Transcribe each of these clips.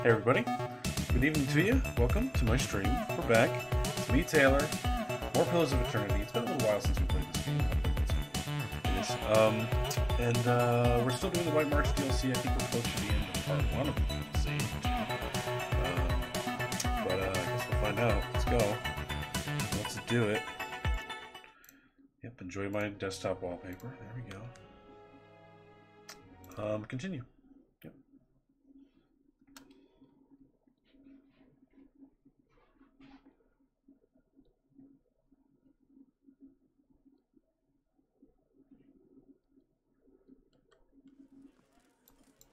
Hey everybody, good evening to you. Welcome to my stream. We're back. It's me, Taylor. More Pillars of Eternity. It's been a little while since we played this game. We're still doing the White March DLC. I think we're close to the end of part 1 of the DLC. I guess we'll find out. Let's go. Let's do it. Yep, enjoy my desktop wallpaper. There we go. Continue. Yep.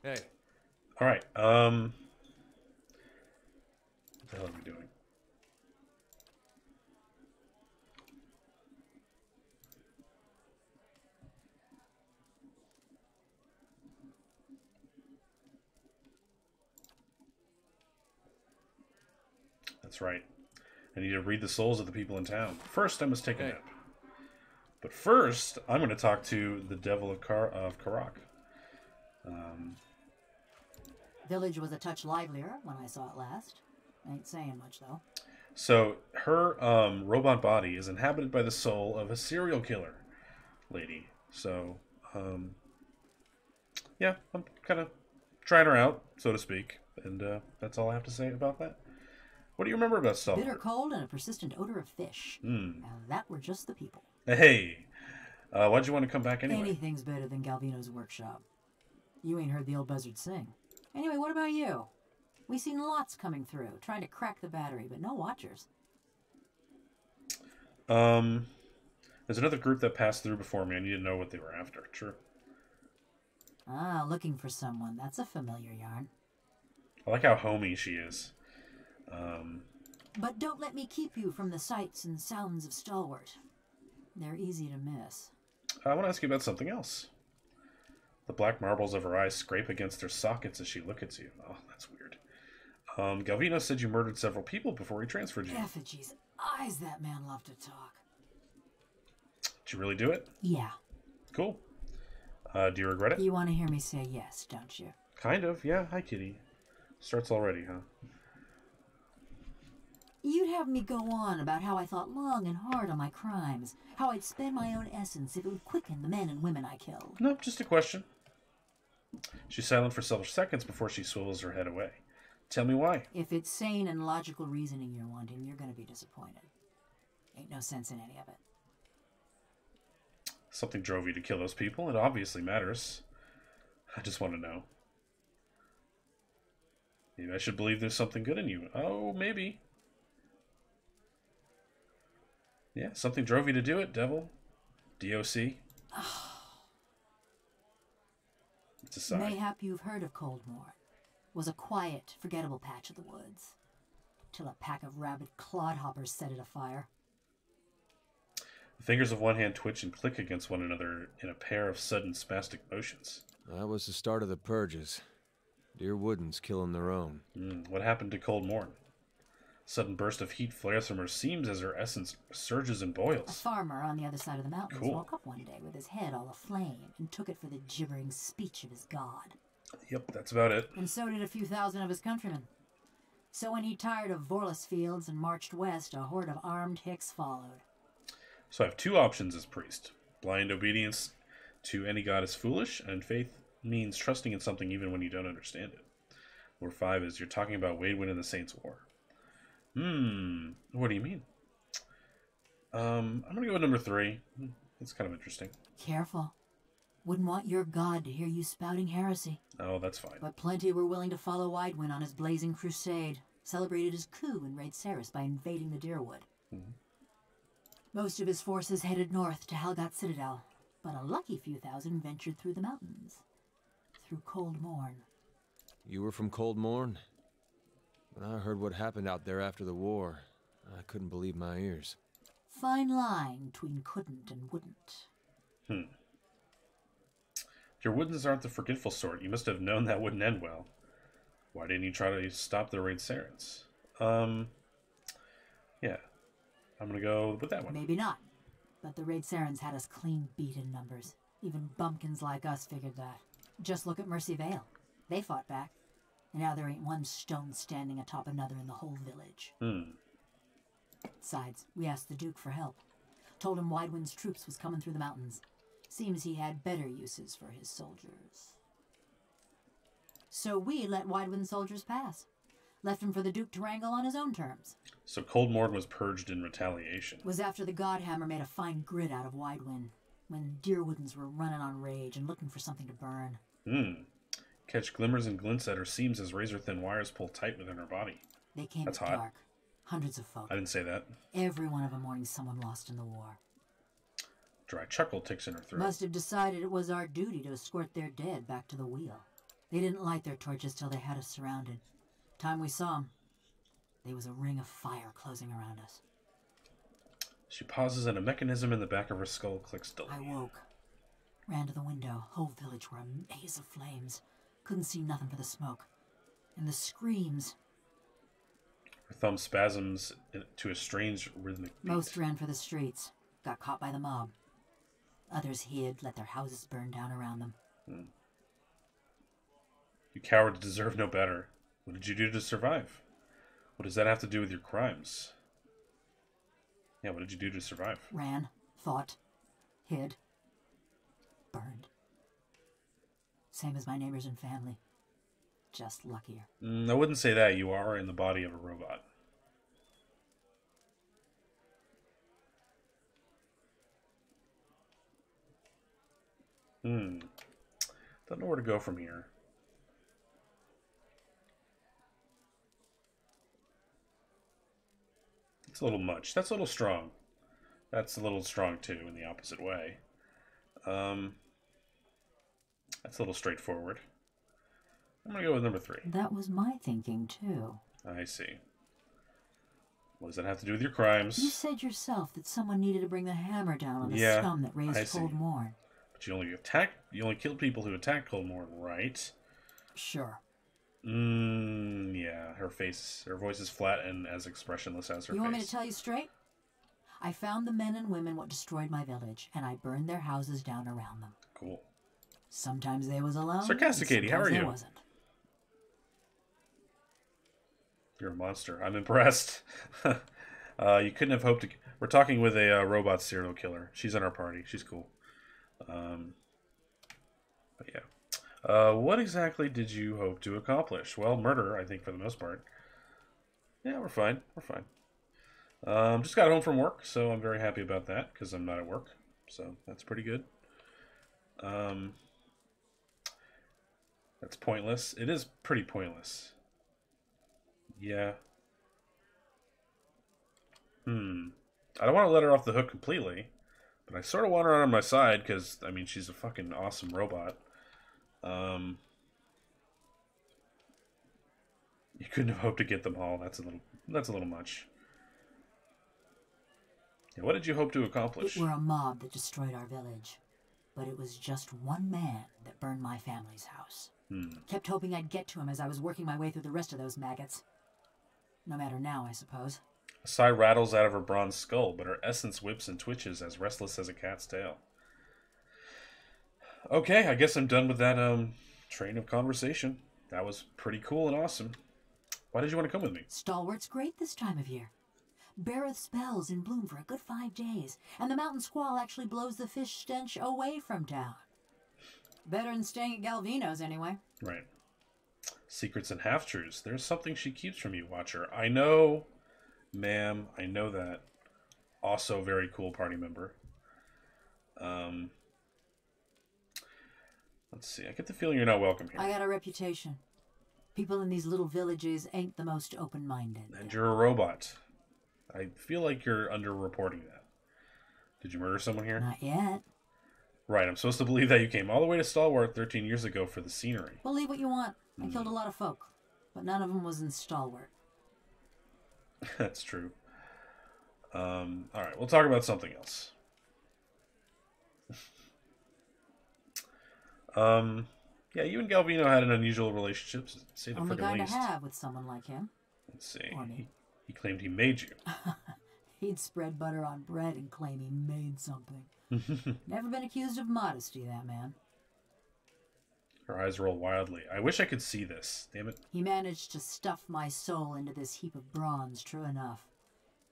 Hey. All right. What the hell are we doing? That's right. I need to read the souls of the people in town. First, I must take a nap. But first, I'm going to talk to the Devil of Karak. Village was a touch livelier when I saw it last. Ain't saying much, though. So, her robot body is inhabited by the soul of a serial killer lady. So, yeah, I'm kind of trying her out, so to speak. And that's all I have to say about that. What do you remember about Stalker? Bitter cold and a persistent odor of fish. Now that were just the people. Hey, why'd you want to come back anyway? Anything's better than Galvino's workshop. You ain't heard the old buzzard sing. Anyway, what about you? We seen lots coming through, trying to crack the battery, but no watchers. There's another group that passed through before me. I need to know what they were after. Sure. Ah, looking for someone. That's a familiar yarn. I like how homey she is. But don't let me keep you from the sights and sounds of Stalwart. They're easy to miss. I want to ask you about something else. The black marbles of her eyes scrape against her sockets as she looks at you. Oh, that's weird. Galvino said you murdered several people before he transferred you. Effigy's eyes, that man loved to talk. Did you really do it? Yeah. Cool. Do you regret it? You want to hear me say yes, don't you? Kind of, yeah. Hi, kitty. Starts already, huh? You'd have me go on about how I thought long and hard on my crimes, how I'd spend my own essence if it would quicken the men and women I killed. No, just a question. She's silent for several seconds before she swivels her head away. Tell me why. If it's sane and logical reasoning you're wanting, you're going to be disappointed. Ain't no sense in any of it. Something drove you to kill those people. It obviously matters. I just want to know. Maybe I should believe there's something good in you. Oh, maybe. Yeah, something drove you to do it, Devil. DOC. It's a sign. Mayhap you've heard of Coldmore. Was a quiet, forgettable patch of the woods. Till a pack of rabid clodhoppers set it afire. The fingers of one hand twitch and click against one another in a pair of sudden spastic motions. That was the start of the purges. Dear Woodens killing their own. What happened to Cold Morn? Sudden burst of heat flares from her seams as her essence surges and A boils. farmer on the other side of the mountains Cool. woke up one day with his head all aflame and took it for the gibbering speech of his god. Yep, that's about it. And so did a few thousand of his countrymen. So when he tired of Vorlis fields and marched west, a horde of armed Hicks followed. So I have two options as priest. Blind obedience to any god is foolish, and faith means trusting in something even when you don't understand it. Number 5 is you're talking about Wade winning the Saints' War. What do you mean? I'm gonna go with number 3. It's kind of interesting. Careful. Wouldn't want your god to hear you spouting heresy. Oh, that's fine. But plenty were willing to follow Widewin on his blazing crusade, celebrated his coup in Raid Ceres by invading the Deerwood. Most of his forces headed north to Halgot Citadel, but a lucky few thousand ventured through the mountains. Through Cold Morn. You were from Cold Morn? When I heard what happened out there after the war, I couldn't believe my ears. Fine line between couldn't and wouldn't. Your Woodens aren't the forgetful sort. You must have known that wouldn't end well. Why didn't you try to stop the Raid Sarens? Yeah. I'm gonna go with that one. Maybe not. But the Raid Sarens had us clean beat in numbers. Even bumpkins like us figured that. Just look at Mercy Vale. They fought back. And now there ain't one stone standing atop another in the whole village. Besides, we asked the Duke for help. Told him Widewind's troops was coming through the mountains. Seems he had better uses for his soldiers. So we let Widewind's soldiers pass. Left him for the Duke to wrangle on his own terms. So Cold Morn was purged in retaliation. It was after the Godhammer made a fine grit out of Widewind, when Deerwoodens were running on rage and looking for something to burn. Catch glimmers and glints at her seams as razor-thin wires pull tight within her body. They came That's at hot. dark. Hundreds of folk. I didn't say that. Every one of them mourning someone lost in the war. Dry chuckle ticks in her throat. Must have decided it was our duty to escort their dead back to the wheel. They didn't light their torches till they had us surrounded. Time we saw them, there was a ring of fire closing around us. She pauses and a mechanism in the back of her skull clicks dully. I woke. Ran to the window. Whole village were a maze of flames. Couldn't see nothing for the smoke. And the screams. Her thumb spasms to a strange rhythmic beat. Most ran for the streets. Got caught by the mob. Others hid, let their houses burn down around them. You cowards deserve no better. What did you do to survive? What does that have to do with your crimes? Yeah, what did you do to survive? Ran, fought, hid, burned. Same as my neighbors and family. Just luckier. I wouldn't say that. You are in the body of a robot. Don't know where to go from here. It's a little much. That's a little strong. That's a little strong too in the opposite way. That's a little straightforward. I'm gonna go with number 3. That was my thinking too. I see. What does that have to do with your crimes? You said yourself that someone needed to bring the hammer down on the Yeah, scum that I raised see. Cold Morn. But you only killed people who attacked Cold Morn, right? Sure. Yeah. Her voice is flat and as expressionless as her You face. want me to tell you straight? I found the men and women what destroyed my village, and I burned their houses down around them. Cool. Sometimes they was alone. Sarcastic Katie, how are sometimes you? They wasn't. You're a monster. I'm impressed. You couldn't have hoped to... We're talking with a robot serial killer. She's in our party. She's cool. But yeah. What exactly did you hope to accomplish? Well, murder, I think, for the most part. Yeah, we're fine. We're fine. Just got home from work, so I'm very happy about that, because I'm not at work. So that's pretty good. That's pointless. It is pretty pointless. Yeah. I don't want to let her off the hook completely, but I sort of want her on my side because, I mean, she's a fucking awesome robot. You couldn't have hoped to get them all. That's a little much. Yeah, what did you hope to accomplish? It were a mob that destroyed our village, but it was just one man that burned my family's house. Kept hoping I'd get to him as I was working my way through the rest of those maggots. No matter now, I suppose. A sigh rattles out of her bronze skull, but her essence whips and twitches as restless as a cat's tail. Okay, I guess I'm done with that train of conversation. That was pretty cool and awesome. Why did you want to come with me? Stalwart's great this time of year. Beareth spells in bloom for a good 5 days, and the mountain squall actually blows the fish stench away from town. Better than staying at Galvino's, anyway. Right. Secrets and half-truths. There's something she keeps from you, Watcher. I know, ma'am. I know that. Also very cool party member. Let's see. I get the feeling you're not welcome here. I got a reputation. People in these little villages ain't the most open-minded. And you're a robot. I feel like you're underreporting that. Did you murder someone here? Not yet. Right, I'm supposed to believe that you came all the way to Stalwart 13 years ago for the scenery. Believe what you want. I killed a lot of folk, but none of them was in Stalwart. That's true. Alright, we'll talk about something else. Yeah, you and Galvino had an unusual relationship. Say the Only friggin' guy to least. have with someone like him. Let's see. Or me. He claimed he made you. He'd spread butter on bread and claim he made something. Never been accused of modesty, that man. Her eyes roll wildly. I wish I could see this. Damn it. He managed to stuff my soul into this heap of bronze, true enough.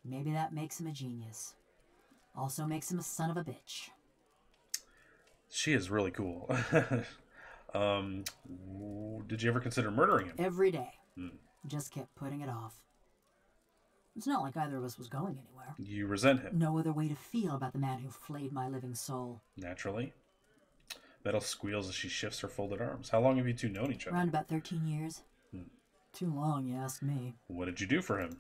Maybe that makes him a genius. Also makes him a son of a bitch. She is really cool. Did you ever consider murdering him? Every day. Just kept putting it off. It's not like either of us was going anywhere. You resent him? No other way to feel about the man who flayed my living soul. Naturally. Metal squeals as she shifts her folded arms. How long have you two known each other? Around about 13 years. Too long, you ask me. What did you do for him?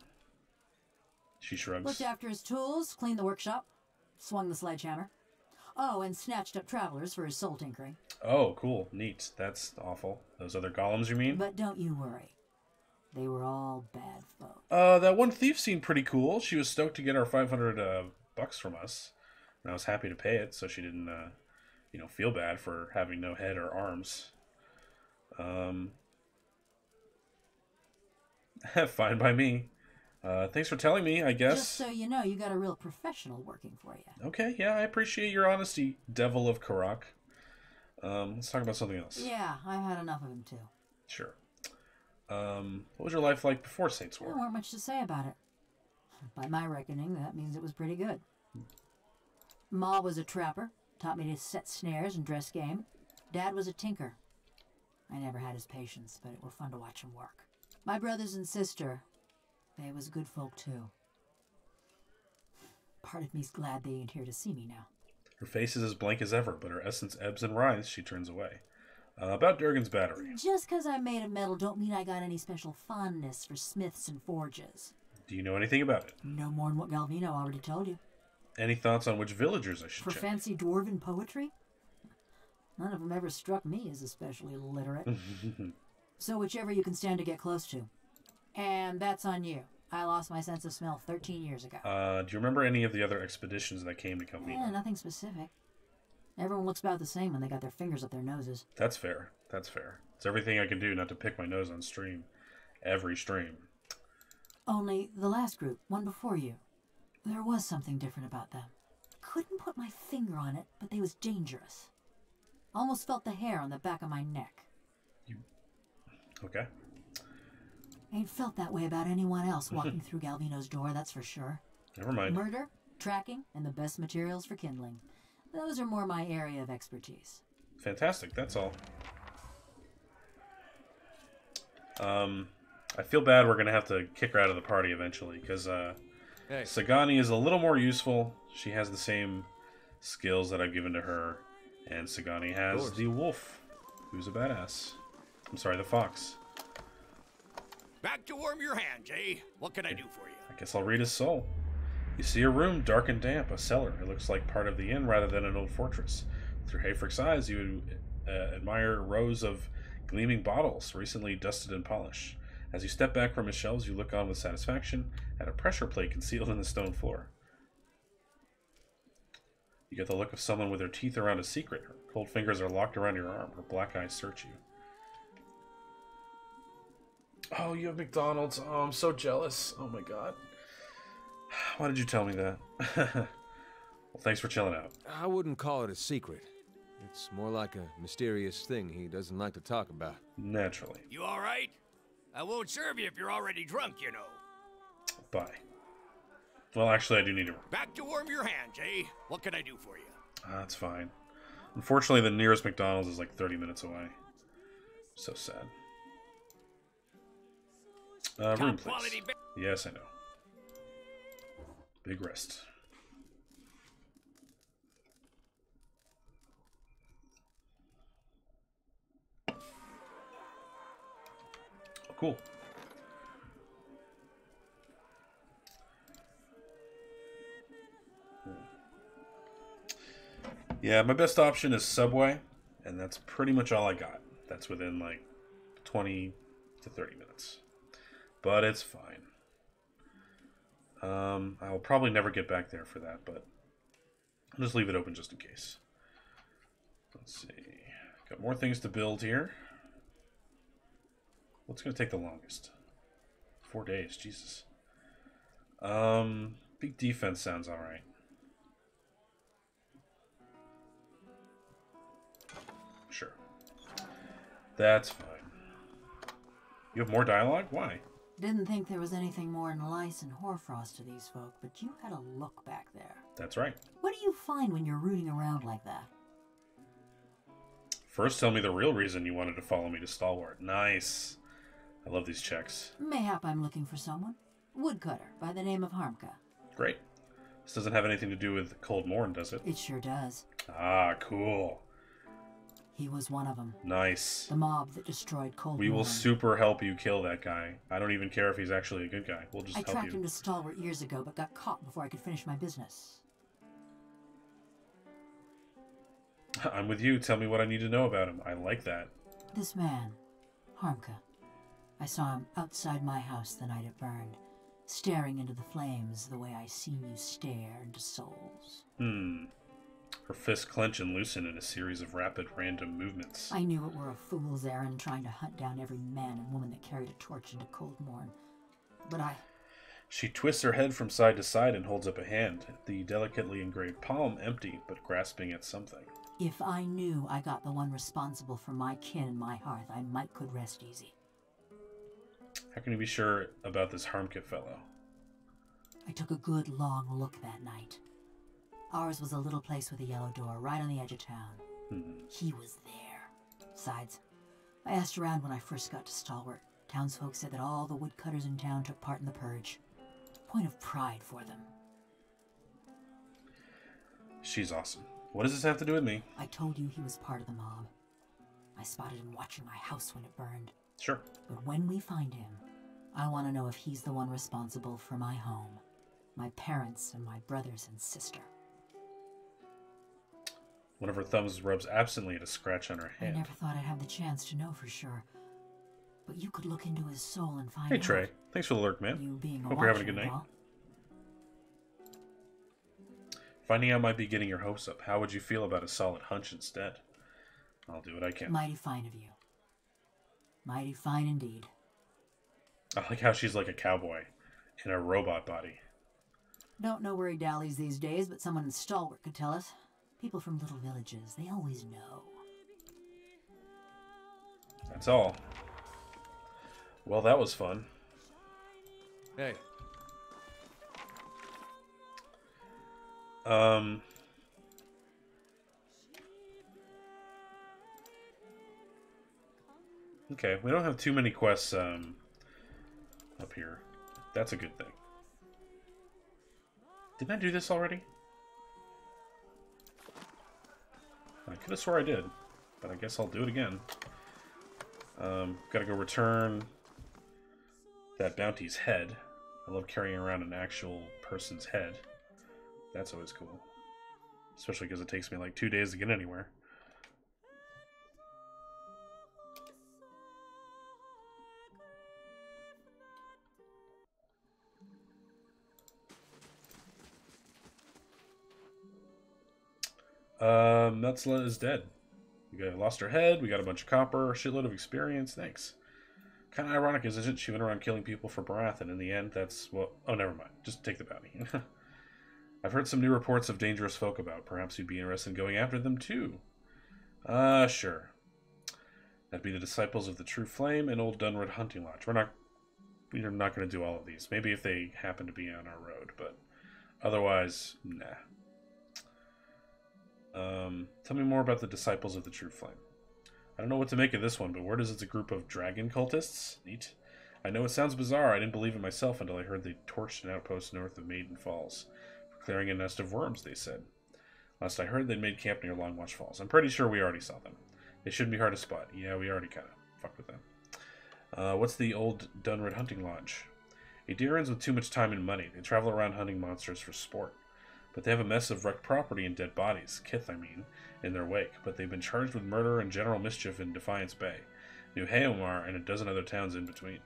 She shrugs. Looked after his tools, cleaned the workshop, swung the sledgehammer. Oh, and snatched up travelers for his soul tinkering. Oh, cool. Neat. That's awful. Those other golems, you mean? But don't you worry. They were all bad folk. That one thief seemed pretty cool. She was stoked to get our 500 bucks from us. And I was happy to pay it, so she didn't, feel bad for having no head or arms. Fine by me. Thanks for telling me, I guess. Just so you know, you got a real professional working for you. Okay, yeah, I appreciate your honesty, Devil of Karak. Let's talk about something else. Yeah, I've had enough of him too. Sure. What was your life like before Saints War? There weren't much to say about it. By my reckoning, that means it was pretty good. Ma was a trapper, taught me to set snares and dress game. Dad was a tinker. I never had his patience, but it were fun to watch him work. My brothers and sister, they was good folk too. Part of me's glad they ain't here to see me now. Her face is as blank as ever, but her essence ebbs and writhes. She turns away. About Durgan's battery. Just 'cause I'm made of metal don't mean I got any special fondness for smiths and forges. Do you know anything about it? No more'n what Galvino already told you. Any thoughts on which villagers I should For check? fancy dwarven poetry? None of them ever struck me as especially literate. So whichever you can stand to get close to. And that's on you. I lost my sense of smell 13 years ago. Do you remember any of the other expeditions that came to Calvino? Nothing specific. Everyone looks about the same when they got their fingers up their noses. That's fair. That's fair. It's everything I can do not to pick my nose on stream. Every stream. Only the last group, one before you, there was something different about them. Couldn't put my finger on it, but they was dangerous. Almost felt the hair on the back of my neck. Okay. Ain't felt that way about anyone else walking through Galvino's door, that's for sure. Never mind. Murder, tracking, and the best materials for kindling. Those are more my area of expertise. Fantastic, that's all. I feel bad we're going to have to kick her out of the party eventually, because Sagani is a little more useful. She has the same skills that I've given to her, and Sagani has the wolf, who's a badass. I'm sorry, the fox. Back to warm your hands, eh? What can I do for you? I guess I'll read his soul. You see a room, dark and damp, a cellar. It looks like part of the inn rather than an old fortress. Through Hayfrick's eyes, you admire rows of gleaming bottles, recently dusted and polished. As you step back from his shelves, you look on with satisfaction at a pressure plate concealed in the stone floor. You get the look of someone with their teeth around a secret. Her cold fingers are locked around your arm. Her black eyes search you. Oh, you have McDonald's. Oh, I'm so jealous. Oh my god. Why did you tell me that? Well, thanks for chilling out. I wouldn't call it a secret. It's more like a mysterious thing he doesn't like to talk about. Naturally. You all right? I won't serve you if you're already drunk, you know. Bye. Well, actually, I do need to... Back to warm your hands, eh? What can I do for you? That's fine. Unfortunately, the nearest McDonald's is like 30 minutes away. So sad. Room, please. Yes, I know. Big rest. Oh, cool. Yeah, my best option is Subway, and that's pretty much all I got. That's within like 20 to 30 minutes. But it's fine. I'll probably never get back there for that, but I'll just leave it open just in case. Let's see. Got more things to build here. What's going to take the longest? 4 days, Jesus. Big defense sounds alright. Sure. That's fine. You have more dialogue? Why? Didn't think there was anything more than lice and hoarfrost to these folk, but you had a look back there. That's right. What do you find when you're rooting around like that? First, tell me the real reason you wanted to follow me to Stalwart. Nice. I love these checks. Mayhap I'm looking for someone. Woodcutter by the name of Harmka. Great. This doesn't have anything to do with Cold Morn, does it? It sure does. Ah, cool. He was one of them. Nice. The mob that destroyed Cold We will Morn. super help you kill that guy. I don't even care if he's actually a good guy. We'll just I help tracked him you. to Stalwart years ago, but got caught before I could finish my business. I'm with you. Tell me what I need to know about him. I like that. This man, Harmka. I saw him outside my house the night it burned, staring into the flames the way I seen you stare into souls. Her fists clench and loosen in a series of rapid, random movements. I knew it were a fool's errand trying to hunt down every man and woman that carried a torch into Cold Morn. But She twists her head from side to side and holds up a hand, the delicately engraved palm empty, but grasping at something. if I knew I got the one responsible for my kin and my hearth, I might could rest easy. How can you be sure about this Harmka fellow? I took a good long look that night. Ours was a little place with a yellow door right on the edge of town. He was there. Besides, I asked around when I first got to Stalwart. Townsfolk said that all the woodcutters in town took part in the purge. Point of pride for them. She's awesome. What does this have to do with me? I told you he was part of the mob. I spotted him watching my house when it burned. Sure. But when we find him, I want to know if he's the one responsible for my home, my parents, and my brothers and sister. One of her thumbs rubs absently at a scratch on her I hand. never thought I'd have the chance to know for sure. But you could look into his soul and find Hey out. Trey, thanks for the lurk, man. You being a Hope you're having a watcher good and night. all. Finding out might be getting your hopes up. How would you feel about a solid hunch instead? I'll do what I can. Mighty fine of you. Mighty fine indeed. I like how she's like a cowboy in a robot body. Don't know where he dallies these days, but someone in Stalwart could tell us. People from little villages, they always know. That's all. Well, that was fun. Hey, Okay, we don't have too many quests up here. That's a good thing. Didn't I do this already? I could have swore I did, but I guess I'll do it again. Gotta go return that bounty's head. I love carrying around an actual person's head. That's always cool. Especially because it takes me like 2 days to get anywhere. Metzla is dead. We lost her head, we got a bunch of copper, a shitload of experience, thanks. Kind of ironic, isn't it? She went around killing people for Barath, and in the end, that's what... Oh, never mind. Just take the bounty. I've heard some new reports of dangerous folk about. Perhaps you'd be interested in going after them, too. Sure. That'd be the Disciples of the True Flame and Old Dunwood Hunting Lodge. We're not going to do all of these. Maybe if they happen to be on our road, but otherwise, nah. Tell me more about the Disciples of the True Flame. I don't know what to make of this one, but word is it's a group of dragon cultists? Neat. I know it sounds bizarre. I didn't believe it myself until I heard they torched an outpost north of Maiden Falls. For clearing a nest of worms, they said. Last I heard, they'd made camp near Longwatch Falls. I'm pretty sure we already saw them. They shouldn't be hard to spot. Yeah, we already kind of fucked with them. What's the Old Dunwood Hunting Lodge? Adirans with too much time and money. They travel around hunting monsters for sport. But they have a mess of wrecked property and dead bodies, Kith I mean, in their wake. But they've been charged with murder and general mischief in Defiance Bay, New Haomar, and a dozen other towns in between.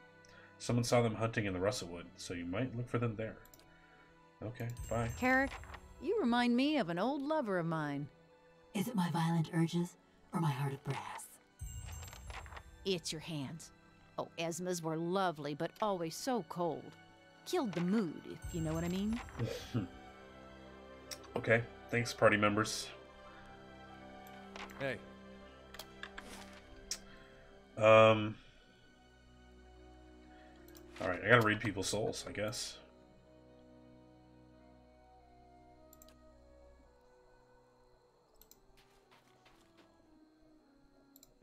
Someone saw them hunting in the Russellwood, so you might look for them there. Okay, bye. Carrick, you remind me of an old lover of mine. Is it my violent urges or my heart of brass? It's your hands. Oh, Esma's were lovely, but always so cold. Killed the mood, if you know what I mean. Okay, thanks, party members. hey. Alright, I gotta read people's souls, I guess.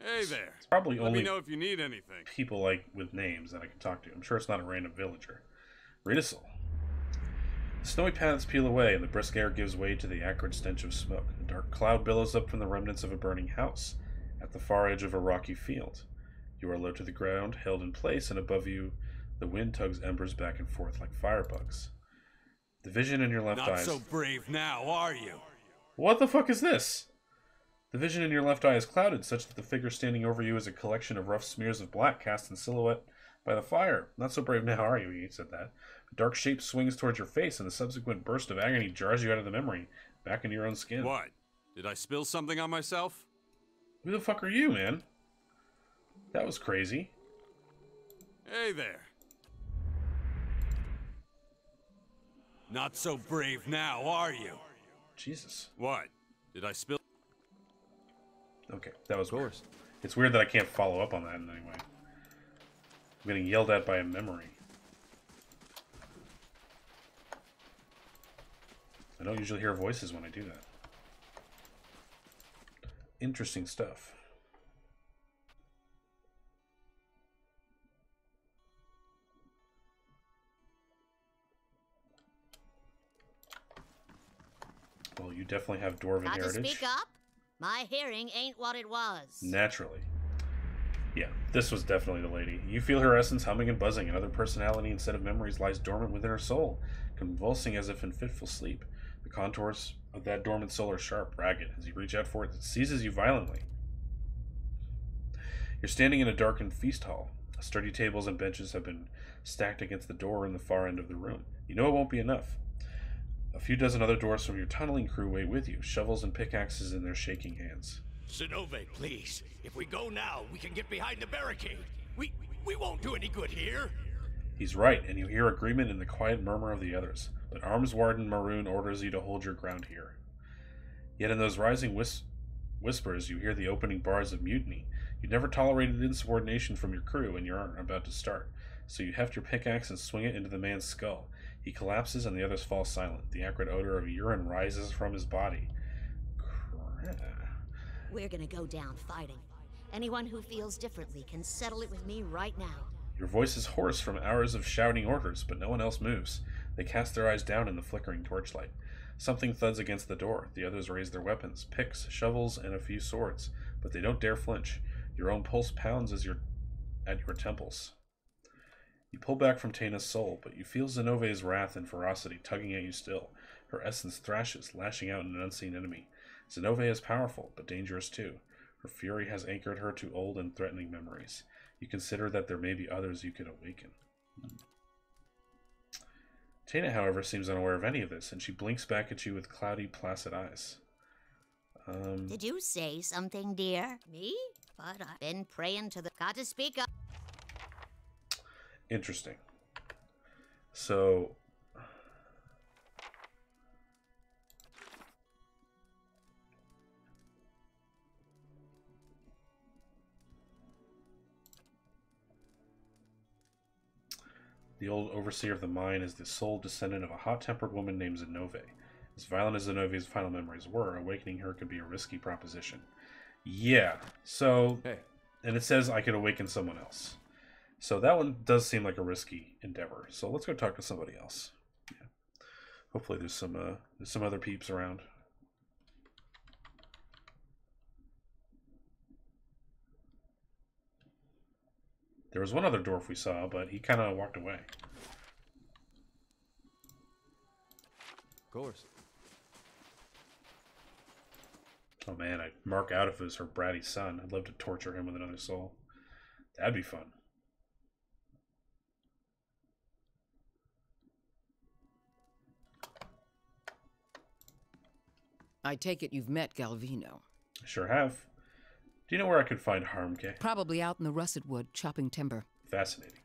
Hey there. It's probably Let only me know if you need anything. people like with names that I can talk to. I'm sure it's not a random villager. Read a soul. Snowy paths peel away, and the brisk air gives way to the acrid stench of smoke. A dark cloud billows up from the remnants of a burning house, at the far edge of a rocky field. You are low to the ground, held in place, and above you, the wind tugs embers back and forth like firebugs. The vision in your left eye. Not so brave now, are you? What the fuck is this? The vision in your left eye is clouded, such that the figure standing over you is a collection of rough smears of black cast in silhouette by the fire. Not so brave now, are you? He said that. A dark shape swings towards your face, and the subsequent burst of agony jars you out of the memory, back into your own skin. What? Did I spill something on myself? Who the fuck are you, man? That was crazy. Hey there. Not so brave now, are you? Jesus. What? Did I spill? Okay, that was weird. course. It's weird that I can't follow up on that in any way. I'm getting yelled at by a memory. I don't usually hear voices when I do that. Interesting stuff. Well, you definitely have dwarven Got to heritage. speak up? My hearing ain't what it was. Naturally. Yeah, this was definitely the lady. You feel her essence humming and buzzing. Another personality instead of memories lies dormant within her soul, convulsing as if in fitful sleep. The contours of that dormant soul are sharp, ragged. As you reach out for it, it seizes you violently. You're standing in a darkened feast hall. Sturdy tables and benches have been stacked against the door in the far end of the room. You know it won't be enough. A few dozen other dwarfs from your tunneling crew wait with you, shovels and pickaxes in their shaking hands. Sinove, please. If we go now, we can get behind the barricade. We won't do any good here. He's right, and you hear agreement in the quiet murmur of the others, but Arms Warden Maroon orders you to hold your ground here. Yet in those rising whispers, you hear the opening bars of mutiny. You never tolerated insubordination from your crew, and you aren't about to start, so you heft your pickaxe and swing it into the man's skull. He collapses, and the others fall silent. The acrid odor of urine rises from his body. We're gonna go down fighting. Anyone who feels differently can settle it with me right now. Your voice is hoarse from hours of shouting orders, but no one else moves. They cast their eyes down in the flickering torchlight. Something thuds against the door. The others raise their weapons, picks, shovels, and a few swords, but they don't dare flinch. Your own pulse pounds at your temples. You pull back from Taina's soul, but you feel Zenove's wrath and ferocity tugging at you still. Her essence thrashes, lashing out at an unseen enemy. Zenove is powerful, but dangerous too. Her fury has anchored her to old and threatening memories. You consider that there may be others you could awaken. Taina, however, seems unaware of any of this, and she blinks back at you with cloudy, placid eyes. Did you say something, dear? Me? But I've been praying to the... Got to speak up. Interesting. So... The old overseer of the mine is the sole descendant of a hot-tempered woman named Zenove. As violent as Zenove's final memories were, awakening her could be a risky proposition. Yeah, so... Hey. And it says I could awaken someone else. So that one does seem like a risky endeavor. So let's go talk to somebody else. Yeah. Hopefully there's some other peeps around. There was one other dwarf we saw, but he kind of walked away. Of course. Oh man, I'd mark out if it was her bratty son. I'd love to torture him with another soul. That'd be fun. I take it you've met Galvino. Sure have. Do you know where I could find Harmke? Probably out in the russet wood, chopping timber. Fascinating.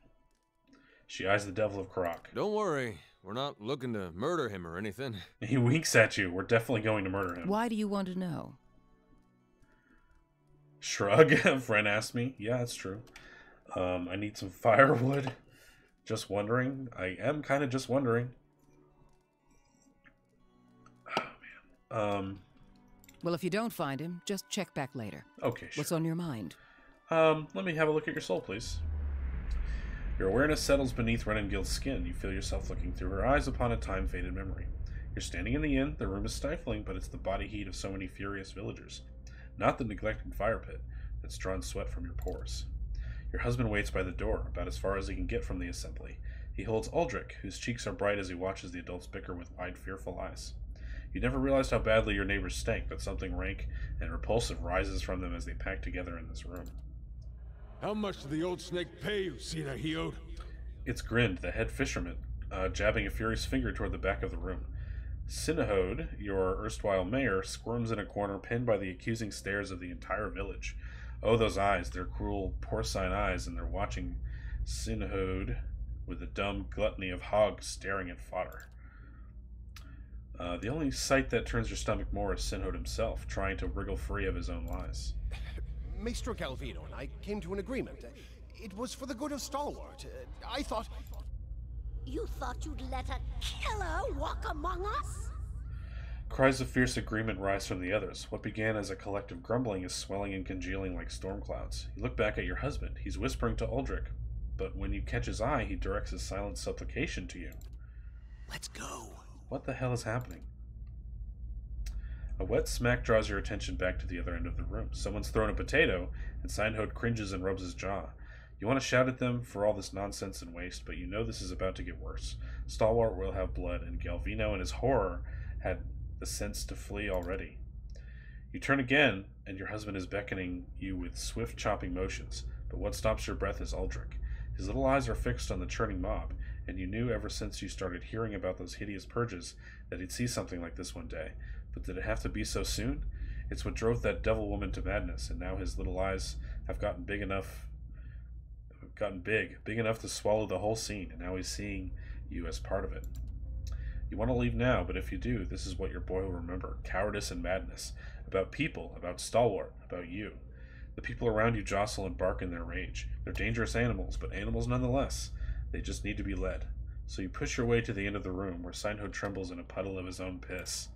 She eyes the devil of Karak. Don't worry. We're not looking to murder him or anything. He winks at you. We're definitely going to murder him. Why do you want to know? Shrug. A friend asked me. Yeah, that's true. I need some firewood. Just wondering. I am kind of just wondering. Oh, man. Well, if you don't find him, just check back later. Okay, sure. What's on your mind? Let me have a look at your soul, please. Your awareness settles beneath Renengild's skin. You feel yourself looking through her eyes upon a time-faded memory. You're standing in the inn. The room is stifling, but it's the body heat of so many furious villagers. Not the neglected fire pit that's drawn sweat from your pores. Your husband waits by the door, about as far as he can get from the assembly. He holds Uldric, whose cheeks are bright as he watches the adults bicker with wide, fearful eyes. You never realized how badly your neighbors stank, but something rank and repulsive rises from them as they pack together in this room. How much did the old snake pay you, Sina Hiod? It's Grind, the head fisherman, jabbing a furious finger toward the back of the room. Sinahode, your erstwhile mayor, squirms in a corner, pinned by the accusing stares of the entire village. Oh, those eyes, their cruel, porcine eyes, and they're watching Sinahode with the dumb gluttony of hogs staring at fodder. The only sight that turns your stomach more is Sinahode himself, trying to wriggle free of his own lies. Maestro Galvino and I came to an agreement. It was for the good of Stalwart. I thought... You thought you'd let a killer walk among us? Cries of fierce agreement rise from the others. What began as a collective grumbling is swelling and congealing like storm clouds. You look back at your husband. He's whispering to Uldric, but when you catch his eye, he directs his silent supplication to you. Let's go. What the hell is happening? A wet smack draws your attention back to the other end of the room. Someone's thrown a potato, and Sinahode cringes and rubs his jaw. You want to shout at them for all this nonsense and waste, but you know this is about to get worse. Stalwart will have blood, and Galvino in his horror had the sense to flee already. You turn again, and your husband is beckoning you with swift chopping motions, but what stops your breath is Uldric. His little eyes are fixed on the churning mob, and you knew ever since you started hearing about those hideous purges that he'd see something like this one day. But did it have to be so soon? It's what drove that devil woman to madness, and now his little eyes have gotten big enough to swallow the whole scene, and now he's seeing you as part of it. You want to leave now, but if you do, this is what your boy will remember. Cowardice and madness. About people, about Stalwart, about you. The people around you jostle and bark in their rage. They're dangerous animals, but animals nonetheless. They just need to be led. So you push your way to the end of the room, where Sinahode trembles in a puddle of his own piss.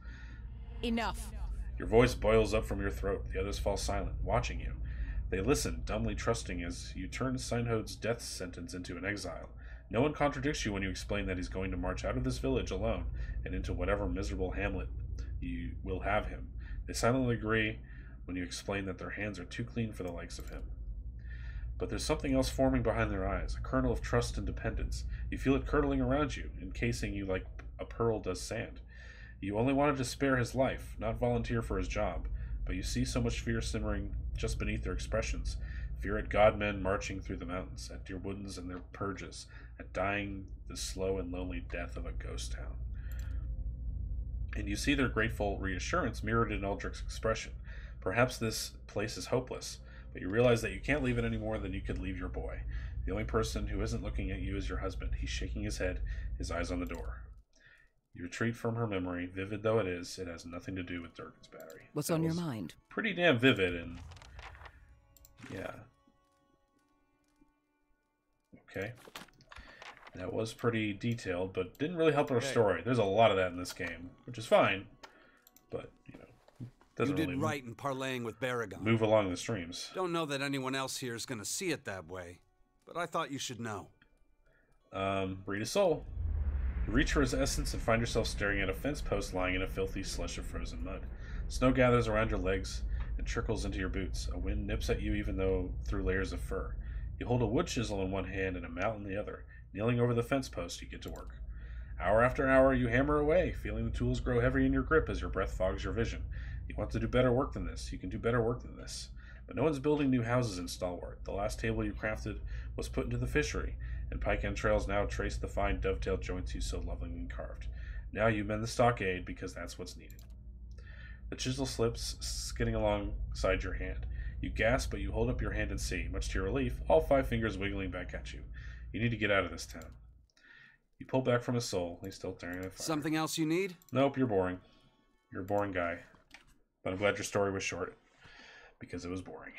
Enough. Your voice boils up from your throat. The others fall silent, watching you. They listen, dumbly trusting as you turn Sinahode's death sentence into an exile. No one contradicts you when you explain that he's going to march out of this village alone and into whatever miserable hamlet you will have him. They silently agree when you explain that their hands are too clean for the likes of him. But there's something else forming behind their eyes, a kernel of trust and dependence. You feel it curdling around you, encasing you like a pearl does sand. You only wanted to spare his life, not volunteer for his job, but you see so much fear simmering just beneath their expressions. Fear at godmen marching through the mountains, at dear woodens and their purges, at dying the slow and lonely death of a ghost town. And you see their grateful reassurance mirrored in Uldric's expression. Perhaps this place is hopeless, but you realize that you can't leave it any more than you could leave your boy. The only person who isn't looking at you is your husband. He's shaking his head, his eyes on the door. You retreat from her memory, vivid though it is. It has nothing to do with Durgan's battery. What's on your mind? Pretty damn vivid, and yeah. Okay. That was pretty detailed, but didn't really help our story. There's a lot of that in this game, which is fine, but, you know, doesn't you did really right in parlaying with Baragon. move along the streams. Don't know that anyone else here is going to see it that way, but I thought you should know. Read a soul. You reach for his essence and find yourself staring at a fence post lying in a filthy slush of frozen mud. Snow gathers around your legs and trickles into your boots. A wind nips at you even though through layers of fur. You hold a wood chisel in one hand and a mallet in the other. Kneeling over the fence post, you get to work. Hour after hour, you hammer away, feeling the tools grow heavy in your grip as your breath fogs your vision. You want to do better work than this. You can do better work than this. But no one's building new houses in Stalwart. The last table you crafted was put into the fishery, and pike entrails now trace the fine dovetail joints you so lovingly carved. Now you mend the stockade because that's what's needed. The chisel slips, skidding alongside your hand. You gasp, but you hold up your hand and see, much to your relief, all 5 fingers wiggling back at you. You need to get out of this town. You pull back from his soul. He's still staring at fire. Something else you need? Nope, you're boring. You're a boring guy. But I'm glad your story was short. because it was boring.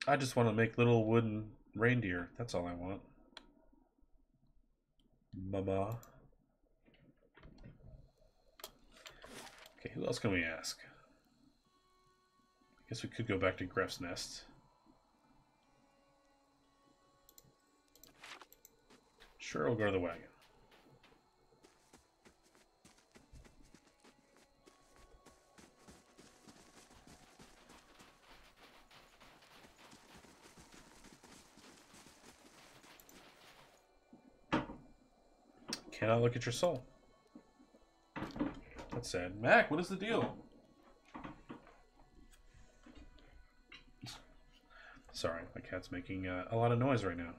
I just want to make little wooden reindeer. That's all I want. Mama. Okay, who else can we ask? I guess we could go back to Gref's Nest. Sure, we'll go to the wagon. Cannot look at your soul. That's sad. Mac, what is the deal? Sorry, my cat's making a lot of noise right now.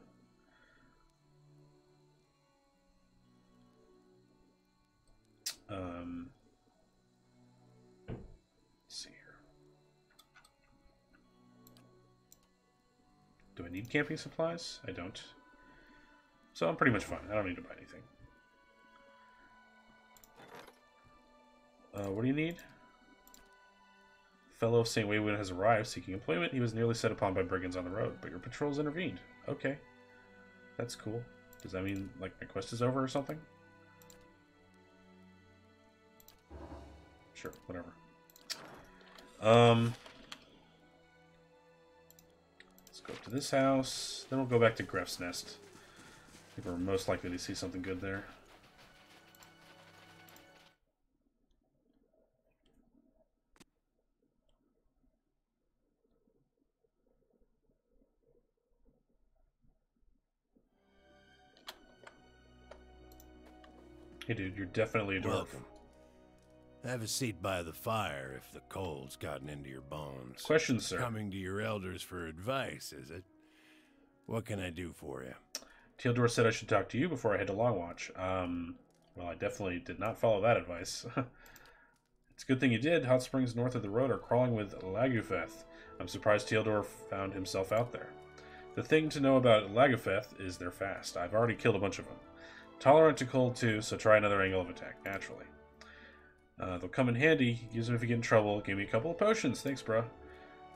Let's see here. Do I need camping supplies? I don't. So I'm pretty much fine. I don't need to buy anything. What do you need? Fellow of St. Waywin has arrived seeking employment. He was nearly set upon by brigands on the road, but your patrols intervened. Okay. That's cool. Does that mean, like, my quest is over or something? Sure, whatever. Let's go up to this house. Then we'll go back to Gref's Nest. I think we're most likely to see something good there. Hey dude, you're definitely a dwarf. Welcome. Have a seat by the fire if the cold's gotten into your bones. Question, sir. Coming to your elders for advice, is it? What can I do for you? Teodor said I should talk to you before I head to Longwatch. Well, I definitely did not follow that advice. It's a good thing you did. Hot springs north of the road are crawling with Lagufeth. I'm surprised Teodor found himself out there. The thing to know about Lagufeth is they're fast. I've already killed a bunch of them. Tolerant to cold too, so try another angle of attack, naturally. They'll come in handy. Use them if you get in trouble. Give me a couple of potions. Thanks, bro.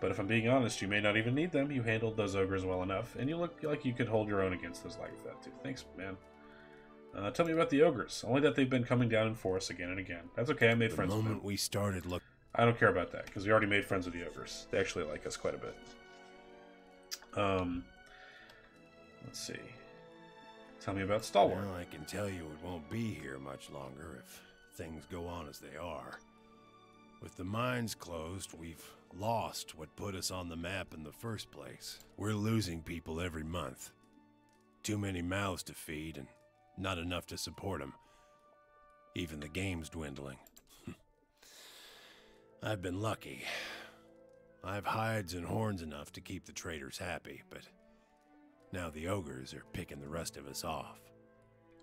But if I'm being honest, you may not even need them. You handled those ogres well enough, and you look like you could hold your own against those Lagufeth too. Thanks, man. Tell me about the ogres. Only that they've been coming down in force again and again. That's okay, I made friends with them. The moment we started I don't care about that, because we already made friends with the ogres. They actually like us quite a bit. Let's see. Tell me about Stalwart. Well, I can tell you it won't be here much longer if things go on as they are. With the mines closed, we've lost what put us on the map in the first place. We're losing people every month. Too many mouths to feed and not enough to support them. Even the game's dwindling. I've been lucky. I've hides and horns enough to keep the traders happy, but now the ogres are picking the rest of us off.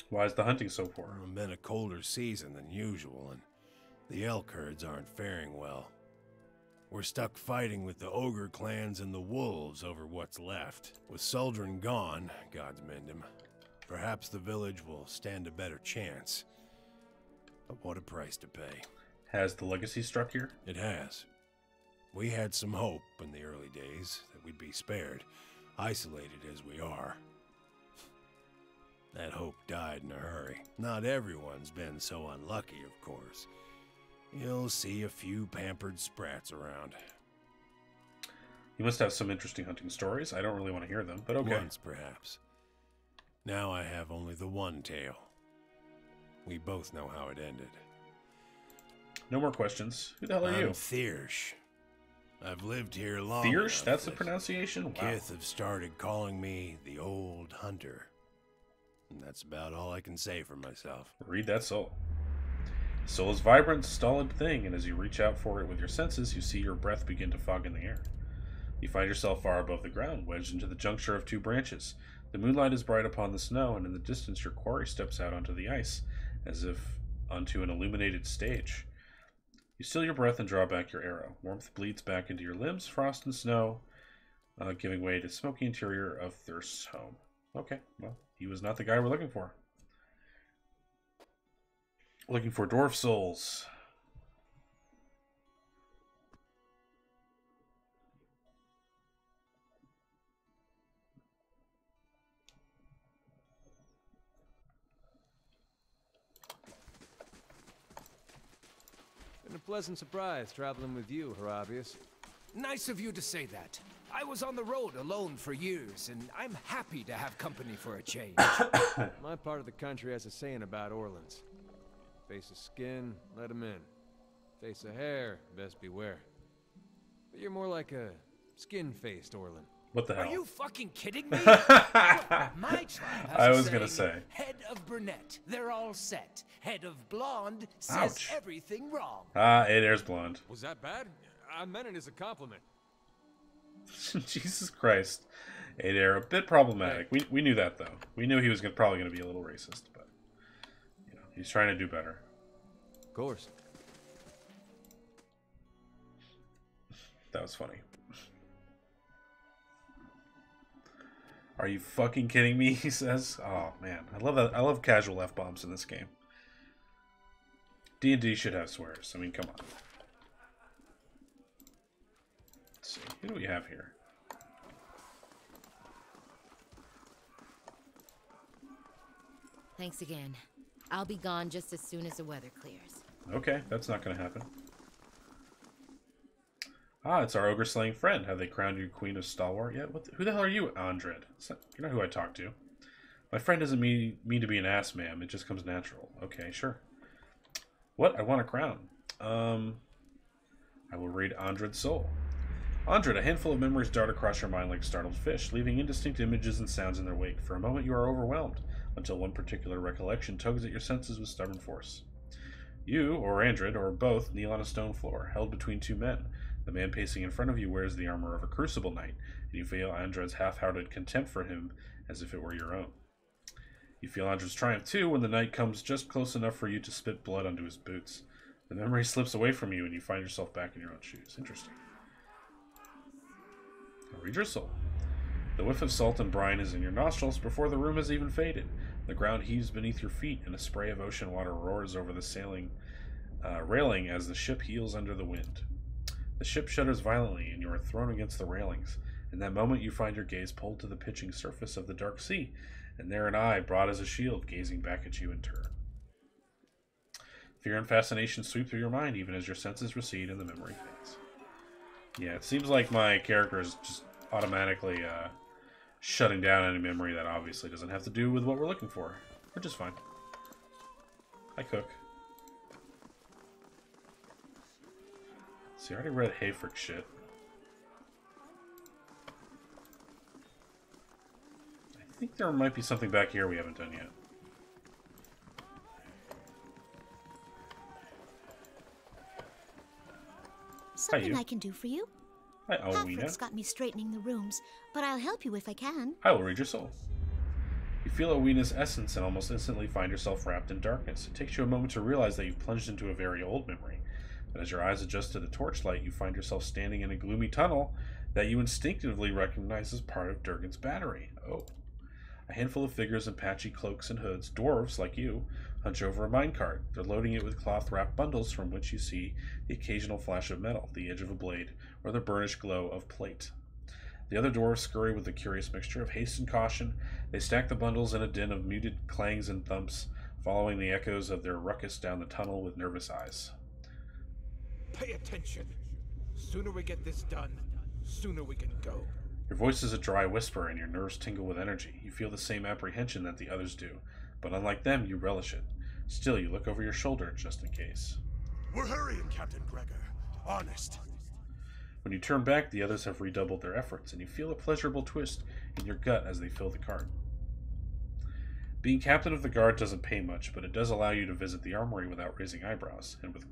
Why is the hunting so poor? It's been a colder season than usual, and the elk herds aren't faring well. We're stuck fighting with the ogre clans and the wolves over what's left. With Suldran gone, gods mend him, perhaps the village will stand a better chance. But what a price to pay. Has the legacy struck here? It has. We had some hope in the early days that we'd be spared, isolated as we are. That hope died in a hurry. Not everyone's been so unlucky, of course. You'll see a few pampered sprats around. You must have some interesting hunting stories. I don't really want to hear them, but okay. Once, perhaps. Now I have only the one tale. We both know how it ended. No more questions. Who the hell are you? I'm Thiersch. I've lived here long Thiersch? enough. That's the pronunciation? Wow. Kith have started calling me the Old Hunter. And that's about all I can say for myself. Read that soul. Soul is a vibrant, stolid thing, and as you reach out for it with your senses, you see your breath begin to fog in the air. You find yourself far above the ground, wedged into the juncture of two branches. The moonlight is bright upon the snow, and in the distance your quarry steps out onto the ice, as if onto an illuminated stage. You still your breath and draw back your arrow. Warmth bleeds back into your limbs, frost and snow, giving way to smoky interior of Thirst's home. Okay, well, he was not the guy we're looking for. Looking for dwarf souls. pleasant surprise traveling with you, Harabius. Nice of you to say that. I was on the road alone for years, and I'm happy to have company for a change. My part of the country has a saying about Orlans. Face of skin, let him in. Face of hair, best beware. But you're more like a skin-faced Orlan. What the hell? Are you fucking kidding me? My tribe has I a was gonna saying, say. Head of brunette, they're all set. Head of blonde says Ouch. everything wrong. Ah, Adair's blonde. Was that bad? I meant it as a compliment. Jesus Christ. Adair, a bit problematic. We knew that, though. We knew he was probably going to be a little racist, but you know, he's trying to do better. Of course. That was funny. Are you fucking kidding me? He says. Oh man, I love that. I love casual F-bombs in this game. D&D should have swears. I mean, come on. Let's see. Who do we have here? Thanks again. I'll be gone just as soon as the weather clears. Okay, that's not going to happen. Ah, it's our ogre-slaying friend. Have they crowned you Queen of Stalwart yet? Who the hell are you, Andred? You're not who I talk to. My friend doesn't mean to be an ass, ma'am. It just comes natural. Okay, sure. What? I want a crown. I will read Andred's soul. Andred, a handful of memories dart across your mind like startled fish, leaving indistinct images and sounds in their wake. For a moment you are overwhelmed, until one particular recollection tugs at your senses with stubborn force. You, or Andred, or both, kneel on a stone floor, held between two men. The man pacing in front of you wears the armor of a crucible knight, and you feel Andred's half-hearted contempt for him as if it were your own. You feel Andred's triumph, too, when the knight comes just close enough for you to spit blood onto his boots. The memory slips away from you, and you find yourself back in your own shoes. Interesting. I'll read your soul. The whiff of salt and brine is in your nostrils before the room has even faded. The ground heaves beneath your feet, and a spray of ocean water roars over the sailing railing as the ship heels under the wind. The ship shudders violently, and you are thrown against the railings. In that moment, you find your gaze pulled to the pitching surface of the dark sea, and there an eye, broad as a shield, gazing back at you in turn. Fear and fascination sweep through your mind, even as your senses recede and the memory fades. Yeah, it seems like my character is just automatically shutting down any memory that obviously doesn't have to do with what we're looking for, which is fine. I cook. See, I already read Hayfrick shit. I think there might be something back here we haven't done yet. Something I can do for you? Hi, Alwina. Hafred's got me straightening the rooms, but I'll help you if I can. I will read your soul. You feel Alwina's essence and almost instantly find yourself wrapped in darkness. It takes you a moment to realize that you've plunged into a very old memory. But as your eyes adjust to the torchlight, you find yourself standing in a gloomy tunnel that you instinctively recognize as part of Durgan's battery. Oh. A handful of figures in patchy cloaks and hoods, dwarves like you, hunch over a minecart. They're loading it with cloth-wrapped bundles from which you see the occasional flash of metal, the edge of a blade, or the burnished glow of plate. The other dwarves scurry with a curious mixture of haste and caution. They stack the bundles in a din of muted clangs and thumps, following the echoes of their ruckus down the tunnel with nervous eyes. Pay attention. Sooner we get this done, sooner we can go. Your voice is a dry whisper, and your nerves tingle with energy. You feel the same apprehension that the others do, but unlike them, you relish it. Still, you look over your shoulder just in case. We're hurrying, Captain Gregor. Honest. When you turn back, the others have redoubled their efforts, and you feel a pleasurable twist in your gut as they fill the cart. Being captain of the guard doesn't pay much, but it does allow you to visit the armory without raising eyebrows, and with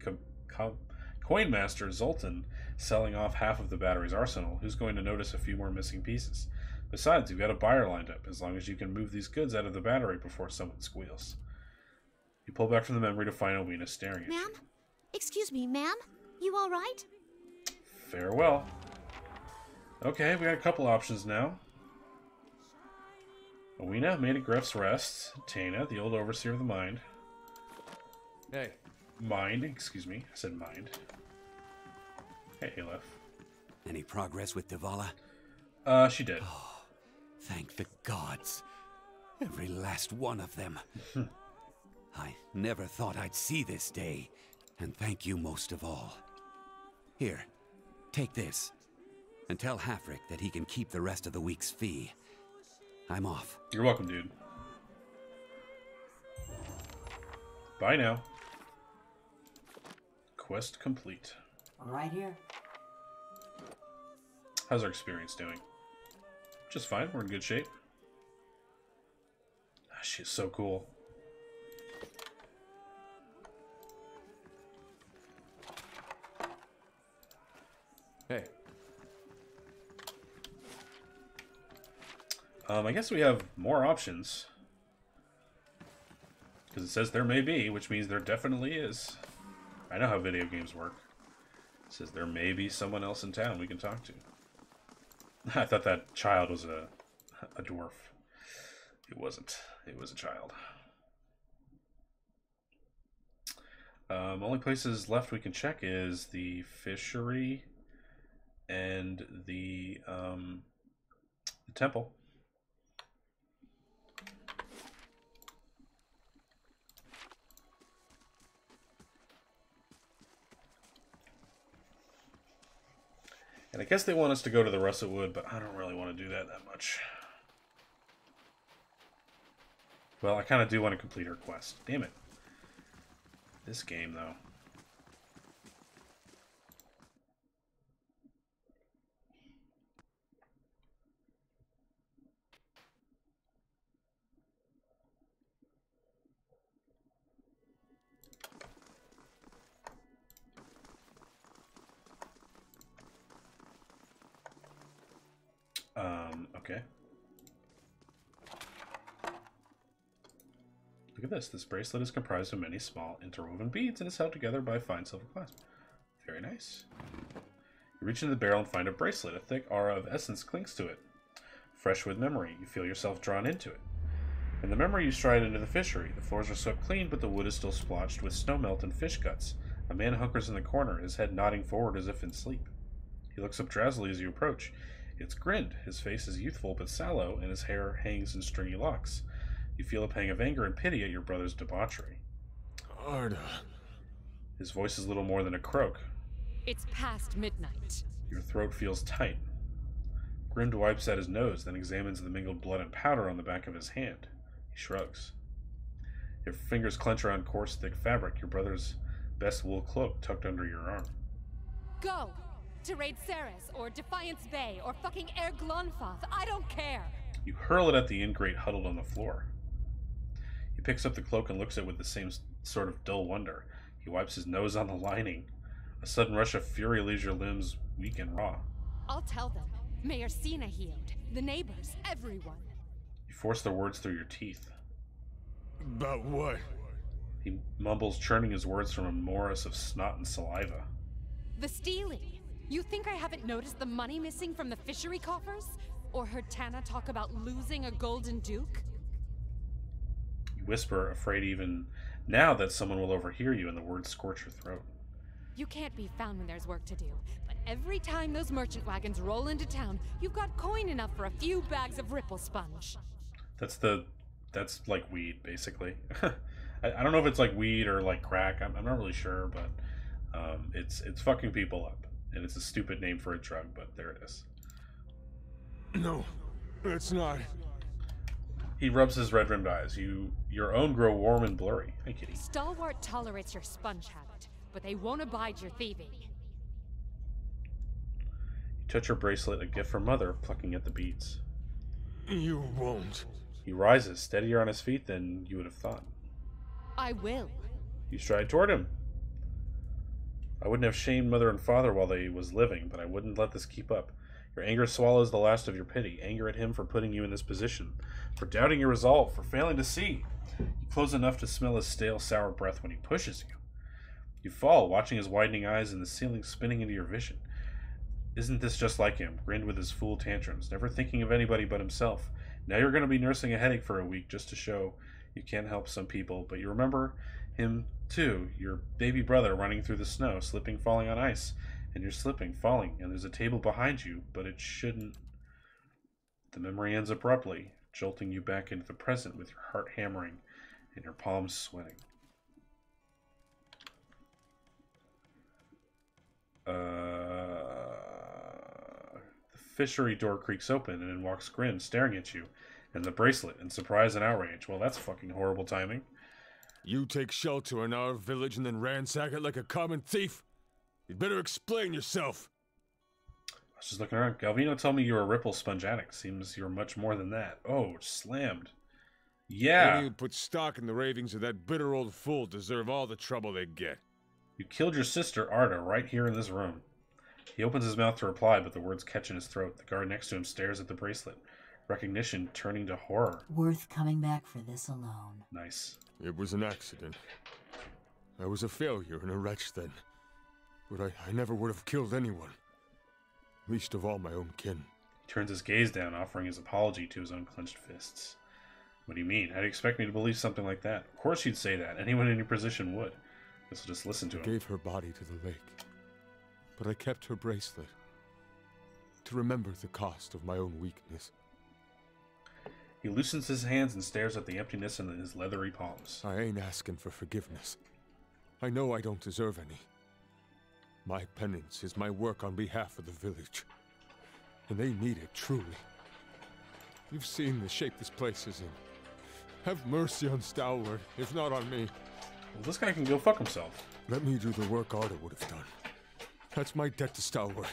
Coinmaster Zoltan selling off half of the battery's arsenal, who's going to notice a few more missing pieces? Besides, you've got a buyer lined up, as long as you can move these goods out of the battery before someone squeals. You pull back from the memory to find Alwina staring at you. Ma'am? Excuse me, ma'am? You all right? Farewell. Okay, we got a couple options now. Alwina, Maid of Gref's Rest. Taina, the old overseer of the mind. Hey. Mind, excuse me. I said mind. Hey, Halef. Any progress with Devala? She did. Oh, thank the gods. Every last one of them. I never thought I'd see this day. And thank you most of all. Here, take this. And tell Hafric that he can keep the rest of the week's fee. I'm off. You're welcome, dude. Bye now. Quest complete. Right here. How's our experience doing? Just fine. We're in good shape. Ah, she's so cool. Hey. I guess we have more options. Because it says there may be, which means there definitely is. I know how video games work. It says there may be someone else in town we can talk to. I thought that child was a dwarf. It wasn't. It was a child. Only places left we can check is the fishery and the temple. And I guess they want us to go to the Russet Wood, but I don't really want to do that much. Well, I kind of do want to complete her quest. Damn it. This game, though. Okay. Look at this. This bracelet is comprised of many small interwoven beads and is held together by a fine silver clasp. Very nice. You reach into the barrel and find a bracelet. A thick aura of essence clings to it. Fresh with memory, you feel yourself drawn into it. In the memory, you stride into the fishery. The floors are swept clean, but the wood is still splotched with snowmelt and fish guts. A man hunkers in the corner, his head nodding forward as if in sleep. He looks up drowsily as you approach. It's Grind. His face is youthful but sallow, and his hair hangs in stringy locks. You feel a pang of anger and pity at your brother's debauchery. Arda. His voice is little more than a croak. It's past midnight. Your throat feels tight. Grind wipes at his nose, then examines the mingled blood and powder on the back of his hand. He shrugs. Your fingers clench around coarse, thick fabric, your brother's best wool cloak tucked under your arm. Go! To raid Ceres, or Defiance Bay, or fucking Air Glonfoth. I don't care! You hurl it at the ingrate huddled on the floor. He picks up the cloak and looks at it with the same sort of dull wonder. He wipes his nose on the lining. A sudden rush of fury leaves your limbs weak and raw. I'll tell them. Mayor Sina healed. The neighbors. Everyone. You force the words through your teeth. About what? He mumbles, churning his words from a morass of snot and saliva. The stealing. You think I haven't noticed the money missing from the fishery coffers? Or heard Tana talk about losing a golden duke? You whisper, afraid even now that someone will overhear you, and the words scorch your throat. You can't be found when there's work to do, but every time those merchant wagons roll into town, you've got coin enough for a few bags of ripple sponge. That's like weed, basically. I don't know if it's like weed or like crack. I'm not really sure, but it's fucking people up. And it's a stupid name for a drug, but there it is. No, it's not. He rubs his red-rimmed eyes. Your own grow warm and blurry. Hey, kitty. Stalwart tolerates your sponge habit, but they won't abide your thieving. You touch her bracelet, a gift from Mother, plucking at the beads. You won't. He rises, steadier on his feet than you would have thought. I will. You stride toward him. I wouldn't have shamed Mother and Father while they was living, but I wouldn't let this keep up. Your anger swallows the last of your pity. Anger at him for putting you in this position, for doubting your resolve, for failing to see. You close enough to smell his stale, sour breath when he pushes you. You fall, watching his widening eyes and the ceiling spinning into your vision. Isn't this just like him? Grinned with his fool tantrums, never thinking of anybody but himself. Now you're going to be nursing a headache for a week just to show you can't help some people, but you remember him too, your baby brother running through the snow, slipping, falling on ice, and you're slipping, falling, and there's a table behind you, but it shouldn't. The memory ends abruptly, jolting you back into the present with your heart hammering and your palms sweating. fishery door creaks open, and in walks Grim, staring at you, and the bracelet, in surprise and outrage. Well, that's fucking horrible timing. You take shelter in our village and then ransack it like a common thief? You'd better explain yourself. I was just looking around. Galvino told me you're a Ripple sponge addict. Seems you're much more than that. Oh, slammed. Yeah. Any who put stock in the ravings of that bitter old fool deserve all the trouble they get. You killed your sister, Arda, right here in this room. He opens his mouth to reply, but the words catch in his throat. The guard next to him stares at the bracelet. Recognition turning to horror. Worth coming back for this alone. Nice. It was an accident. I was a failure and a wretch then. But I never would have killed anyone. Least of all my own kin. He turns his gaze down, offering his apology to his unclenched fists. What do you mean? How do you expect me to believe something like that? Of course you'd say that. Anyone in your position would. Guess I'll just listen to him. I gave her body to the lake. But I kept her bracelet. To remember the cost of my own weakness. He loosens his hands and stares at the emptiness in his leathery palms. I ain't asking for forgiveness. I know I don't deserve any. My penance is my work on behalf of the village. And they need it, truly. You've seen the shape this place is in. Have mercy on Stalwart, if not on me. Well, this guy can go fuck himself. Let me do the work Arda would have done. That's my debt to Stalwart.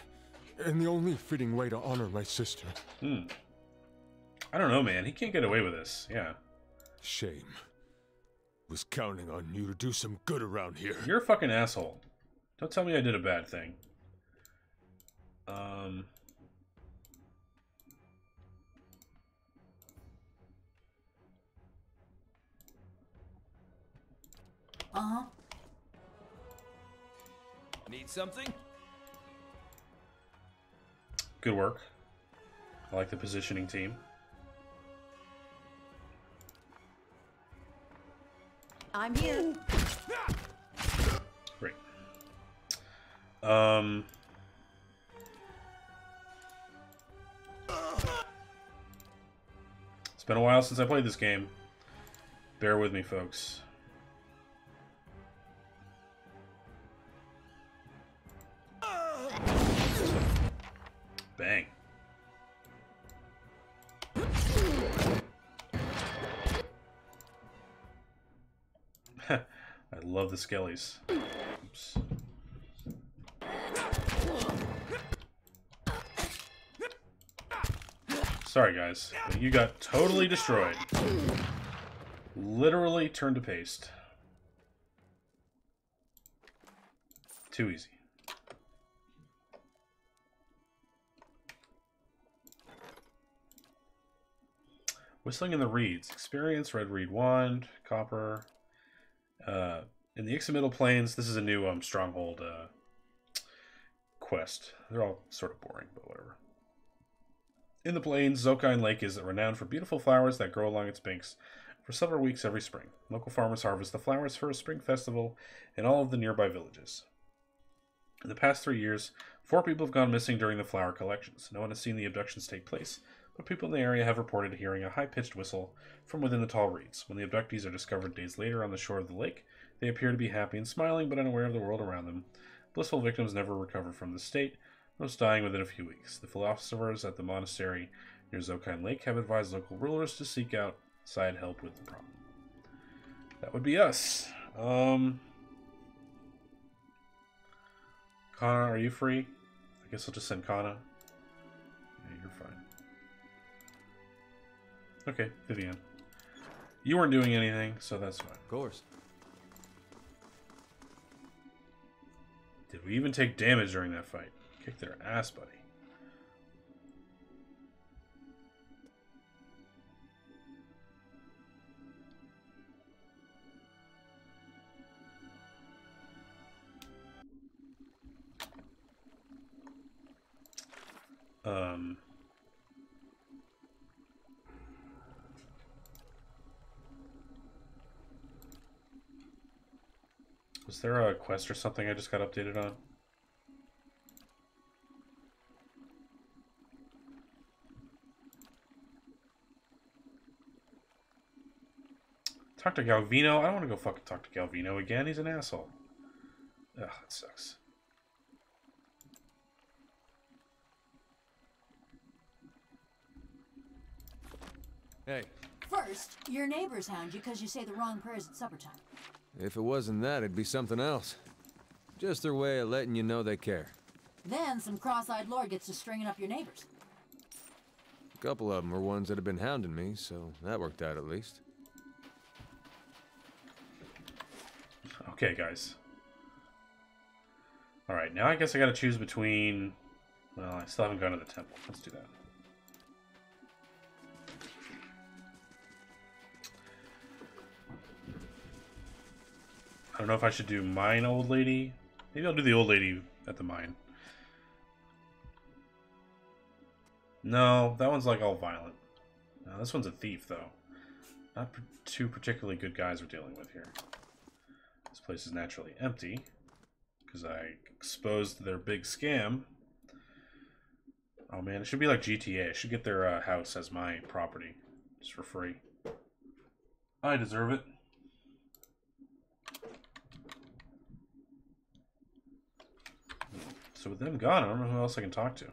And the only fitting way to honor my sister. I don't know, man. He can't get away with this. Yeah. Shame. Was counting on you to do some good around here. You're a fucking asshole. Don't tell me I did a bad thing. Uh-huh. Need something? Good work. I like the positioning team. I'm here. Great. It's been a while since I played this game. Bear with me, folks. Bang. I love the skellies. Oops. Sorry, guys. You got totally destroyed. Literally turned to paste. Too easy. Whistling in the Reeds. Experience, Red Reed Wand, Copper. In the Ixamiddle Plains, this is a new Stronghold quest. They're all sort of boring, but whatever. In the plains, Zokine Lake is renowned for beautiful flowers that grow along its banks for several weeks every spring. Local farmers harvest the flowers for a spring festival in all of the nearby villages. In the past 3 years, 4 people have gone missing during the flower collections. No one has seen the abductions take place, but people in the area have reported hearing a high-pitched whistle from within the tall reeds. When the abductees are discovered days later on the shore of the lake, they appear to be happy and smiling, but unaware of the world around them. Blissful victims never recover from this state, most dying within a few weeks. The philosophers at the monastery near Zokine Lake have advised local rulers to seek outside help with the problem. That would be us. Connor, are you free? I guess I'll just send Connor. Yeah, you're fine. Okay, Vivian. You weren't doing anything, so that's fine. Of course. Did we even take damage during that fight? Kick their ass, buddy. Was there a quest or something I just got updated on? Talk to Galvino? I don't want to go fucking talk to Galvino again. He's an asshole. Ugh, that sucks. Hey. First, your neighbors hound you because you say the wrong prayers at supper time. If it wasn't that, it'd be something else. Just their way of letting you know they care. Then some cross-eyed lord gets to stringing up your neighbors. A couple of them were ones that have been hounding me, so that worked out at least. Okay, guys. Alright, now I guess I gotta choose between... Well, I still haven't gone to the temple. Let's do that. I don't know if I should do mine old lady. Maybe I'll do the old lady at the mine. No, that one's like all violent. No, this one's a thief, though. Not two particularly good guys we're dealing with here. This place is naturally empty because I exposed their big scam. Oh man, it should be like GTA. I should get their house as my property, just for free. I deserve it. So with them gone, I don't know who else I can talk to.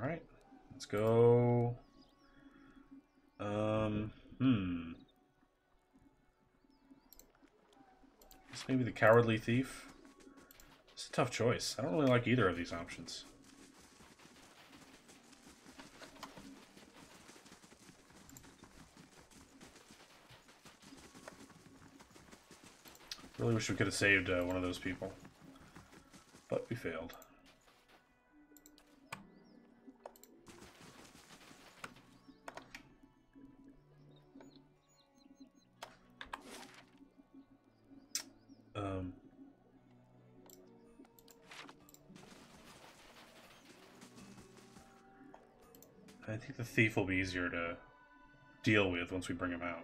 Alright, let's go. Guess maybe the Cowardly Thief. It's a tough choice. I don't really like either of these options. Really wish we could have saved one of those people. But we failed. I think the thief will be easier to deal with once we bring him out.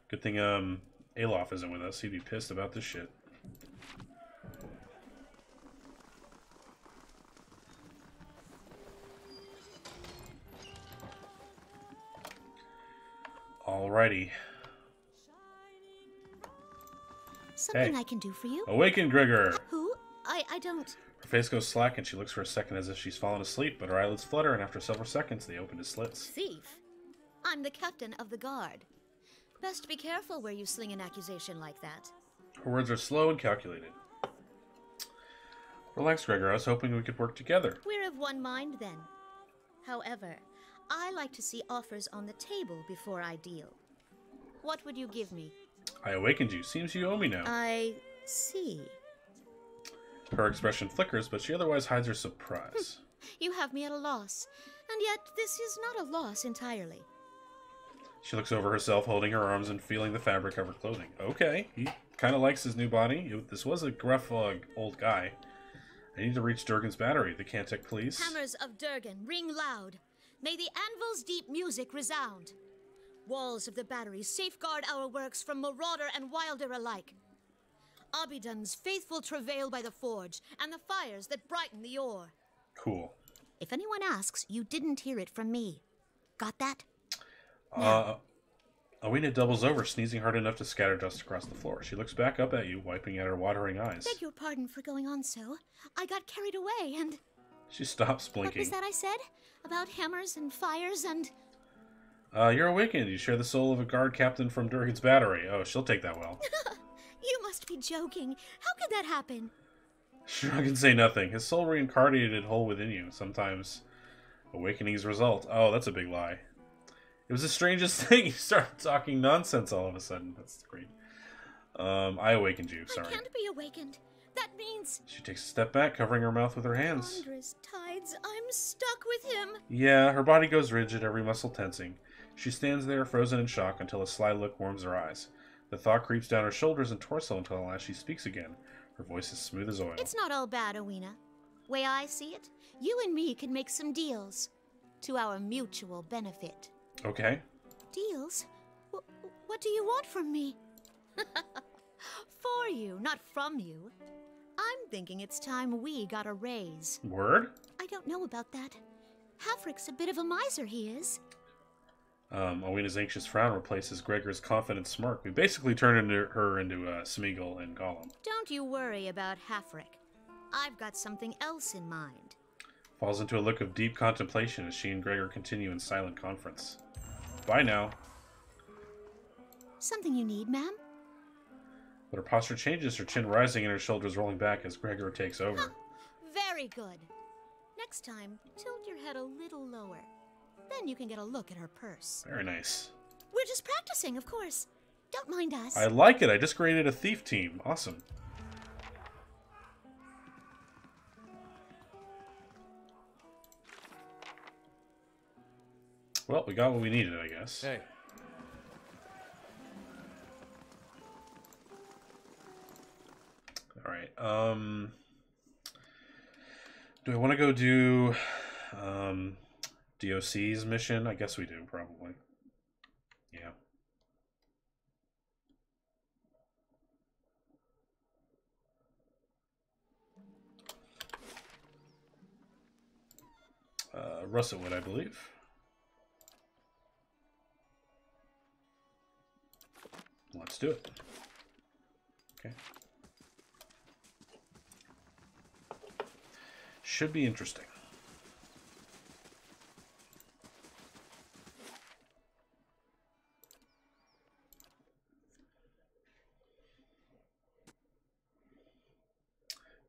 Good thing Alof isn't with us. He'd be pissed about this shit. Alrighty. Something Hey. I can do for you? Awaken, Grigor! Who? I don't... Her face goes slack and she looks for a second as if she's fallen asleep, but her eyelids flutter and after several seconds they open to slits. Thief? I'm the captain of the guard. Best be careful where you sling an accusation like that. Her words are slow and calculated. Relax, Gregor. I was hoping we could work together. We're of one mind then. However, I like to see offers on the table before I deal. What would you give me? I awakened you. Seems you owe me now. I see. Her expression flickers, but she otherwise hides her surprise. You have me at a loss. And yet, this is not a loss entirely. She looks over herself, holding her arms and feeling the fabric of her clothing. Okay, he kind of likes his new body. This was a gruff old guy. I need to reach Durgan's battery. The Cantic, please. Hammers of Durgan, ring loud. May the anvil's deep music resound. Walls of the battery safeguard our works from marauder and wilder alike. Abidun's faithful travail by the forge, and the fires that brighten the ore. Cool. If anyone asks, you didn't hear it from me. Got that? Owena doubles over, sneezing hard enough to scatter dust across the floor. She looks back up at you, wiping at her watering eyes. Beg your pardon for going on so. I got carried away and... She stops What blinking. was that I said? About hammers and fires and... You're awakened. You share the soul of a guard captain from Durgan's battery. Oh, she'll take that well. You must be joking. How could that happen? Shrug and say nothing. His soul reincarnated whole within you. Sometimes awakenings result. Oh, that's a big lie. It was the strangest thing. You start talking nonsense all of a sudden. That's great. I awakened you. Sorry. I can't be awakened. That means... She takes a step back, covering her mouth with her hands. Thunderous tides. I'm stuck with him. Yeah, her body goes rigid, every muscle tensing. She stands there, frozen in shock, until a sly look warms her eyes. The thought creeps down her shoulders and torso until at last she speaks again. Her voice is smooth as oil. It's not all bad, Owena. Way I see it, you and me can make some deals. To our mutual benefit. Okay. Deals? What do you want from me? For you, not from you. I'm thinking it's time we got a raise. Word? I don't know about that. Hafric's a bit of a miser, he is. Alwena's anxious frown replaces Gregor's confident smirk. We basically turn her into Smeagol and Gollum. Don't you worry about Hafric. I've got something else in mind. Falls into a look of deep contemplation as she and Gregor continue in silent conference. Bye now. Something you need, ma'am? But her posture changes, her chin rising and her shoulders rolling back as Gregor takes over. Very good. Next time, tilt your head a little lower. Then you can get a look at her purse. Very nice. We're just practicing, of course. Don't mind us. I like it. I just created a thief team. Awesome. Well, we got what we needed, I guess. Hey. All right. Do I want to go do DOC's mission? I guess we do, probably. Yeah. Russetwood, I believe. Let's do it. Okay. Should be interesting.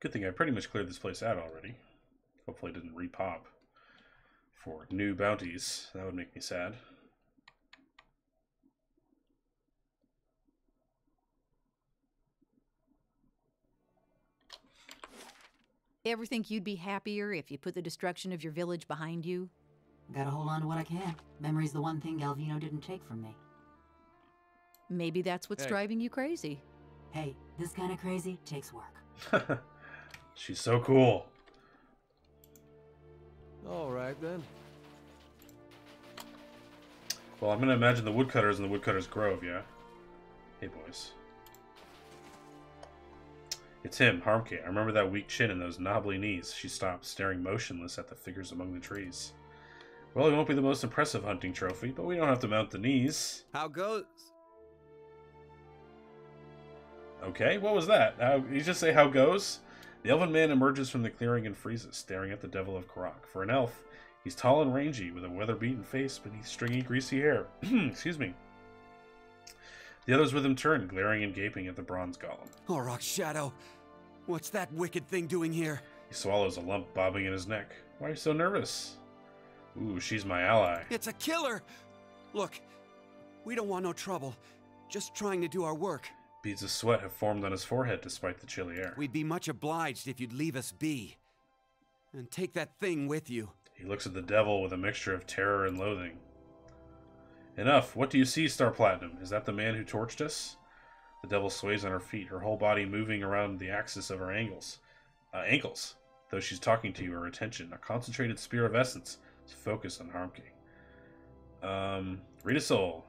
Good thing I pretty much cleared this place out already. Hopefully it didn't repop for new bounties. That would make me sad. Ever think you'd be happier if you put the destruction of your village behind you? Gotta hold on to what I can. Memory's the one thing Galvino didn't take from me. Maybe that's what's driving you crazy. Hey, this kind of crazy takes work. She's so cool. All right, then. Well, I'm going to imagine the woodcutters in the Woodcutter's Grove, yeah? Hey, boys. It's him, Harmke. I remember that weak chin and those knobbly knees. She stopped, staring motionless at the figures among the trees. Well, it won't be the most impressive hunting trophy, but we don't have to mount the knees. How goes? Okay, what was that? You just say how goes? The elven man emerges from the clearing and freezes, staring at the Devil of Karak. For an elf, he's tall and rangy, with a weather-beaten face beneath stringy, greasy hair. Excuse me. The others with him turn, glaring and gaping at the bronze golem. Auroch Shadow, what's that wicked thing doing here? He swallows a lump bobbing in his neck. Why are you so nervous? Ooh, she's my ally. It's a killer! Look, we don't want no trouble. Just trying to do our work. Beads of sweat have formed on his forehead despite the chilly air. We'd be much obliged if you'd leave us be. And take that thing with you. He looks at the devil with a mixture of terror and loathing. Enough. What do you see, Star Platinum? Is that the man who torched us? The devil sways on her feet, her whole body moving around the axis of her ankles. Though she's talking to you, her attention, a concentrated spear of essence, is focused on Harmke. Read a soul.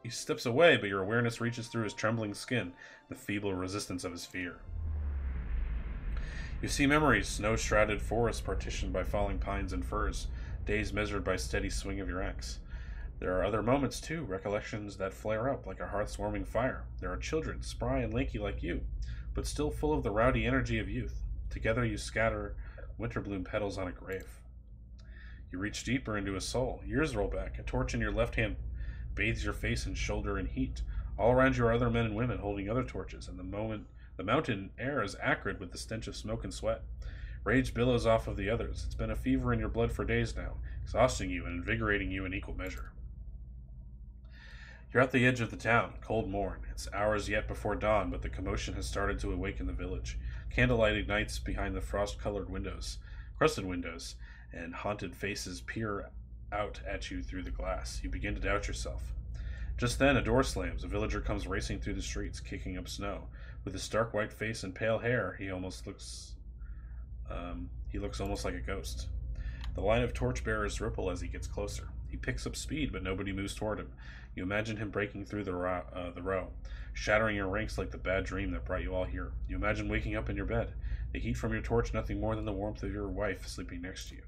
He steps away, but your awareness reaches through his trembling skin, the feeble resistance of his fear. You see memories, snow-shrouded forests partitioned by falling pines and firs, days measured by steady swing of your axe. There are other moments, too, recollections that flare up like a hearth-warming fire. There are children, spry and lanky like you, but still full of the rowdy energy of youth. Together you scatter winterbloom petals on a grave. You reach deeper into his soul. Years roll back. A torch in your left hand bathes your face and shoulder in heat. All around you are other men and women holding other torches, and the mountain air is acrid with the stench of smoke and sweat. Rage billows off of the others. It's been a fever in your blood for days now, exhausting you and invigorating you in equal measure. You're at the edge of the town, cold morn. It's hours yet before dawn, but the commotion has started to awaken the village. Candlelight ignites behind the frost-colored windows, crusted windows, and haunted faces peer out at you through the glass. You begin to doubt yourself. Just then, a door slams. A villager comes racing through the streets, kicking up snow. With his stark white face and pale hair, he looks almost like a ghost. The line of torchbearers ripple as he gets closer. He picks up speed, but nobody moves toward him. You imagine him breaking through the row, shattering your ranks like the bad dream that brought you all here. You imagine waking up in your bed, the heat from your torch nothing more than the warmth of your wife sleeping next to you.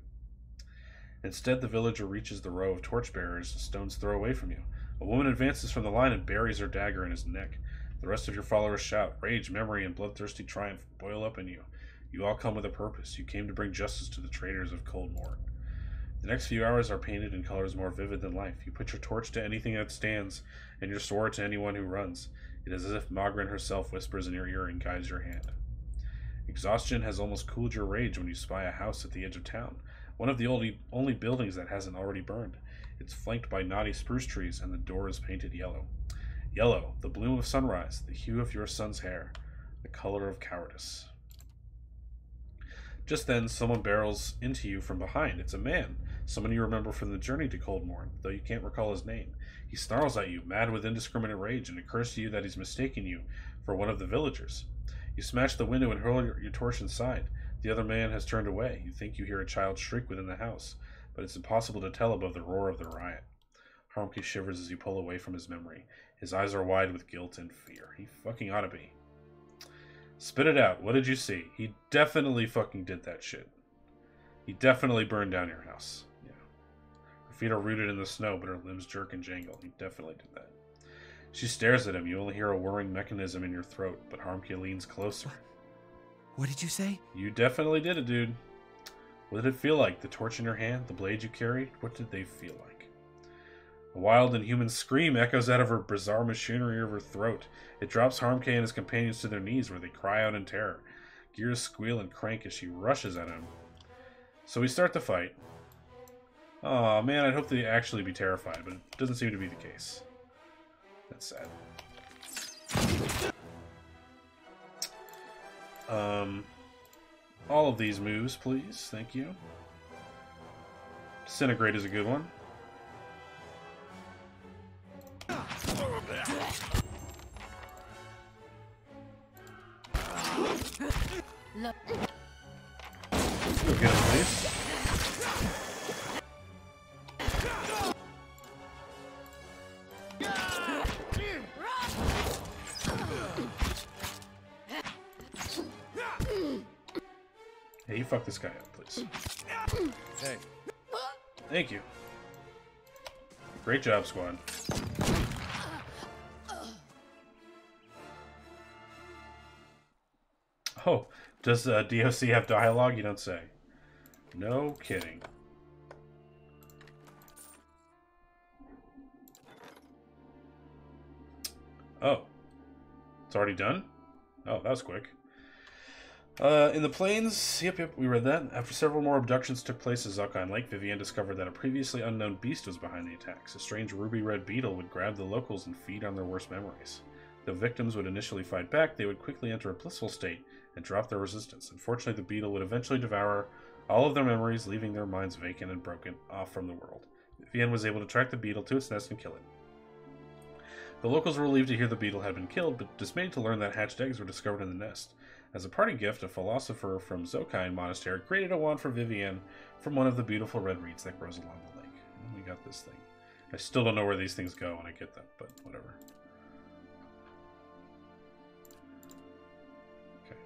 Instead, the villager reaches the row of torchbearers a stone's throw away from you. A woman advances from the line and buries her dagger in his neck. The rest of your followers shout. Rage, memory, and bloodthirsty triumph boil up in you. You all come with a purpose. You came to bring justice to the traitors of Coldmourne. The next few hours are painted in colors more vivid than life. You put your torch to anything that stands, and your sword to anyone who runs. It is as if Magrin herself whispers in your ear and guides your hand. Exhaustion has almost cooled your rage when you spy a house at the edge of town, one of the only buildings that hasn't already burned. It's flanked by knotty spruce trees, and the door is painted yellow. Yellow, the bloom of sunrise, the hue of your son's hair, the color of cowardice. Just then, someone barrels into you from behind. It's a man, someone you remember from the journey to Coldmourne, though you can't recall his name. He snarls at you, mad with indiscriminate rage, and occurs to you that he's mistaken you for one of the villagers. You smash the window and hurl your torch inside. The other man has turned away. You think you hear a child shriek within the house, but it's impossible to tell above the roar of the riot. Harmke shivers as you pull away from his memory. His eyes are wide with guilt and fear. He fucking ought to be. Spit it out. What did you see? He definitely fucking did that shit. He definitely burned down your house. Yeah. Her feet are rooted in the snow, but her limbs jerk and jangle. He definitely did that. She stares at him. You only hear a whirring mechanism in your throat, but Harmke leans closer. What did you say? You definitely did it, dude. What did it feel like? The torch in your hand? The blade you carried? What did they feel like? A wild and human scream echoes out of her bizarre machinery of her throat. It drops Harmke and his companions to their knees, where they cry out in terror. Gears squeal and crank as she rushes at him. So we start the fight. Aw, man, I'd hope they'd actually be terrified, but it doesn't seem to be the case. That's sad. All of these moves, please. Thank you. Disintegrate is a good one. Look. Go get him, please. Hey, you fuck this guy up, please. Hey. Thank you. Great job, squad. Oh, does DOC have dialogue? You don't say. No kidding. Oh. It's already done? Oh, that was quick. In the plains, yep, we read that. After several more abductions took place at Zalkine Lake, Vivienne discovered that a previously unknown beast was behind the attacks. A strange ruby-red beetle would grab the locals and feed on their worst memories. The victims would initially fight back, they would quickly enter a blissful state and drop their resistance. Unfortunately, the beetle would eventually devour all of their memories, leaving their minds vacant and broken off from the world. Vivienne was able to track the beetle to its nest and kill it. The locals were relieved to hear the beetle had been killed, but dismayed to learn that hatched eggs were discovered in the nest. As a parting gift, a philosopher from Zalkine Monastery created a wand for Vivienne from one of the beautiful red reeds that grows along the lake. And we got this thing. I still don't know where these things go when I get them, but whatever. Okay.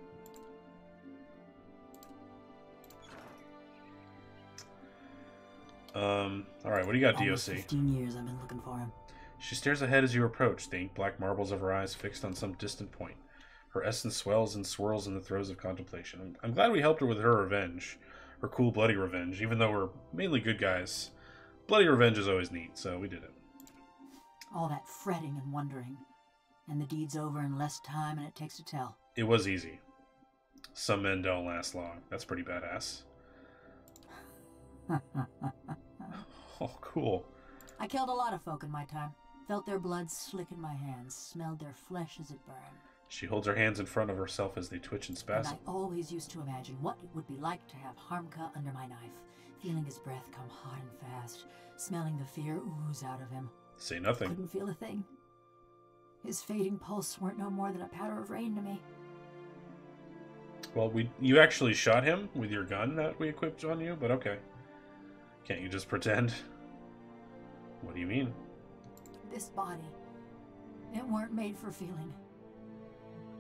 Alright, what do you got, Almost DOC? 15 years I've been looking for him. She stares ahead as you approach, the ink-black marbles of her eyes fixed on some distant point. Her essence swells and swirls in the throes of contemplation. I'm glad we helped her with her revenge. Her cool, bloody revenge. Even though we're mainly good guys, bloody revenge is always neat, so we did it. All that fretting and wondering. And the deed's over in less time than it takes to tell. It was easy. Some men don't last long. That's pretty badass. Oh, cool. I killed a lot of folk in my time. Felt their blood slick in my hands. Smelled their flesh as it burned. She holds her hands in front of herself as they twitch and spasm. And I always used to imagine what it would be like to have Harmke under my knife, feeling his breath come hot and fast, smelling the fear ooze out of him. Say nothing. Couldn't feel a thing. His fading pulse weren't no more than a powder of rain to me. Well, you actually shot him with your gun that we equipped on you, but okay. Can't you just pretend? What do you mean? This body, it weren't made for feeling.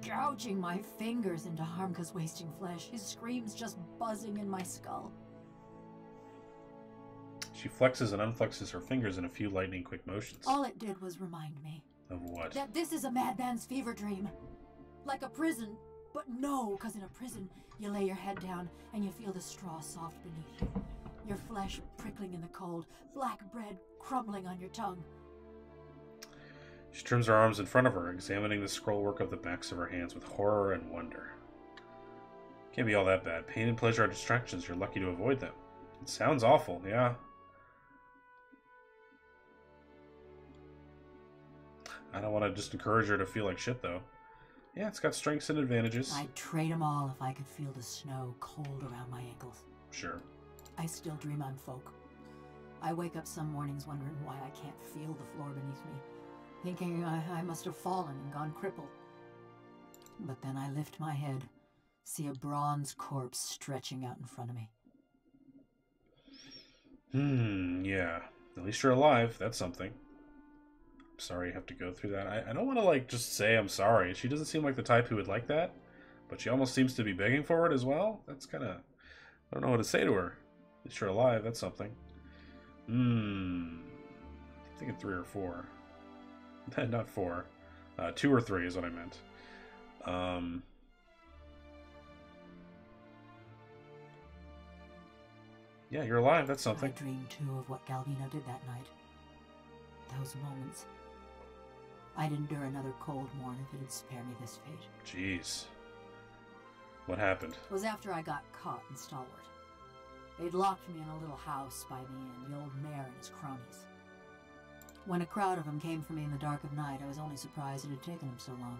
Gouging my fingers into Harmke's wasting flesh, his screams just buzzing in my skull. She flexes and unflexes her fingers in a few lightning-quick motions. All it did was remind me. Of what? That this is a madman's fever dream. Like a prison. But no, because in a prison, you lay your head down and you feel the straw soft beneath you. Your flesh prickling in the cold, black bread crumbling on your tongue. She trims her arms in front of her, examining the scrollwork of the backs of her hands with horror and wonder. Can't be all that bad. Pain and pleasure are distractions. You're lucky to avoid them. It sounds awful, yeah. I don't want to just encourage her to feel like shit, though. Yeah, it's got strengths and advantages. I'd trade them all if I could feel the snow cold around my ankles. Sure. I still dream I'm folk. I wake up some mornings wondering why I can't feel the floor beneath me, thinking I must have fallen and gone crippled. But then I lift my head, see a bronze corpse stretching out in front of me. Yeah. At least you're alive. That's something. I'm sorry you have to go through that. I don't want to, like, just say I'm sorry. She doesn't seem like the type who would like that, but she almost seems to be begging for it as well. That's kind of... I don't know what to say to her. At least you're alive. That's something. I'm thinking 3 or 4. Not 4. 2 or 3 is what I meant. Yeah, you're alive. That's something. I dreamed, too, of what Galvino did that night. Those moments. I'd endure another cold morn if it'd spare me this fate. Jeez. What happened? It was after I got caught in Stalwart. They'd locked me in a little house by the inn, the old mayor and his cronies. When a crowd of them came for me in the dark of night, I was only surprised it had taken them so long.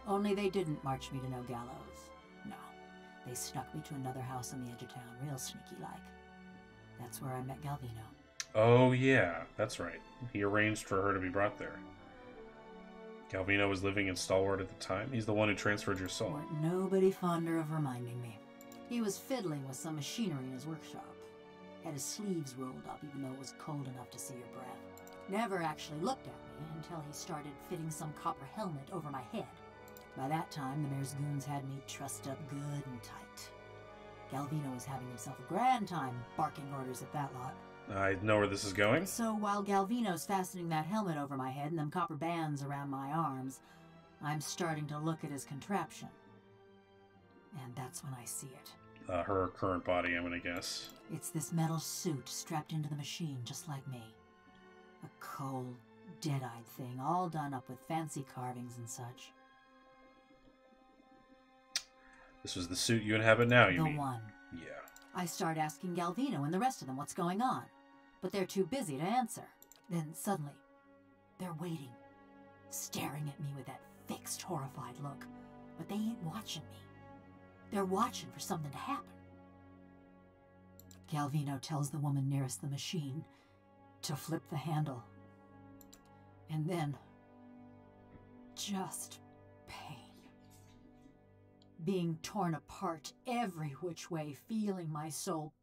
Only they didn't march me to no gallows. No. They snuck me to another house on the edge of town, real sneaky-like. That's where I met Galvino. Oh, yeah. That's right. He arranged for her to be brought there. Galvino was living in Stalwart at the time. He's the one who transferred your soul. Weren't nobody fonder of reminding me. He was fiddling with some machinery in his workshop. Had his sleeves rolled up even though it was cold enough to see your breath. Never actually looked at me until he started fitting some copper helmet over my head. By that time, the mayor's goons had me trussed up good and tight. Galvino was having himself a grand time barking orders at that lot. I know where this is going. So while Galvino's fastening that helmet over my head and them copper bands around my arms, I'm starting to look at his contraption. And that's when I see it. Her current body, I'm gonna guess. It's this metal suit strapped into the machine, just like me. A cold, dead-eyed thing, all done up with fancy carvings and such. This was the suit you inhabit now, you The mean? one. Yeah. I start asking Galvino and the rest of them what's going on, but they're too busy to answer. Then suddenly, they're waiting, staring at me with that fixed, horrified look, but they ain't watching me. They're watching for something to happen. Galvino tells the woman nearest the machine to flip the handle. And then, just pain. Being torn apart every which way, feeling my soul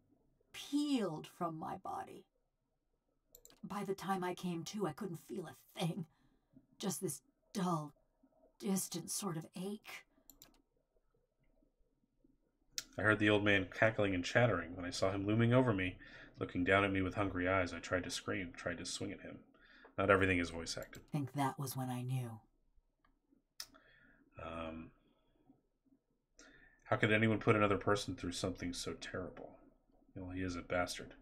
peeled from my body. By the time I came to, I couldn't feel a thing. Just this dull, distant sort of ache. I heard the old man cackling and chattering. When I saw him looming over me, looking down at me with hungry eyes, I tried to scream, tried to swing at him. Not everything is voice acted. I think that was when I knew. How could anyone put another person through something so terrible? Well, he is a bastard.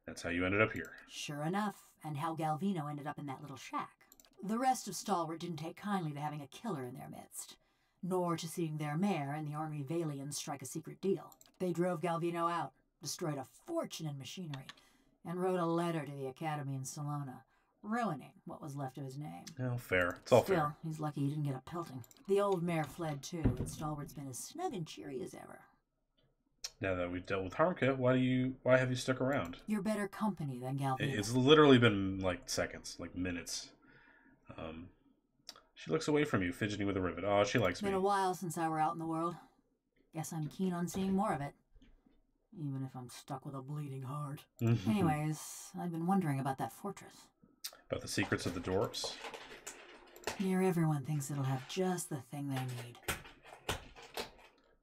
That's how you ended up here. Sure enough, and how Galvino ended up in that little shack. The rest of Stalwart didn't take kindly to having a killer in their midst, nor to seeing their mayor and the Ornery Valians strike a secret deal. They drove Galvino out, destroyed a fortune in machinery, and wrote a letter to the Academy in Salona, ruining what was left of his name. Oh, fair. It's all Still, fair. he's lucky he didn't get a pelting. The old mayor fled too, and Stalwart's been as snug and cheery as ever. Now that we've dealt with Harmka, why have you stuck around? You're better company than Galvino. It's literally been like seconds, like minutes. She looks away from you, fidgeting with a rivet. Oh, she likes It's been me. a while since I were out in the world. Guess I'm keen on seeing more of it. Even if I'm stuck with a bleeding heart. Anyways, I've been wondering about that fortress. About the secrets of the dwarves? Near everyone thinks it'll have just the thing they need.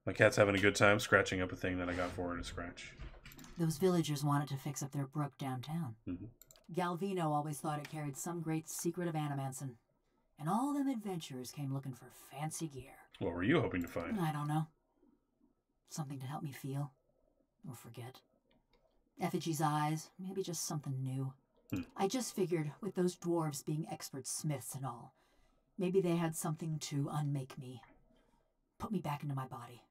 My cat's having a good time scratching up a thing that I got for her to scratch. Those villagers wanted to fix up their brook downtown. Mm-hmm. Galvino always thought it carried some great secret of Animanson. And all them adventurers came looking for fancy gear. What were you hoping to find? I don't know. Something to help me feel. Or forget. Effigy's eyes, maybe just something new. I just figured, with those dwarves being expert smiths and all, maybe they had something to unmake me. Put me back into my body.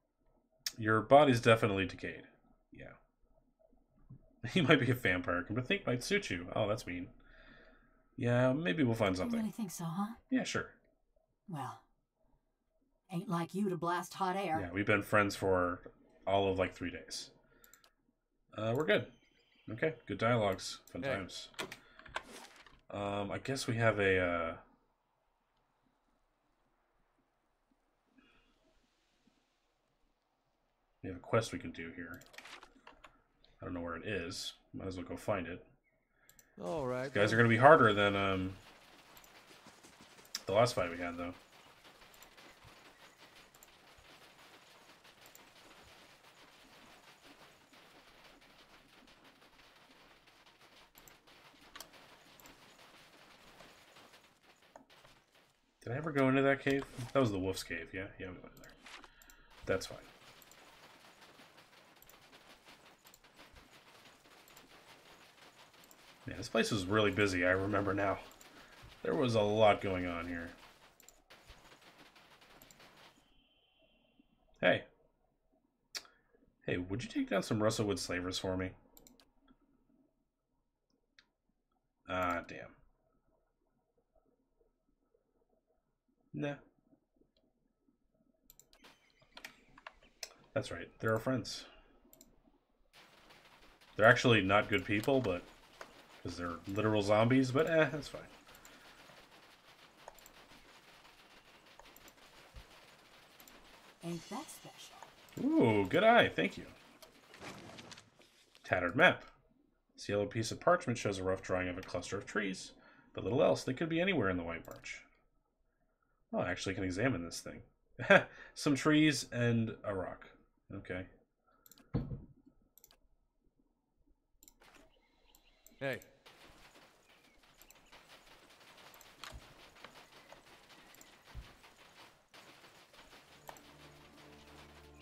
Your body's definitely decayed. Yeah. He might be a vampire. Come to think, might suit you. Oh, that's mean. Yeah, maybe we'll find You something. really think so, huh? Yeah, sure. Well, ain't like you to blast hot air. Yeah, we've been friends for all of like 3 days. We're good. Okay, good dialogues. Fun times. I guess we have a... we have a quest we can do here. I don't know where it is. Might as well go find it. All right. These guys are going to be harder than the last fight we had, though. Did I ever go into that cave? That was the wolf's cave, yeah? Yeah, we went in there. That's fine. Yeah, this place was really busy, I remember now. There was a lot going on here. Hey. Hey, would you take down some Russellwood slavers for me? Ah, damn. Nah. That's right, they're our friends. They're actually not good people, but... because they're literal zombies, but that's fine. Ain't that special? Ooh, good eye, thank you. Tattered map. This yellow piece of parchment shows a rough drawing of a cluster of trees, but little else. They could be anywhere in the White March. Oh, I actually can examine this thing. Some trees and a rock. Okay. Hey.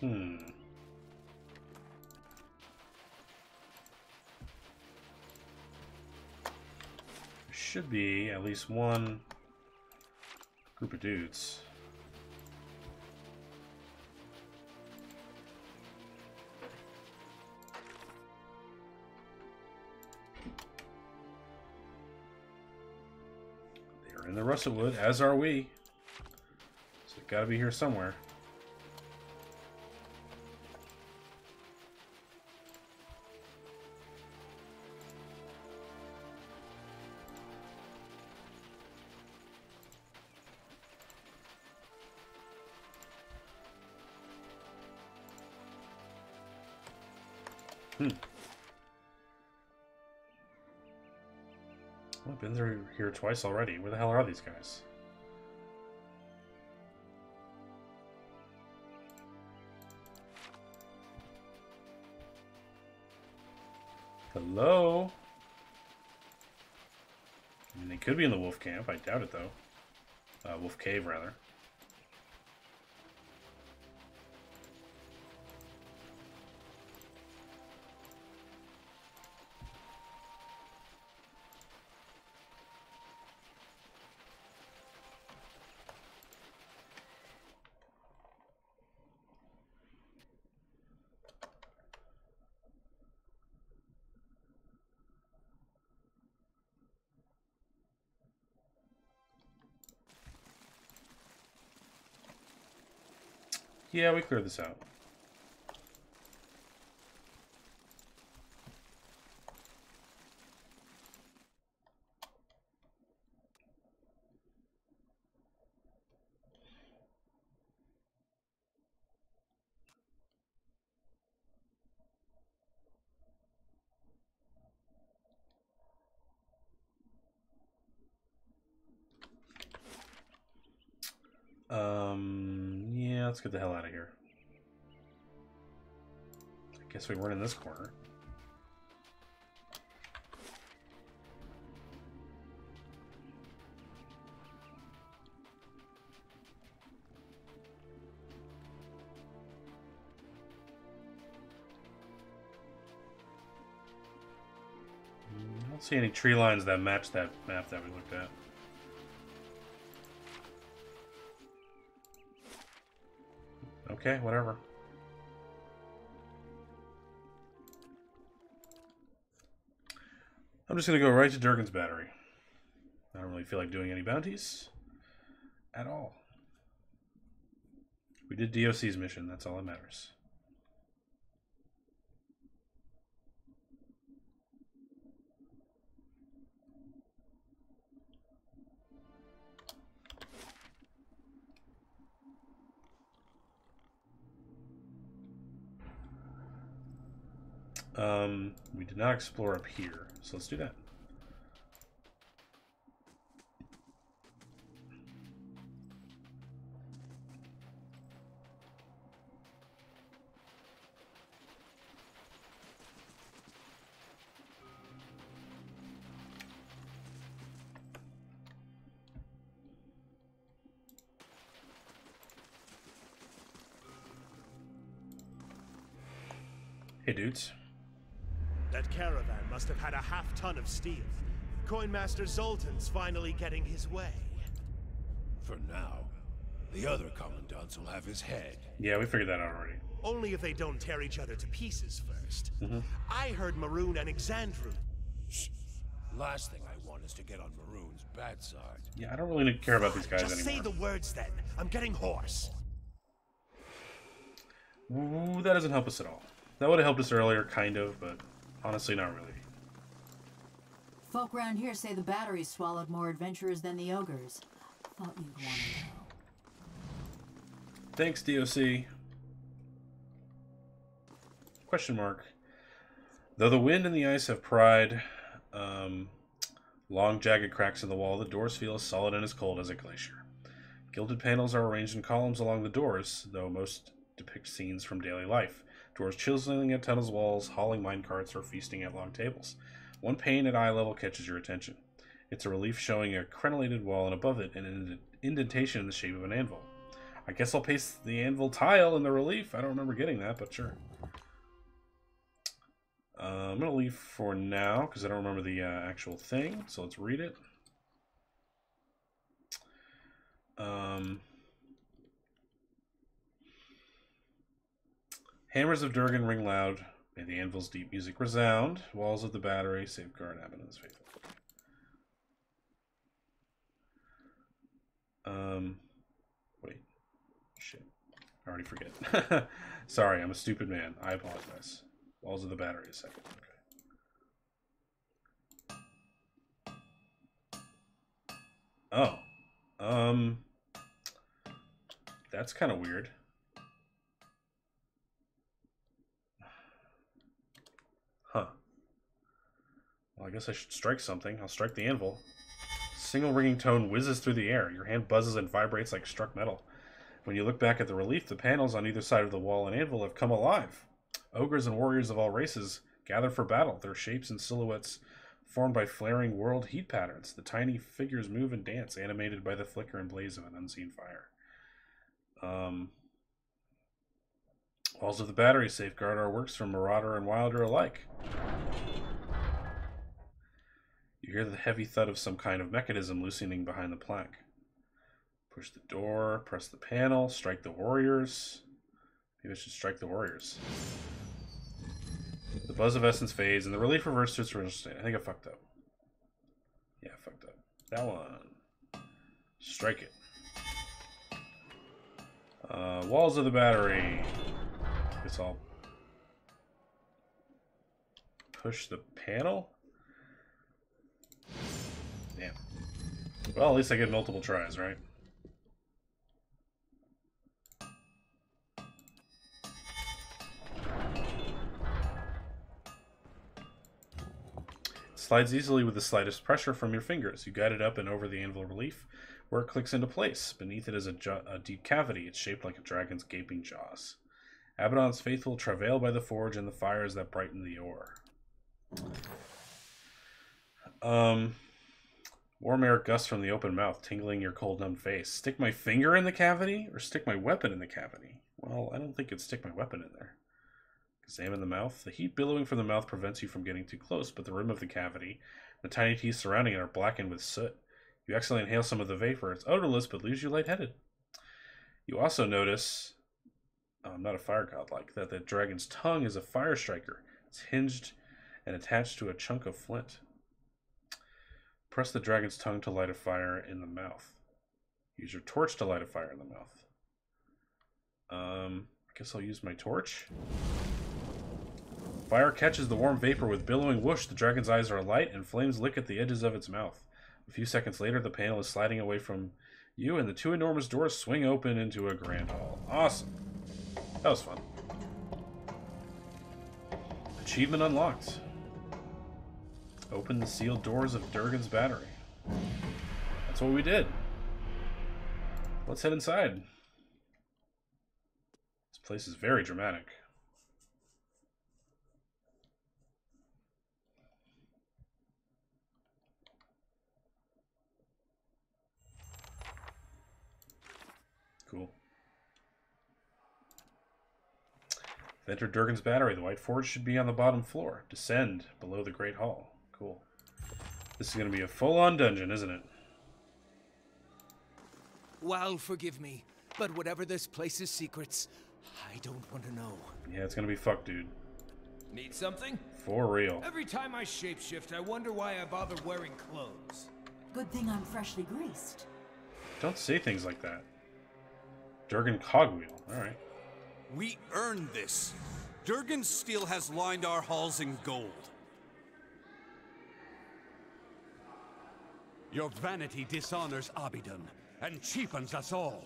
There should be at least one group of dudes. They're in the Russellwood, as are we. So they've got to be here somewhere. Well, I've been here twice already. Where the hell are these guys? Hello? I mean, they could be in the wolf camp. I doubt it, though. Wolf cave, rather. Yeah, we cleared this out. Yeah, let's get the hell out of here. I guess we weren't in this corner. don't see any tree lines that match that map that we looked at. Okay, whatever. I'm just going to go right to Durgan's Battery. I don't really feel like doing any bounties at all. We did DOC's mission, that's all that matters. We did not explore up here, so let's do that. Hey, dudes. That caravan must have had a half-ton of steel. Coinmaster Zoltan's finally getting his way. For now. The other commandants will have his head. Yeah, we figured that out already. Only if they don't tear each other to pieces first. I heard Maroon and Exandru. Shh. Last thing I want is to get on Maroon's bad side. Yeah, I don't really care about these guys Just anymore. say the words then. I'm getting hoarse. Ooh, that doesn't help us at all. That would have helped us earlier, kind of, but honestly, not really. Folk around here say the batteries swallowed more adventurers than the ogres. Thought you'd want to know. Thanks, DOC. Question mark. Though the wind and the ice have pried long, jagged cracks in the wall, the doors feel as solid and as cold as a glacier. Gilded panels are arranged in columns along the doors, though most depict scenes from daily life. Doors chiseling at tunnels' walls, hauling minecarts, or feasting at long tables. One pane at eye level catches your attention. It's a relief showing a crenellated wall, and above it, an indentation in the shape of an anvil. I guess I'll paste the anvil tile in the relief. I don't remember getting that, but sure. I'm going to leave for now, because I don't remember the actual thing, so let's read it. Hammers of Durgan ring loud. May the anvil's deep music resound. Walls of the battery safeguard Abaddon's faithful. Wait. Shit. I already forget. Sorry, I'm a stupid man. I apologize. Walls of the battery a second. Okay. Oh. That's kind of weird. Huh. Well, I guess I should strike something. I'll strike the anvil. Single ringing tone whizzes through the air. Your hand buzzes and vibrates like struck metal. When you look back at the relief, the panels on either side of the wall and anvil have come alive. Ogres and warriors of all races gather for battle, their shapes and silhouettes formed by flaring world heat patterns. The tiny figures move and dance, animated by the flicker and blaze of an unseen fire. Walls of the battery safeguard our works from Marauder and Wilder alike. You hear the heavy thud of some kind of mechanism loosening behind the plaque. Push the door, press the panel, strike the warriors. Maybe I should strike the warriors. The buzz of essence fades, and the relief reverts to its original state. I think I fucked up. Yeah, I fucked up. That one. Strike it. Walls of the battery. Guess I'll push the panel. Damn. Well, at least I get multiple tries, right? It slides easily with the slightest pressure from your fingers. You guide it up and over the anvil relief, where it clicks into place. Beneath it is a deep cavity. It's shaped like a dragon's gaping jaws. Abaddon's faithful travail by the forge and the fires that brighten the ore. Warm air gusts from the open mouth, tingling your cold, numb face. Stick my finger in the cavity or stick my weapon in the cavity? Well, I don't think it'd stick my weapon in there. Examine the mouth. The heat billowing from the mouth prevents you from getting too close, but the rim of the cavity, the tiny teeth surrounding it, are blackened with soot. You accidentally inhale some of the vapor. It's odorless, but leaves you lightheaded. You also notice, I'm not a fire god like, that the dragon's tongue is a fire striker. It's hinged and attached to a chunk of flint. Press the dragon's tongue to light a fire in the mouth. Use your torch to light a fire in the mouth. I guess I'll use my torch. Fire catches the warm vapor with billowing whoosh. The dragon's eyes are alight and flames lick at the edges of its mouth. A few seconds later, the panel is sliding away from you and the two enormous doors swing open into a grand hall. Awesome. That was fun. Achievement unlocked. Open the sealed doors of Durgan's Battery. That's what we did. Let's head inside. This place is very dramatic. Cool. Enter Durgan's Battery. The White Forge should be on the bottom floor. Descend below the Great Hall. Cool. This is going to be a full-on dungeon, isn't it? Well, forgive me, but whatever this place's secrets, I don't want to know. Yeah, it's going to be fucked, dude. Need something? For real. Every time I shapeshift, I wonder why I bother wearing clothes. Good thing I'm freshly greased. Don't say things like that. Durgan Cogwheel. Alright. We earned this. Durgan's steel has lined our halls in gold. Your vanity dishonors Abydon and cheapens us all.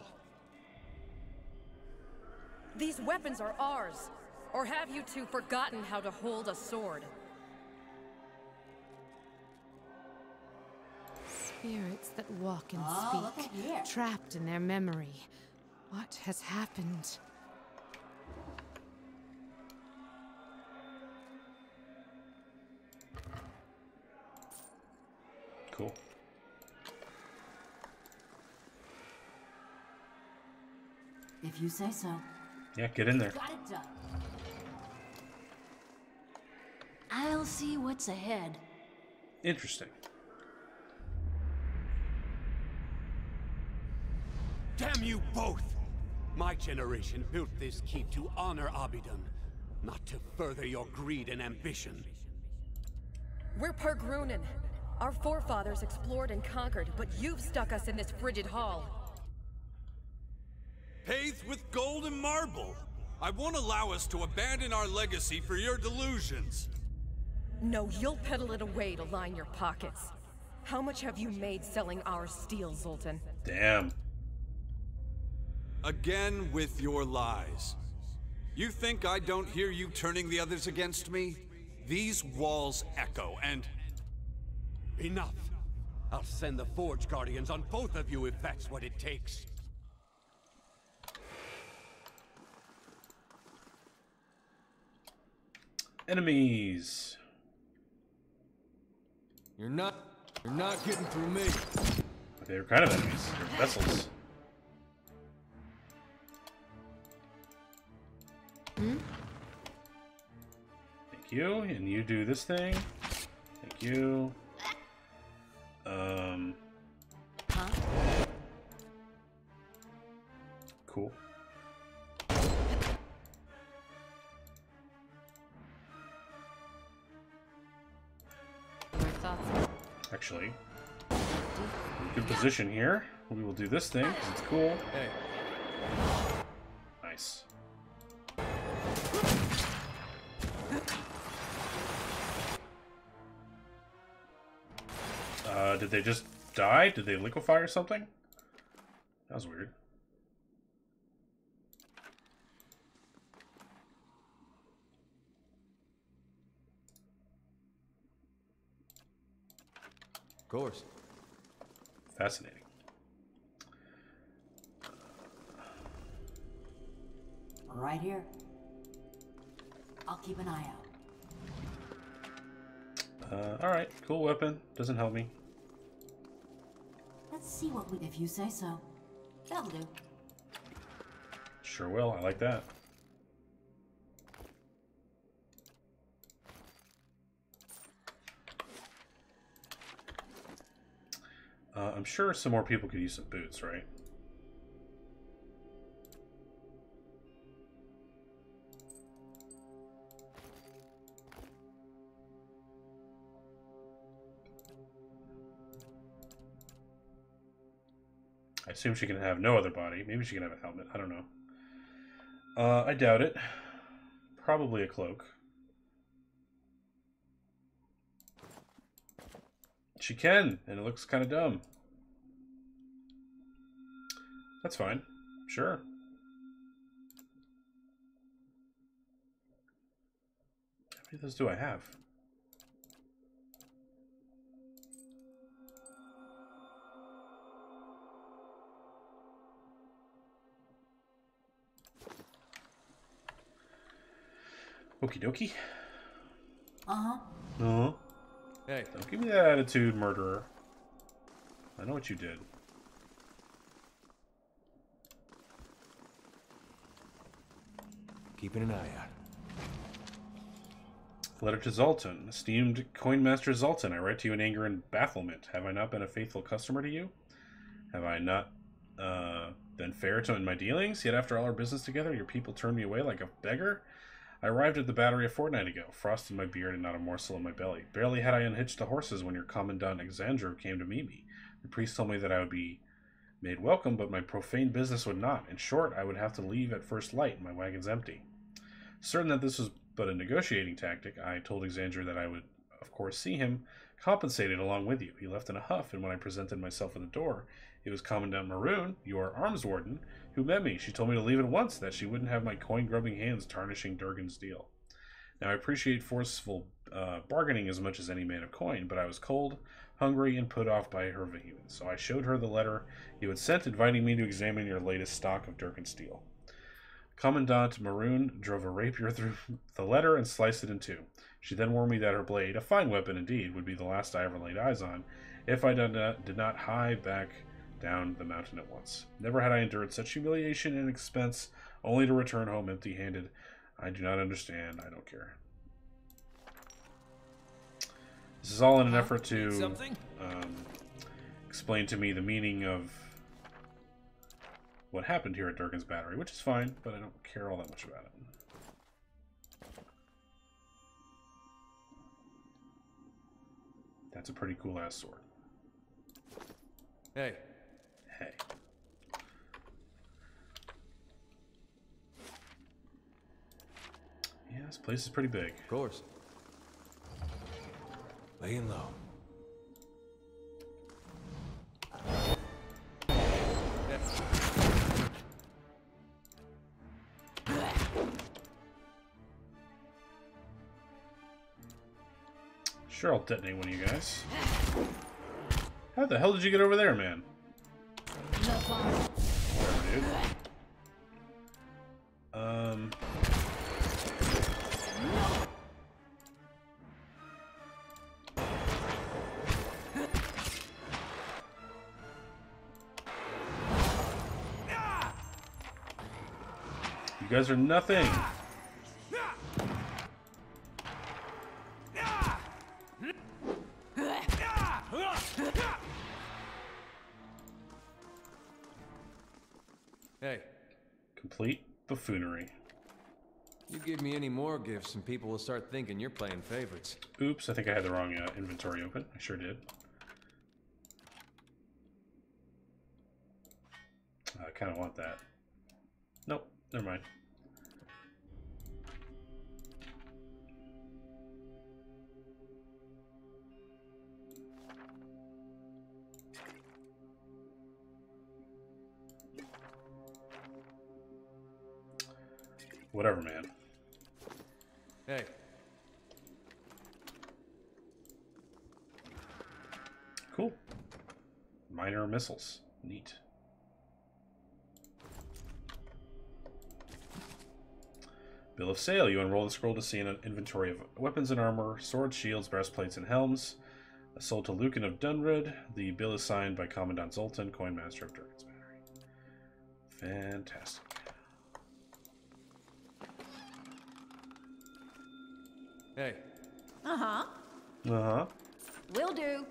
These weapons are ours. Or have you two forgotten how to hold a sword? Spirits that walk and look speak, at here. trapped in their memory. What has happened? Cool. If you say so. Yeah, get in there. Got it done. I'll see what's ahead. Interesting. Damn you both! My generation built this keep to honor Abydon, not to further your greed and ambition. We're Pergrunen. Our forefathers explored and conquered, but you've stuck us in this frigid hall. Paved with gold and marble. I won't allow us to abandon our legacy for your delusions. No, you'll peddle it away to line your pockets. How much have you made selling our steel, Zoltan? Damn. Again with your lies. You think I don't hear you turning the others against me? These walls echo, and... Enough! I'll send the Forge Guardians on both of you if that's what it takes. Enemies. You're not getting through me. They were kind of enemies. They're vessels. Thank you. And you do this thing. Thank you. Cool. Actually, good position here. We will do this thing because it's cool. Hey. Nice. Did they just die? Did they liquefy or something? That was weird. Of course. Fascinating. Right here. I'll keep an eye out. Alright, cool weapon. Doesn't help me. Let's see what we... If you say so. That'll do. Sure will. I like that. I'm sure some more people could use some boots, right? I assume she can have no other body. Maybe she can have a helmet. I don't know. I doubt it. Probably a cloak. She can, and it looks kind of dumb. That's fine. Sure. How many of those do I have? Okie dokie. Uh-huh. Uh-huh. Hey. Don't give me that attitude, murderer. I know what you did. Keeping an eye out. Letter to Zoltan. Esteemed Coinmaster Zoltan, I write to you in anger and bafflement. Have I not been a faithful customer to you? Have I not been fair to in my dealings? Yet after all our business together, your people turned me away like a beggar? I arrived at the battery a fortnight ago, frost in my beard and not a morsel in my belly. Barely had I unhitched the horses when your commandant Exandro came to meet me. The priest told me that I would be made welcome, but my profane business would not. In short, I would have to leave at first light, my wagon's empty. Certain that this was but a negotiating tactic, I told Exandro that I would, of course, see him compensated along with you. He left in a huff, and when I presented myself at the door, it was Commandant Maroon, your arms warden, who met me. She told me to leave at once, that she wouldn't have my coin-grubbing hands tarnishing Durgan's deal. Now, I appreciate forceful bargaining as much as any man of coin, but I was cold, hungry, and put off by her vehemence. So I showed her the letter you had sent, inviting me to examine your latest stock of Durgan steel. Commandant Maroon drove a rapier through the letter and sliced it in two. She then warned me that her blade, a fine weapon indeed, would be the last I ever laid eyes on, if I did not hie back down the mountain at once. Never had I endured such humiliation and expense, only to return home empty-handed. I do not understand. I don't care. This is all in an effort to explain to me the meaning of what happened here at Durgan's Battery, which is fine, but I don't care all that much about it. That's a pretty cool-ass sword. Hey. Hey. Yeah, this place is pretty big. Of course. Laying low. Sure, I'll detonate one of you guys. How the hell did you get over there, man? Whatever, dude. You guys are nothing. Hey. Complete buffoonery. You give me any more gifts and people will start thinking you're playing favorites. Oops, I think I had the wrong inventory open. I sure did. I kind of want that. Nope, never mind. Whatever, man. Hey. Cool. Minor missiles. Neat. Bill of sale. You unroll the scroll to see an inventory of weapons and armor, swords, shields, breastplates, and helms. Sold to Lucan of Dunred. The bill is signed by Commandant Zoltan, Coinmaster of Durgan's Battery. Fantastic. Hey. Uh-huh. Uh-huh. Will do.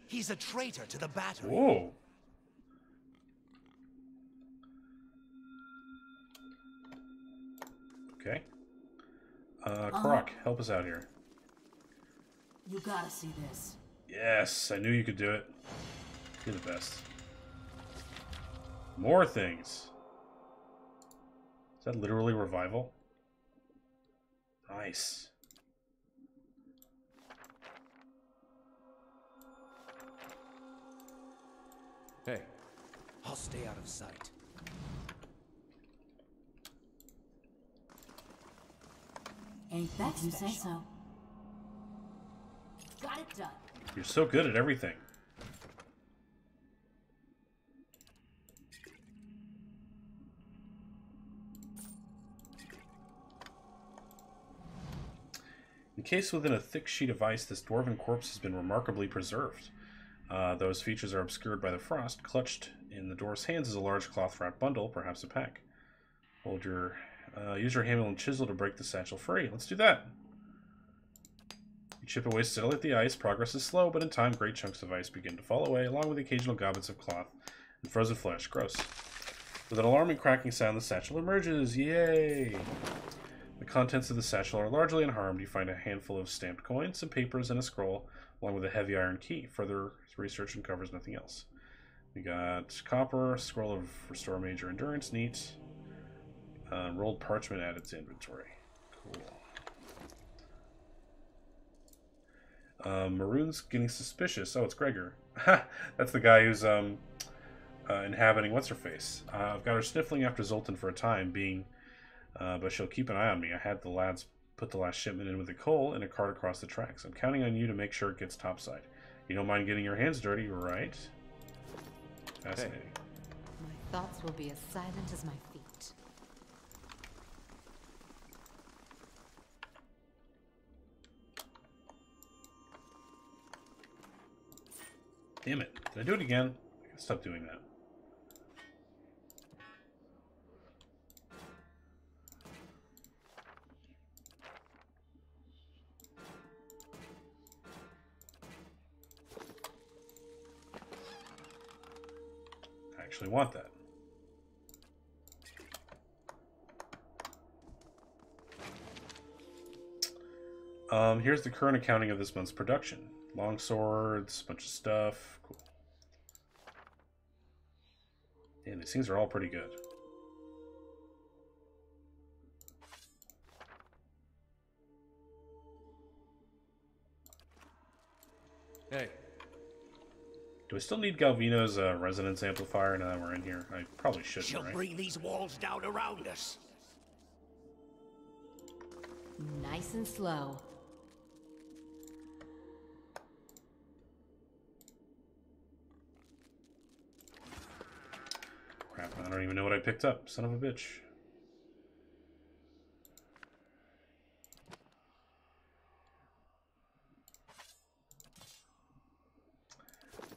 He's a traitor to the battery. Whoa. Okay. Croc, help us out here. You gotta see this. Yes, I knew you could do it. You're the best. More things. Is that literally revival? Nice. Hey, I'll stay out of sight. Ain't that you say so? Got it done. You're so good at everything. Encased within a thick sheet of ice, this dwarven corpse has been remarkably preserved. Those features are obscured by the frost. Clutched in the dwarf's hands is a large cloth-wrapped bundle, perhaps a pack. Use your hammer and chisel to break the satchel free. Let's do that. You chip away steadily at the ice. Progress is slow, but in time, great chunks of ice begin to fall away, along with occasional gobbets of cloth and frozen flesh. Gross. With an alarming cracking sound, the satchel emerges. Yay! The contents of the satchel are largely unharmed. You find a handful of stamped coins, some papers, and a scroll, along with a heavy iron key. Further research uncovers nothing else. We got copper, scroll of restore major endurance, neat. Rolled parchment added to inventory. Cool. Maroon's getting suspicious. Oh, it's Gregor. That's the guy who's inhabiting what's-her-face. I've got her sniffling after Zoltan for a time, but she'll keep an eye on me. I had the lads put the last shipment in with the coal in a cart across the tracks. I'm counting on you to make sure it gets topside. You don't mind getting your hands dirty, right? Fascinating. Hey. My thoughts will be as silent as my feet. Damn it. Did I do it again? I gotta stop doing that. I actually want that. Here's the current accounting of this month's production. Long swords, bunch of stuff. Cool. Yeah, these things are all pretty good. Hey. Do I still need Galvino's resonance amplifier now that we're in here? I probably shouldn't, She'll right? bring these walls down around us. Nice and slow. Crap, I don't even know what I picked up. Son of a bitch.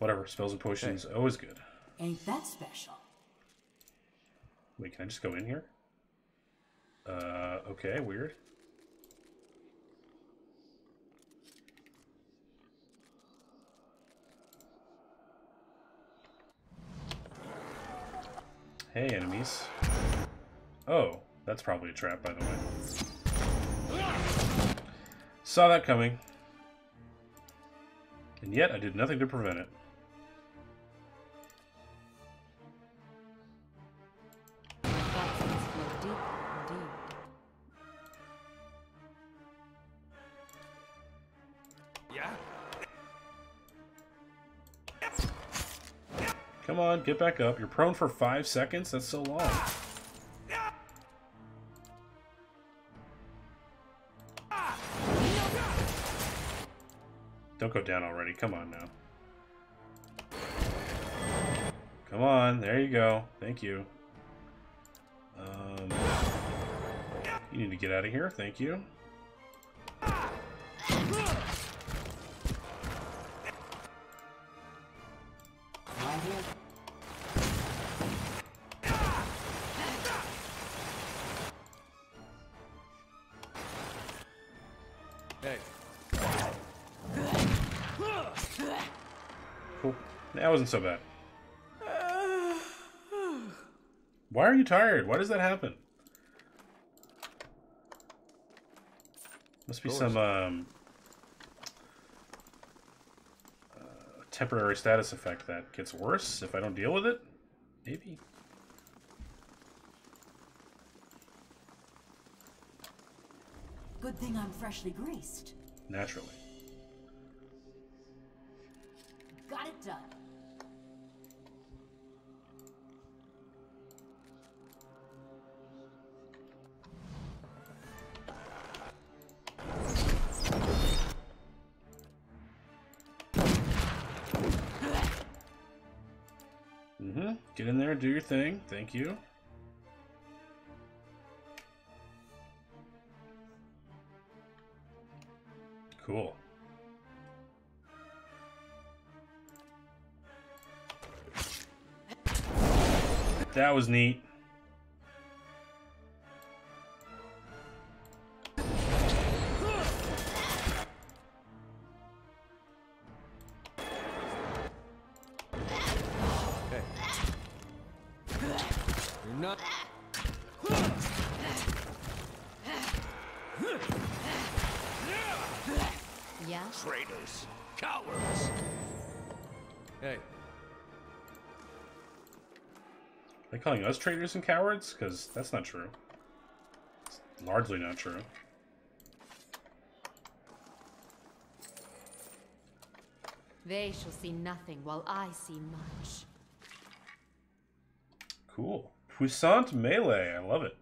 Whatever, spells and potions, always good. Ain't that special? Wait, can I just go in here? Okay, weird. Hey, enemies. Oh, that's probably a trap, by the way. Saw that coming. And yet, I did nothing to prevent it. Yeah? Come on, get back up. You're prone for 5 seconds? That's so long. Don't go down already. Come on now. Come on. There you go. Thank you. You need to get out of here. Thank you. Hey. Cool. That wasn't so bad. Why are you tired? Why does that happen? Must be some temporary status effect that gets worse if I don't deal with it. Maybe. Good thing I'm freshly greased. Naturally. Got it done. Get in there, do your thing. Thank you. Cool. That was neat. Not. Yeah? Traitors. Cowards. Hey. Are they calling us traitors and cowards? Because that's not true. It's largely not true. They shall see nothing while I see much. Cool. Puissant melee. I love it.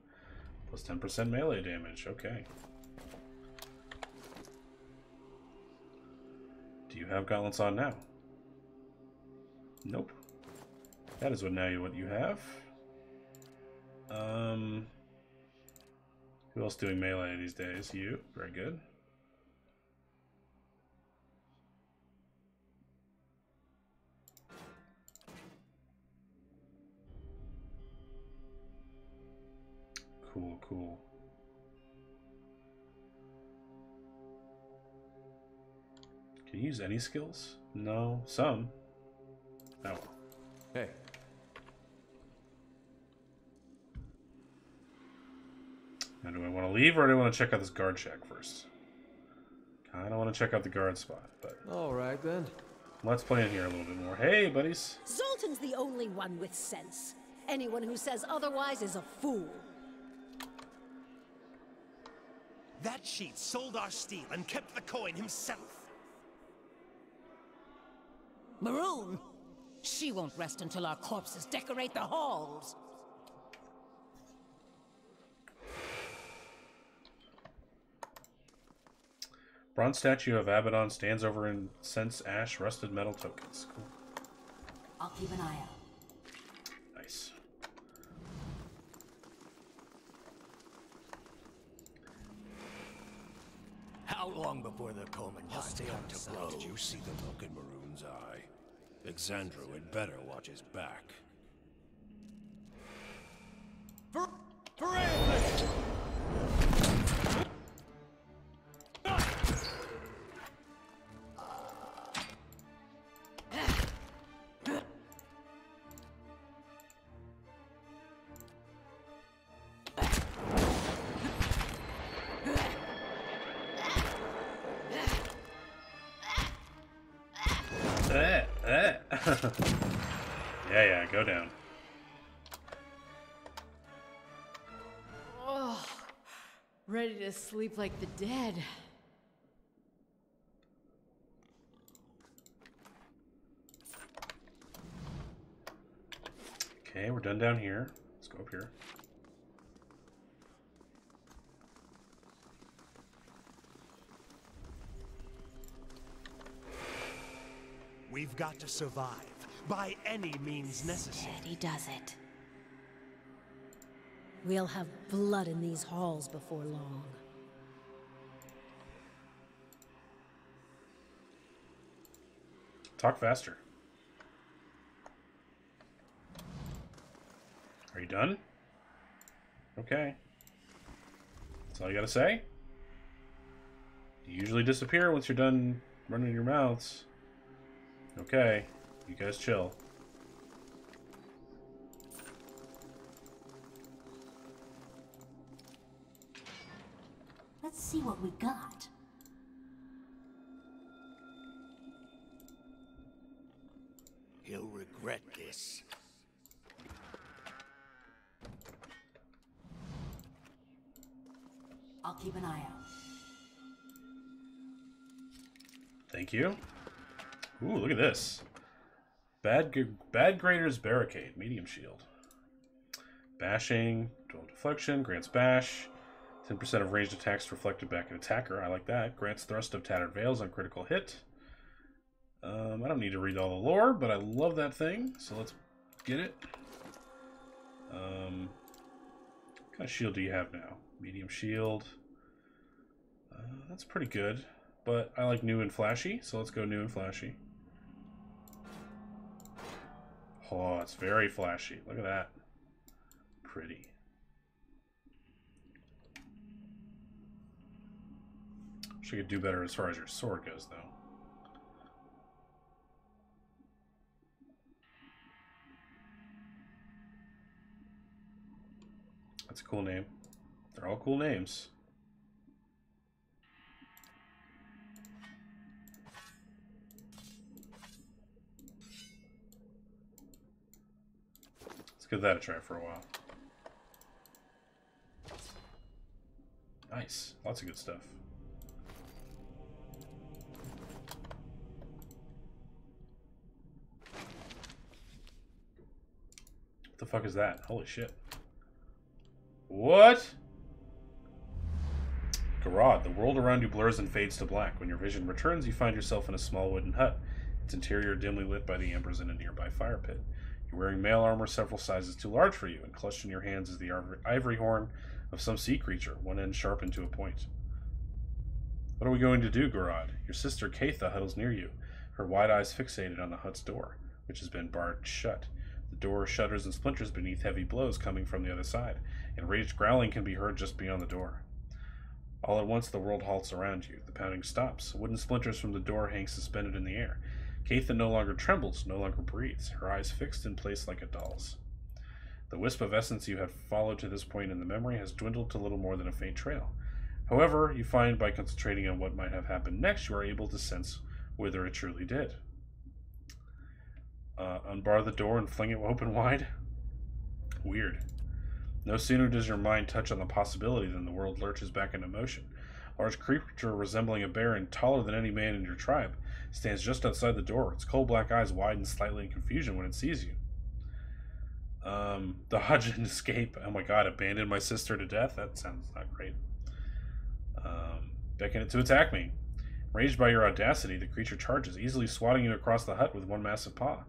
Plus 10% melee damage. Okay. Do you have gauntlets on now? Nope. That is what you have. Who else doing melee these days? You. Very good. Cool, cool. Can you use any skills? No, some. Oh. Hey. Now, do I want to leave or do I want to check out this guard shack first? I don't want to check out the guard spot, but... Alright then. Let's play in here a little bit more. Hey, buddies. Zoltan's the only one with sense. Anyone who says otherwise is a fool. That cheat sold our steel and kept the coin himself. Maroon? She won't rest until our corpses decorate the halls. Bronze statue of Abaddon stands over incense, ash, rusted metal tokens. Cool. I'll keep an eye out. Nice. How long before the Commandant come to blow? Did you see the look in Maroon's eye? Exandro had better watch his back. Yeah, go down. Oh, ready to sleep like the dead. Okay, we're done down here. Let's go up here. We've got to survive, by any means necessary. He does it. We'll have blood in these halls before long. Talk faster. Are you done? Okay. That's all you gotta say? You usually disappear once you're done running your mouths. Okay. You guys chill. Let's see what we got. He'll regret this. I'll keep an eye out. Thank you. Ooh, look at this. Bad Grader's Barricade, medium shield. Bashing, dual deflection, grants bash. 10% of ranged attacks reflected back at attacker. I like that. Grants thrust of tattered veils on critical hit. I don't need to read all the lore, but I love that thing, so let's get it. What kind of shield do you have now? Medium shield. That's pretty good, but I like new and flashy, so let's go new and flashy. Oh, it's very flashy. Look at that. Pretty. Wish I could do better as far as your sword goes, though. That's a cool name. They're all cool names. Let's give that a try for a while. Nice. Lots of good stuff. What the fuck is that? Holy shit. What? Garrod, the world around you blurs and fades to black. When your vision returns, you find yourself in a small wooden hut, its interior dimly lit by the embers in a nearby fire pit. You're wearing mail armor several sizes too large for you, and clutched in your hands is the ivory horn of some sea creature, one end sharpened to a point. What are we going to do, Garrod? Your sister Keitha huddles near you, her wide eyes fixated on the hut's door, which has been barred shut. The door shudders and splinters beneath heavy blows coming from the other side. Enraged growling can be heard just beyond the door. All at once the world halts around you. The pounding stops. Wooden splinters from the door hang suspended in the air. Keitha no longer trembles, no longer breathes, her eyes fixed in place like a doll's. The wisp of essence you have followed to this point in the memory has dwindled to little more than a faint trail. However, you find by concentrating on what might have happened next, you are able to sense whether it truly did. Unbar the door and fling it open wide? Weird. No sooner does your mind touch on the possibility than the world lurches back into motion. A large creature resembling a bear and taller than any man in your tribe stands just outside the door. Its coal black eyes widen slightly in confusion when it sees you. Dodge and escape. Oh my god, abandoned my sister to death? That sounds not great. Beckon it to attack me. Enraged by your audacity, the creature charges, easily swatting you across the hut with one massive paw.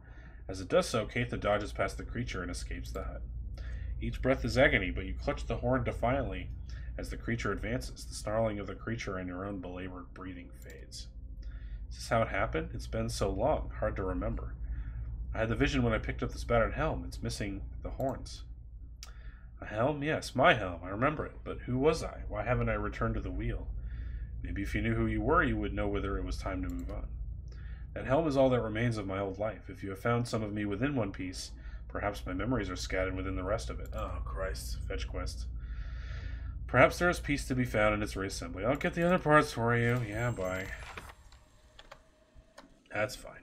As it does so, Keitha dodges past the creature and escapes the hut. Each breath is agony, but you clutch the horn defiantly as the creature advances. The snarling of the creature and your own belabored breathing fades. Is this how it happened? It's been so long, hard to remember. I had the vision when I picked up this battered helm. It's missing the horns. A helm? Yes, my helm. I remember it. But who was I? Why haven't I returned to the wheel? Maybe if you knew who you were, you would know whether it was time to move on. That helm is all that remains of my old life. If you have found some of me within one piece, perhaps my memories are scattered within the rest of it. Oh, Christ. Fetch quest. Perhaps there is peace to be found in its reassembly. I'll get the other parts for you. Yeah, bye. That's fine.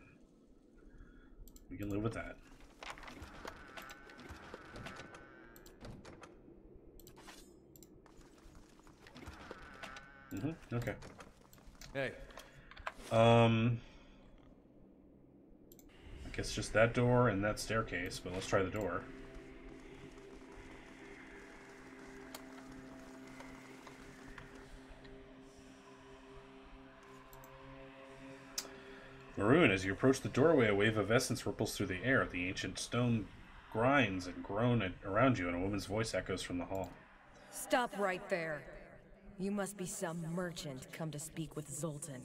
We can live with that. Okay. Hey. I guess just that door and that staircase, but let's try the door. Maroon, as you approach the doorway, a wave of essence ripples through the air. The ancient stone grinds and groans around you, and a woman's voice echoes from the hall. Stop right there. You must be some merchant come to speak with Zoltan.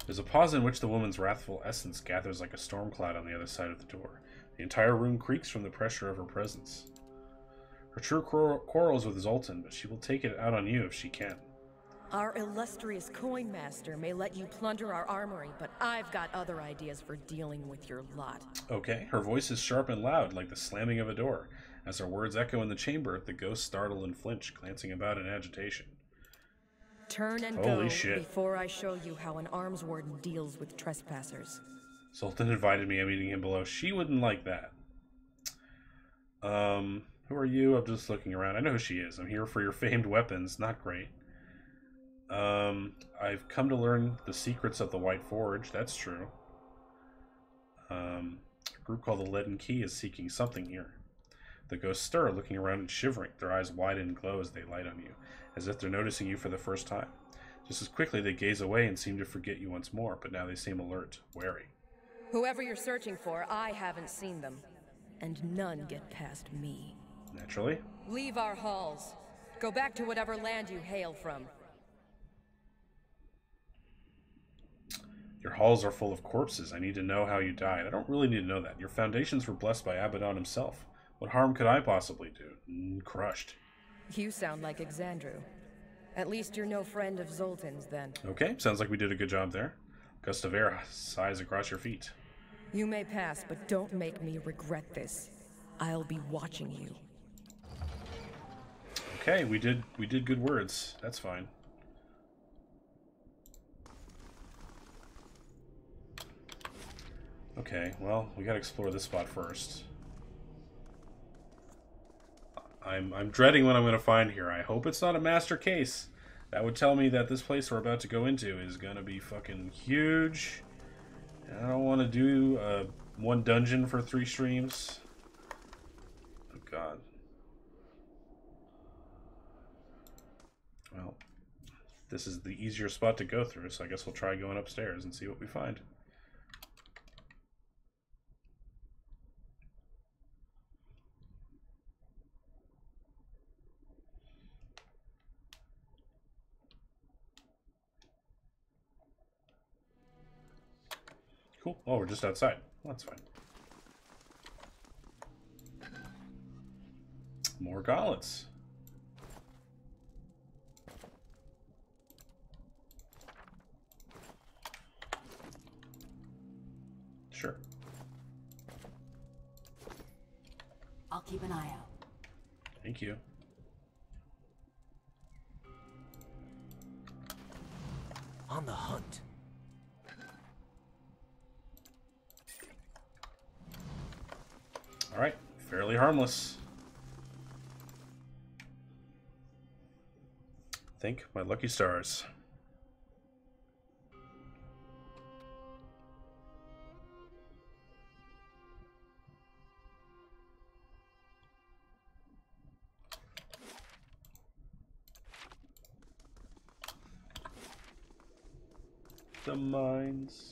There's a pause in which the woman's wrathful essence gathers like a storm cloud on the other side of the door. The entire room creaks from the pressure of her presence. Her true quarrels with Zoltan, but she will take it out on you if she can. Our illustrious coin master may let you plunder our armory, but I've got other ideas for dealing with your lot. Okay, her voice is sharp and loud, like the slamming of a door. As her words echo in the chamber, the ghosts startle and flinch, glancing about in agitation. Turn and Holy go shit. before I show you how an arms warden deals with trespassers. Zoltan invited me. I'm meeting him below. She wouldn't like that. Who are you? I'm just looking around. I know who she is. I'm here for your famed weapons. Not great. I've come to learn the secrets of the White Forge. That's true. A group called the Leaden Key is seeking something here. The ghosts stir, looking around and shivering. Their eyes widen and glow as they light on you, as if they're noticing you for the first time. Just as quickly, they gaze away and seem to forget you once more, but now they seem alert, wary. Whoever you're searching for, I haven't seen them. And none get past me. Naturally. Leave our halls. Go back to whatever land you hail from. Your halls are full of corpses. I need to know how you died. I don't really need to know that. Your foundations were blessed by Abaddon himself. What harm could I possibly do? Crushed. You sound like Exandru. At least you're no friend of Zoltan's, then. Okay, sounds like we did a good job there. Gust of air sighs across your feet. You may pass, but don't make me regret this. I'll be watching you. Okay, we did good words. That's fine. Okay, well, we gotta explore this spot first. I'm dreading what I'm gonna find here. I hope it's not a master case. That would tell me that this place we're about to go into is gonna be fucking huge. And I don't want to do one dungeon for 3 streams. Oh god. Well, this is the easier spot to go through, so I guess we'll try going upstairs and see what we find. Cool. Oh, we're just outside. Well, that's fine. More gauntlets. Sure. I'll keep an eye out. Thank you. On the hunt. All right, fairly harmless. Thank my lucky stars. The mines.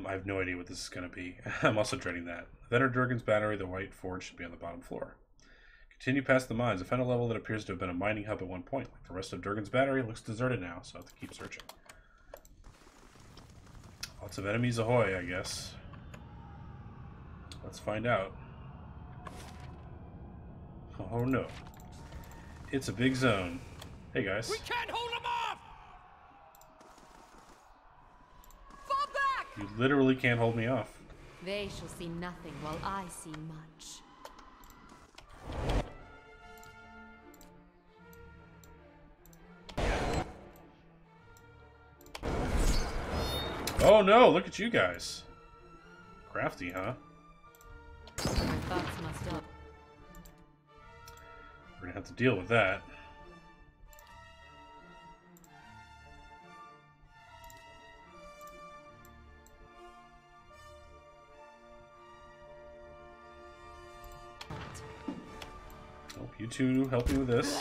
I have no idea what this is going to be. I'm also dreading that. Then our Durgan's battery, the White Forge, should be on the bottom floor. Continue past the mines. I found a level that appears to have been a mining hub at one point. Like the rest of Durgan's battery, it looks deserted now, so I have to keep searching. Lots of enemies ahoy, I guess. Let's find out. Oh no. It's a big zone. Hey guys. We can't hold them off! Fall back! You literally can't hold me off. They shall see nothing while I see much. Oh no, look at you guys. Crafty, huh? My thoughts must up. We're gonna have to deal with that. You two help me with this.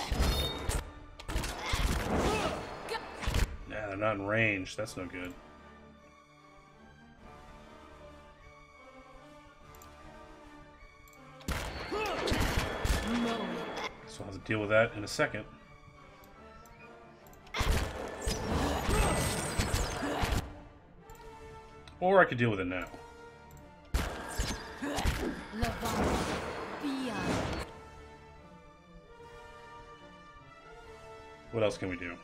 Nah, they're not in range. That's no good. So I'll have to deal with that in a second. Or I could deal with it now. What else can we do?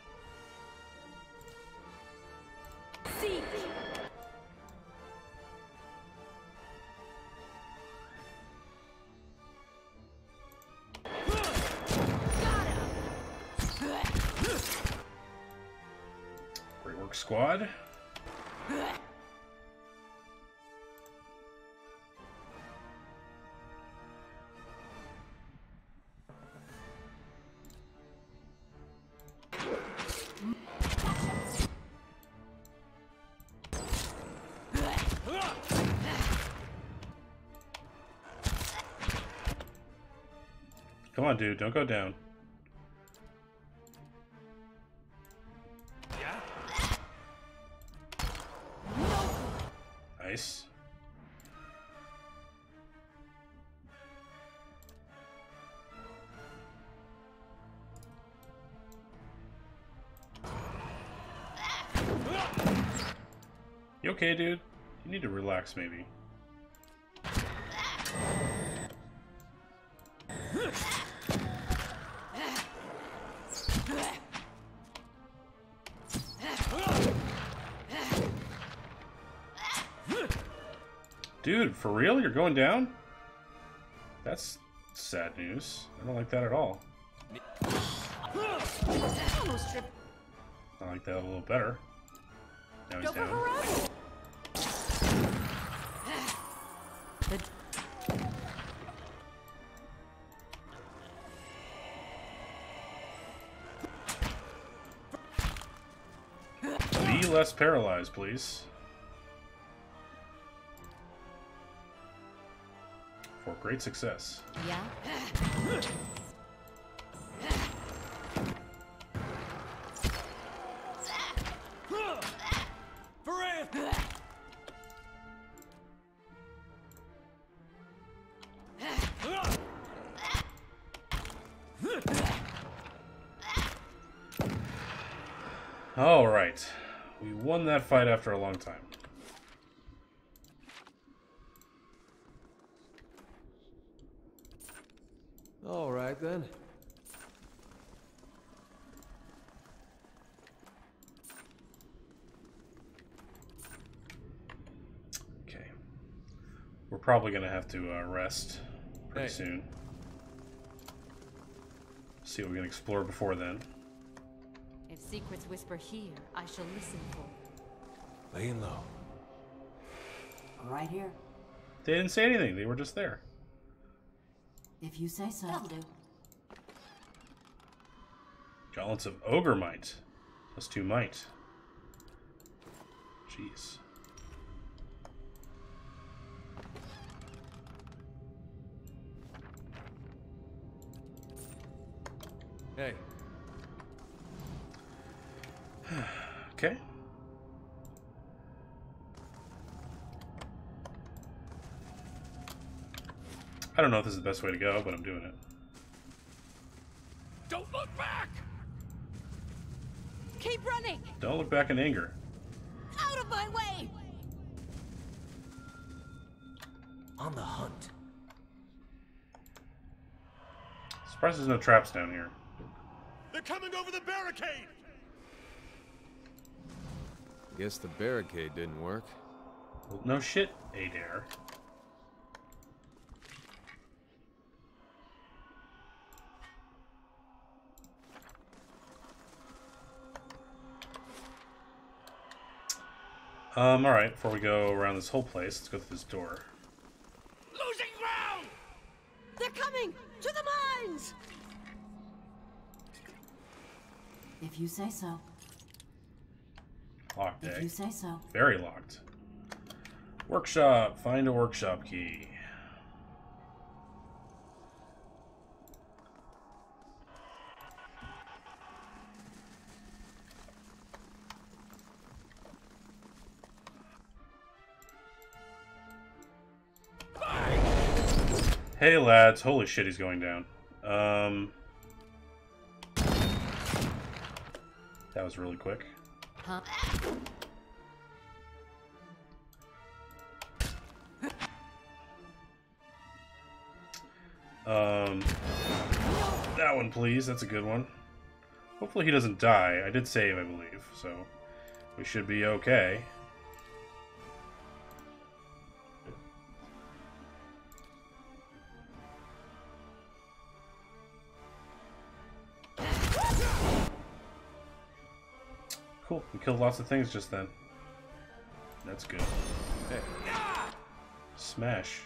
Great work, squad. Come on, dude, don't go down. Yeah? Nice. You okay, dude? You need to relax, maybe. Dude, for real? You're going down? That's sad news. I don't like that at all. I like that a little better. Now he's down. Be less paralyzed, please. For great success. Yeah? All right. We won that fight after a long time. All right, then. Okay. We're probably going to have to rest pretty soon. See what we can explore before then. If secrets whisper here, I shall listen for. Laying low. Right here. They didn't say anything. They were just there. If you say so. That'll do. Gauntlets of Ogre Might. +2 might. Jeez. Hey. Okay. I don't know if this is the best way to go, but I'm doing it. Don't look back! Keep running! Don't look back in anger. Out of my way! On the hunt. Surprised there's no traps down here. They're coming over the barricade! Guess the barricade didn't work. Well, no shit, Adair. Alright, before we go around this whole place, let's go through this door. Losing ground! They're coming! To the mines! If you say so. Locked, eh? If you say so. Very locked. Workshop. Find a workshop key. Hey lads, holy shit, he's going down. That was really quick. Huh? That one, please. That's a good one. Hopefully he doesn't die. I did save, I believe, so we should be okay. Cool. We killed lots of things just then. That's good. Hey. Smash.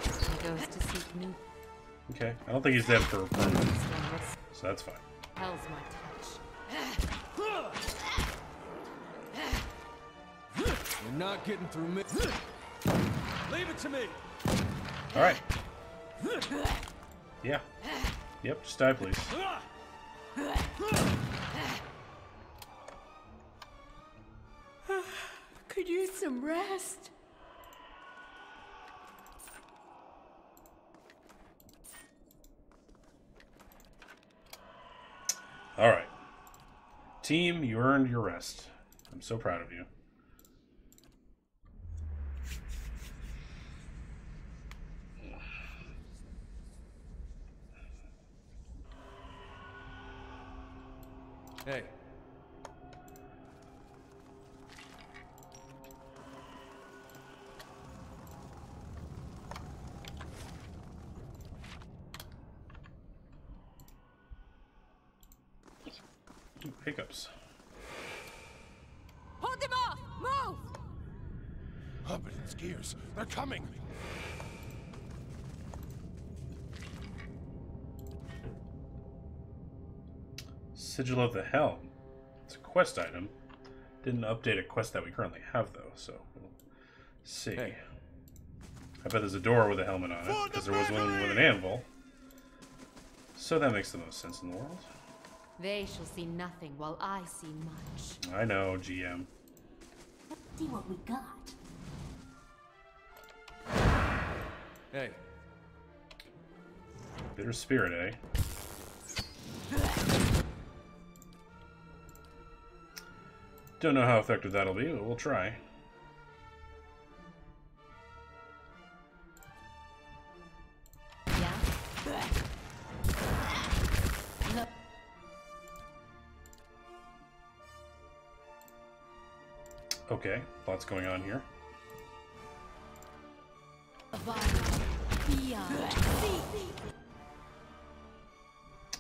He goes to seek new. Okay. I don't think he's dead for a permanent, so that's fine. Hell's my touch. You're not getting through me. Leave it to me. All right. Yeah. Yep. Just die, please. Could use some rest. All right. Team, you earned your rest. I'm so proud of you. Hey. Ooh, hiccups. Hold them off! Move! Hubbards's gears. They're coming! Sigil of the Helm. It's a quest item. Didn't update a quest that we currently have, though, so we'll see. Hey. I bet there's a door with a helmet on it, because there was one with an anvil. So that makes the most sense in the world. They shall see nothing while I see much. I know, GM. Let's see what we got. Hey. Bitter spirit, eh? Don't know how effective that'll be, but we'll try. Yeah? No. Okay, lots going on here.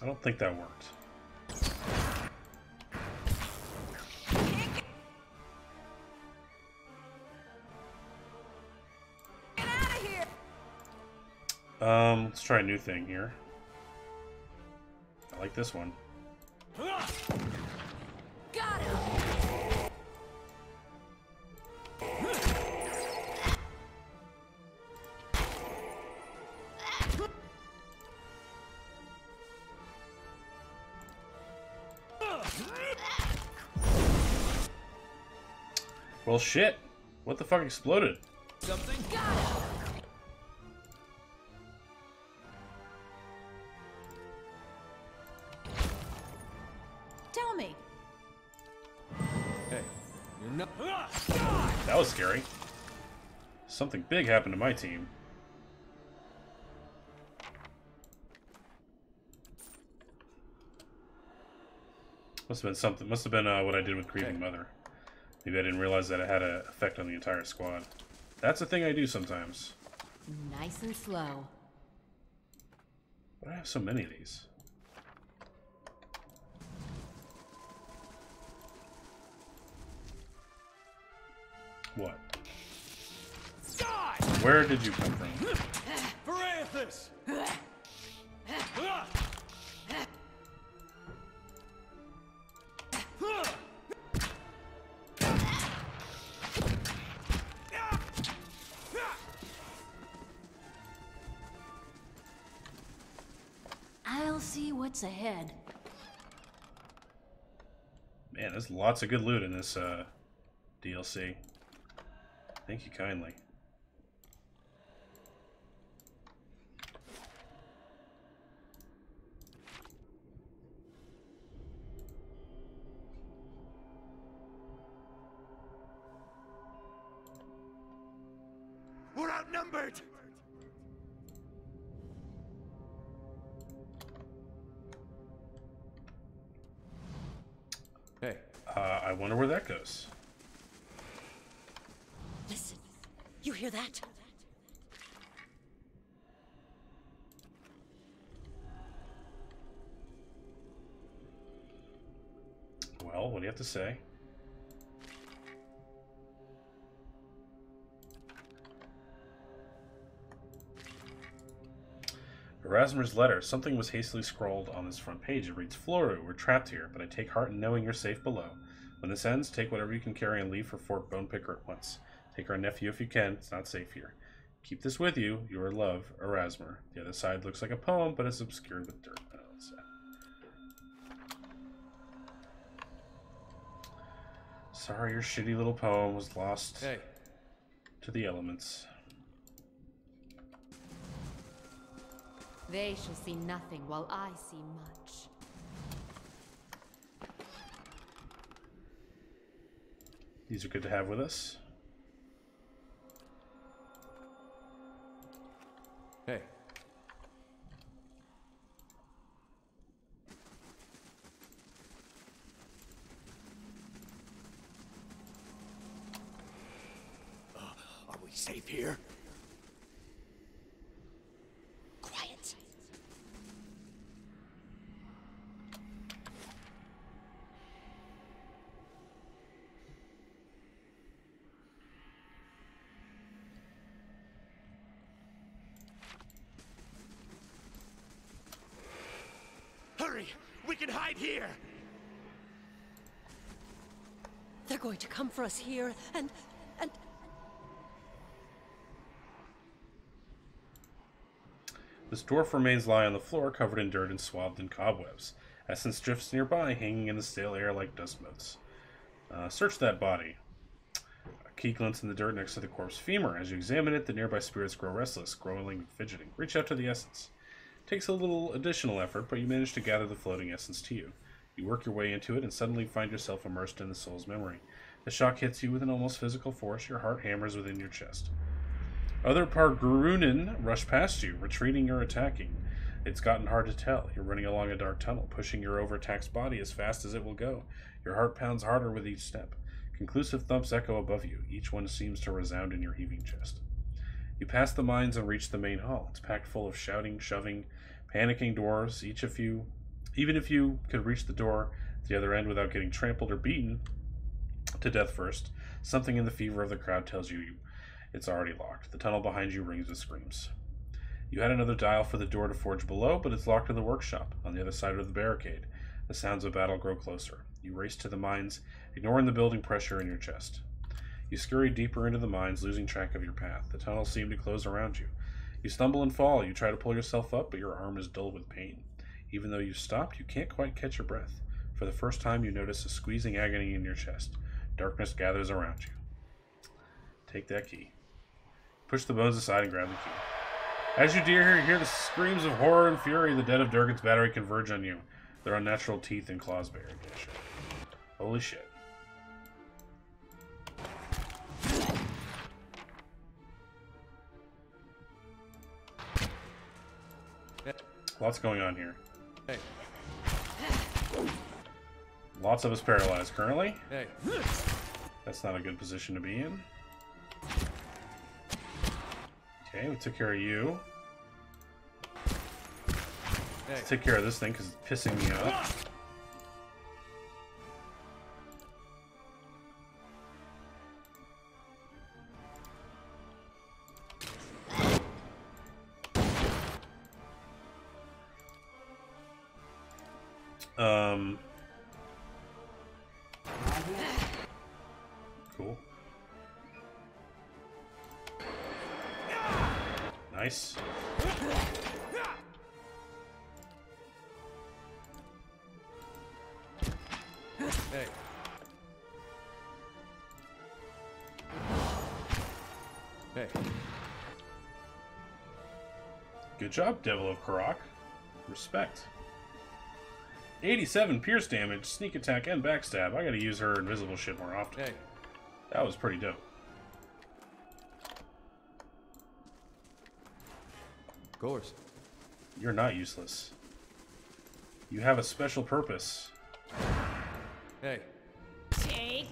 I don't think that worked. Let's try a new thing here. I like this one. Got him. Well, shit. What the fuck exploded? Something? Tell me. Hey, you're not. That was scary. Something big happened to my team. Must have been something. Must have been what I did with Grieving Mother. Maybe I didn't realize that it had an effect on the entire squad. That's a thing I do sometimes. Nice and slow. Why do I have so many of these? What? Where did you come from? Varathus! I'll see what's ahead. Man, there's lots of good loot in this DLC. Thank you kindly. We're outnumbered! Hey. I wonder where that goes. Listen, you hear that? Well, what do you have to say? Erasmer's letter. Something was hastily scrawled on this front page. It reads, Floru, we're trapped here, but I take heart in knowing you're safe below. When this ends, take whatever you can carry and leave for Fort Bonepicker at once. Take our nephew if you can. It's not safe here. Keep this with you. Your love, Erasmer. The other side looks like a poem, but it's obscured with dirt. Oh, sad. Sorry, your shitty little poem was lost to the elements. They shall see nothing while I see much. These are good to have with us. Hey. Are we safe here? Quiet. Hurry! We can hide here! They're going to come for us here, and... This dwarf remains lying on the floor, covered in dirt and swathed in cobwebs. Essence drifts nearby, hanging in the stale air like dust motes. Search that body. A key glints in the dirt next to the corpse femur. As you examine it, the nearby spirits grow restless, growling and fidgeting. Reach out to the essence. Takes a little additional effort, but you manage to gather the floating essence to you. You work your way into it and suddenly find yourself immersed in the soul's memory. The shock hits you with an almost physical force. Your heart hammers within your chest. Other Pargrunen rush past you, retreating or attacking. It's gotten hard to tell. You're running along a dark tunnel, pushing your overtaxed body as fast as it will go. Your heart pounds harder with each step. Conclusive thumps echo above you. Each one seems to resound in your heaving chest. You pass the mines and reach the main hall. It's packed full of shouting, shoving, panicking dwarves. Even if you could reach the door at the other end without getting trampled or beaten to death first, something in the fever of the crowd tells you it's already locked. The tunnel behind you rings with screams. You had another dial for the door to forge below, but it's locked in the workshop, on the other side of the barricade. The sounds of battle grow closer. You race to the mines, ignoring the building pressure in your chest. You scurry deeper into the mines, losing track of your path. The tunnels seem to close around you. You stumble and fall. You try to pull yourself up, but your arm is dull with pain. Even though you've stopped, you can't quite catch your breath. For the first time, you notice a squeezing agony in your chest. Darkness gathers around you. Take that key. Push the bones aside and grab the key. As you hear the screams of horror and fury, the dead of Durgan's battery converge on you. Their unnatural teeth and claws bare. Holy shit. Lots going on here. Hey. Lots of us paralyzed currently. Hey. That's not a good position to be in. Okay, we took care of you. Let's take care of this thing because it's pissing me off. Cool. Nice. Hey. Good job, Devil of Karak. Respect. 87 pierce damage, sneak attack, and backstab. I gotta use her invisible shit more often. Hey. That was pretty dope. Of course. You're not useless. You have a special purpose. Hey. Take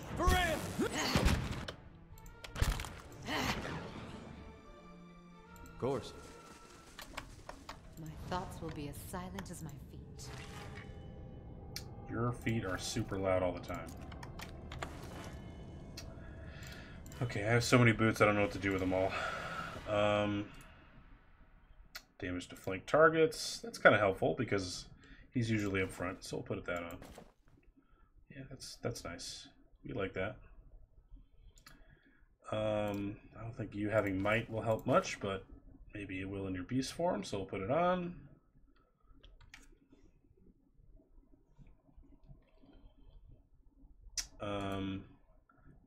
Of course. My thoughts will be as silent as my feet. Your feet are super loud all the time. Okay, I have so many boots, I don't know what to do with them all. Damage to flank targets. That's kind of helpful because he's usually up front, so we'll put that on. Yeah, that's nice. We like that. I don't think you having might will help much, but maybe it will in your beast form, so we'll put it on.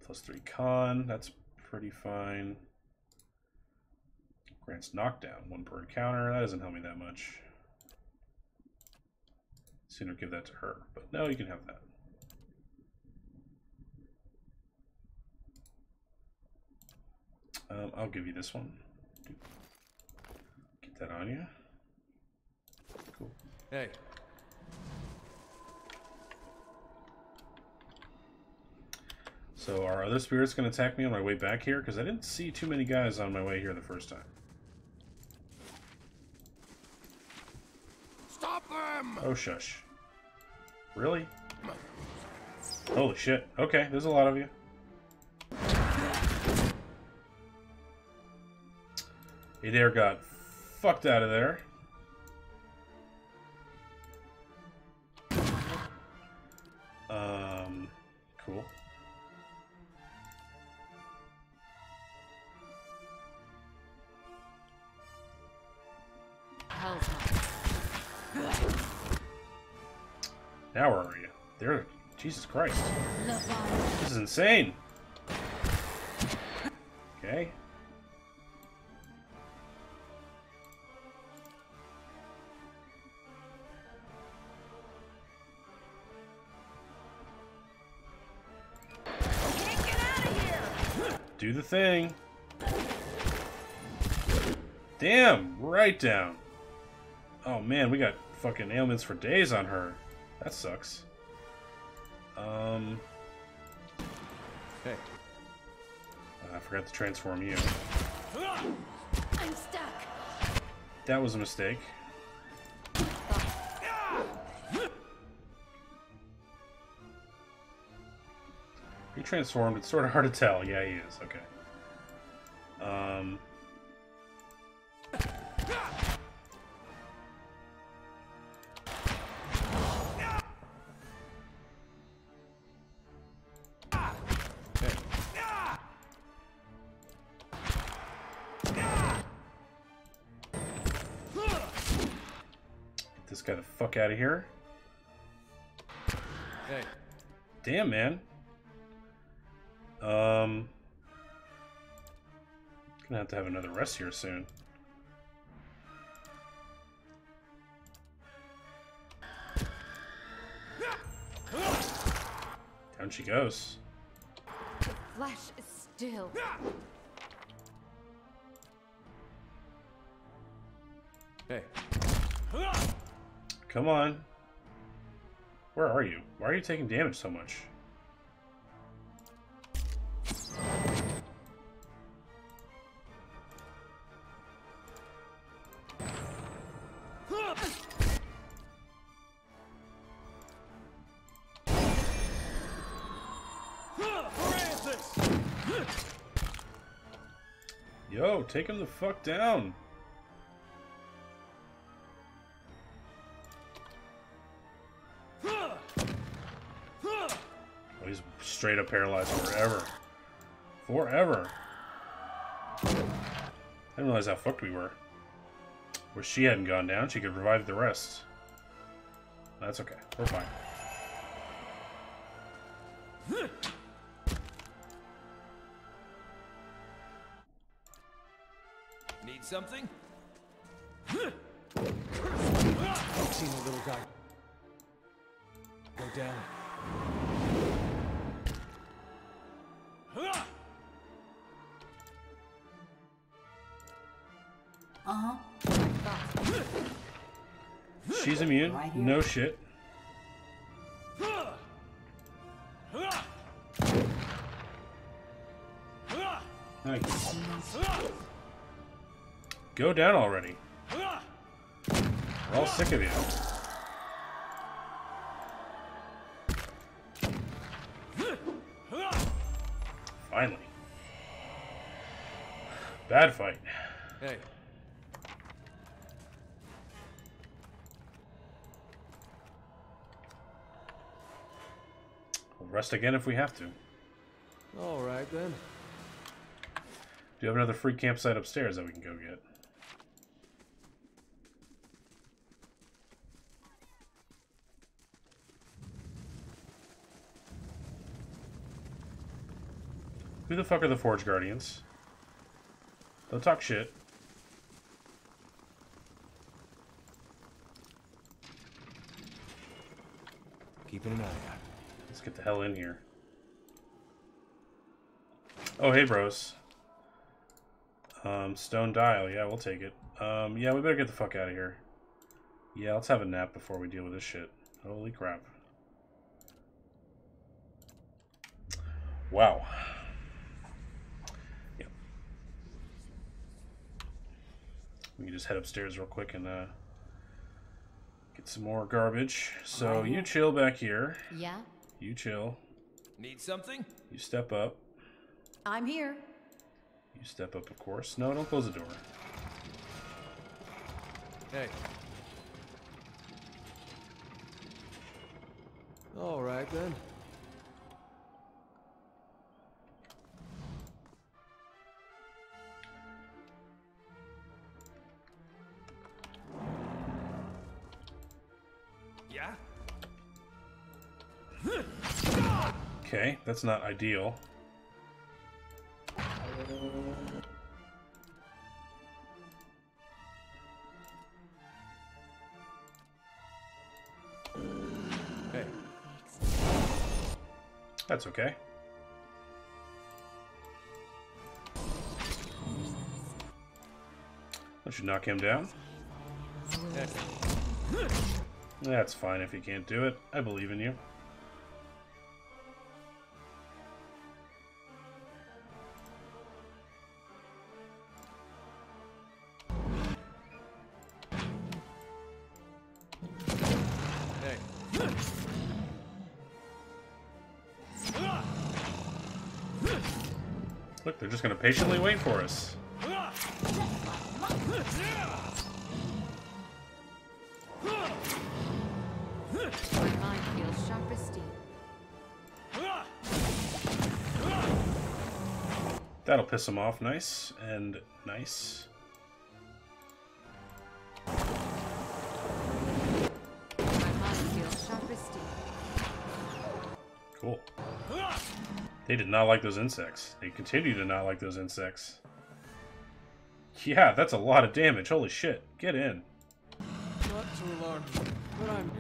+3 con, that's pretty fine. Grants knockdown, 1 per encounter. That doesn't help me that much. Sooner give that to her, but no, you can have that. I'll give you this one. Get that on you. Cool. Hey. So are other spirits going to attack me on my way back here? Because I didn't see too many guys on my way here the first time. Stop them! Oh, shush. Really? Holy shit. Okay, there's a lot of you. Adair got fucked out of there. Cool. Now where are you? There. Jesus Christ. This is insane. Okay. Do the thing. Damn, right down. Oh man, we got fucking ailments for days on her. That sucks. Hey. I forgot to transform you. I'm stuck. That was a mistake. He transformed. It's sort of hard to tell. Yeah, he is. Okay. Get this guy the fuck out of here. Hey. Damn, man. Gonna have to have another rest here soon. Down she goes. The flesh is still. Hey. Come on. Where are you? Why are you taking damage so much? Yo, take him the fuck down. Oh, he's straight up paralyzed forever. Forever. I didn't realize how fucked we were. Wish she hadn't gone down. She could revive the rest. That's okay. We're fine. something? I've seen the little guy go down. Uh-huh. She's immune. Right here. No shit. Nice. Go down already. We're all sick of you. Finally. Bad fight. Hey. We'll rest again if we have to. All right then. Do you have another free campsite upstairs that we can go get? Who the fuck are the Forge Guardians? Don't talk shit. Keeping an eye out. Let's get the hell in here. Oh, hey, bros. Stone dial. Yeah, we'll take it. Yeah, we better get the fuck out of here. Yeah, let's have a nap before we deal with this shit. Holy crap. Wow. Yeah. We can just head upstairs real quick and get some more garbage. So you chill back here. Yeah? You chill. Need something? You step up. I'm here. You step up, of course. No, don't close the door. Hey. All right then. Yeah? Okay, that's not ideal. Hey. That's okay. Don't you knock him down? That's fine if you can't do it. I believe in you. Look, they're just going to patiently wait for us. My mind feels sharp as steel. That'll piss them off. Nice and nice. My mind feels sharp as steel. Cool. They did not like those insects. They continue to not like those insects. Yeah, that's a lot of damage. Holy shit. Get in. Not to alarm you, but I'm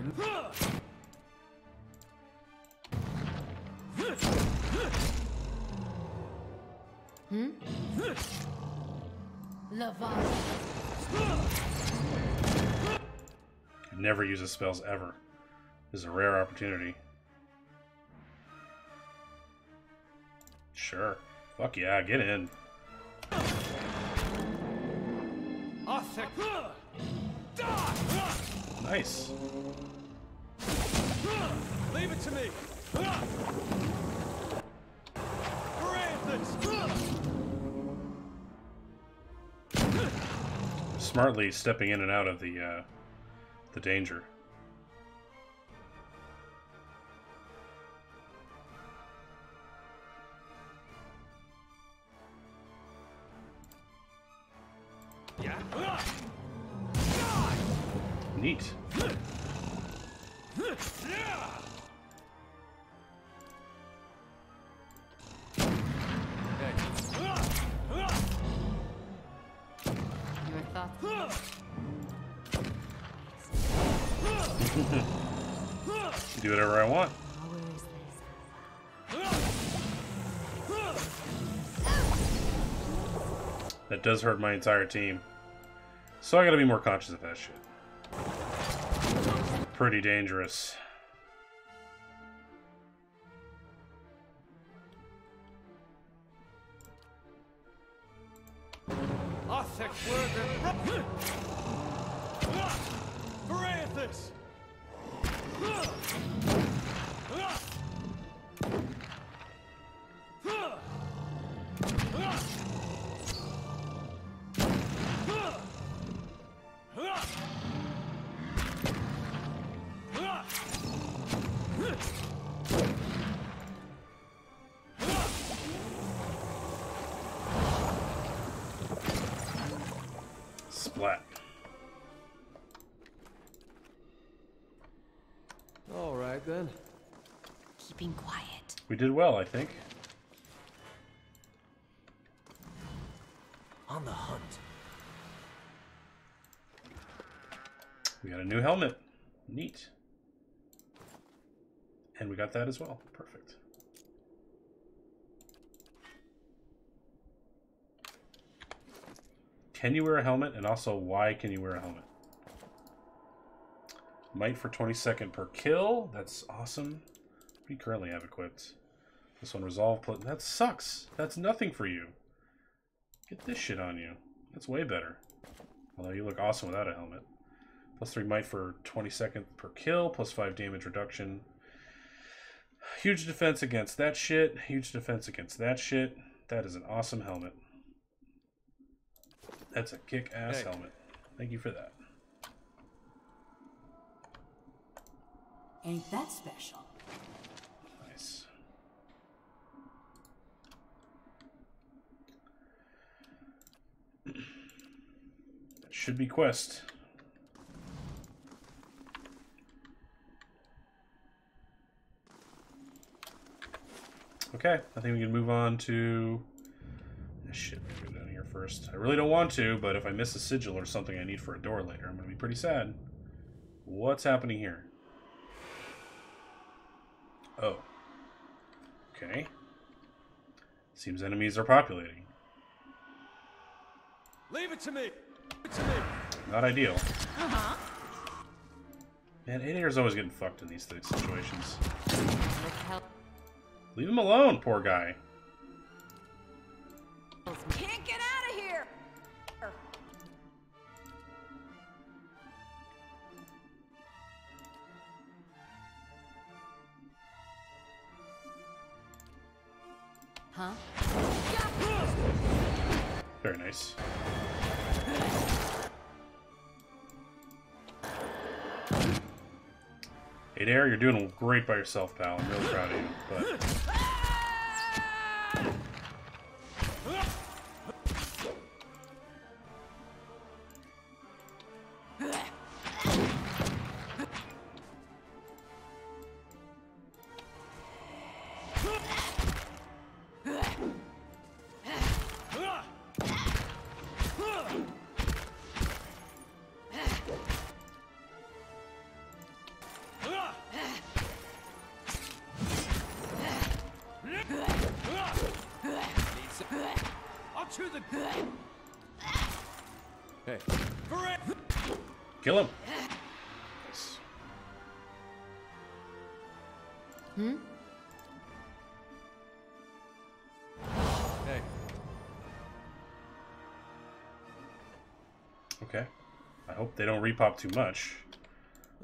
in. Leviathan. Never uses spells ever. This is a rare opportunity. Sure. Fuck yeah, get in. Nice. Leave it to me. Smartly stepping in and out of the danger. Neat. Do whatever I want. That does hurt my entire team. So I gotta be more conscious of that shit. Pretty dangerous. Parathis! Splat. All right then. Keeping quiet. We did well, I think. On the hunt. We got a new helmet. Neat. And we got that as well. Perfect. Can you wear a helmet? And also, why can you wear a helmet? Might for 22nd per kill. That's awesome. What do you currently have equipped? This one, resolve. That sucks. That's nothing for you. Get this shit on you. That's way better. Although you look awesome without a helmet. Plus 3 might for 22nd per kill. Plus 5 damage reduction. Huge defense against that shit. Huge defense against that shit. That is an awesome helmet. That's a kick-ass helmet. Thank you for that. Ain't that special? Nice. That should be quest. Okay, I think we can move on to... Shit, let me go down here first. I really don't want to, but if I miss a sigil or something I need for a door later, I'm going to be pretty sad. What's happening here? Oh. Okay. Seems enemies are populating. Leave it to me! Leave it to me! Not ideal. Man, 8AR's always getting fucked in these situations. Leave him alone, poor guy. Can't get out of here! Huh? Very nice. Hey there, you're doing great by yourself, pal. I'm really proud of you. But Hey. kill him. Hmm? Hey. Okay. I hope they don't repop too much.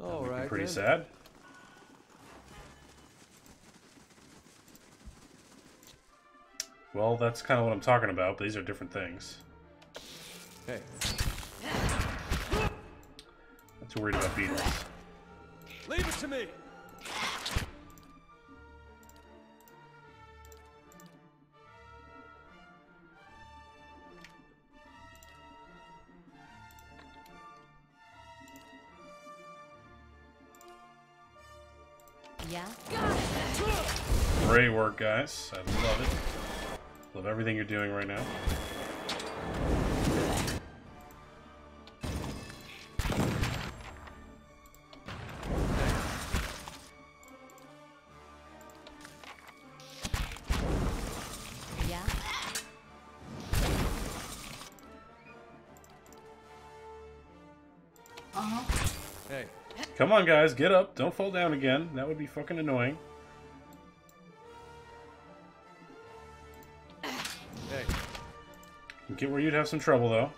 All That would be right. pretty then. sad. Well, that's kind of what I'm talking about, but these are different things. Hey. Not too worried about beetles. Leave it to me! Yeah? Great work, guys. I love it. Love everything you're doing right now. Hey. Come on, guys, get up. Don't fall down again. That would be fucking annoying. Hey. Get where you'd have some trouble, though.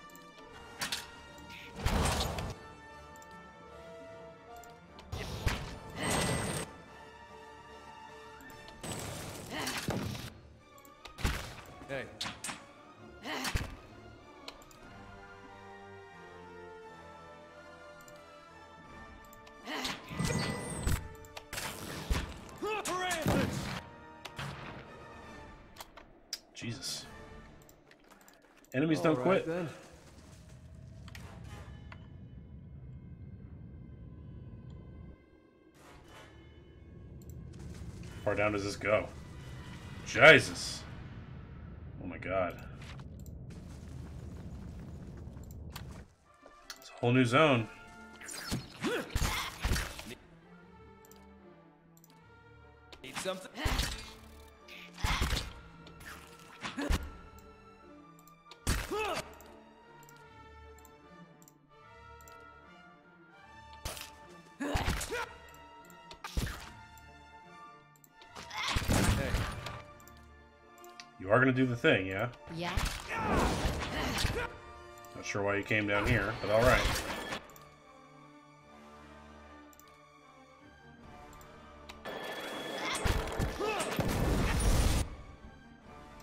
Hey. Jesus. Enemies don't quit. Then. How far down does this go? Jesus. Oh my god. It's a whole new zone. Need something? You are gonna do the thing, yeah? Yeah. Not sure why you came down here, but alright.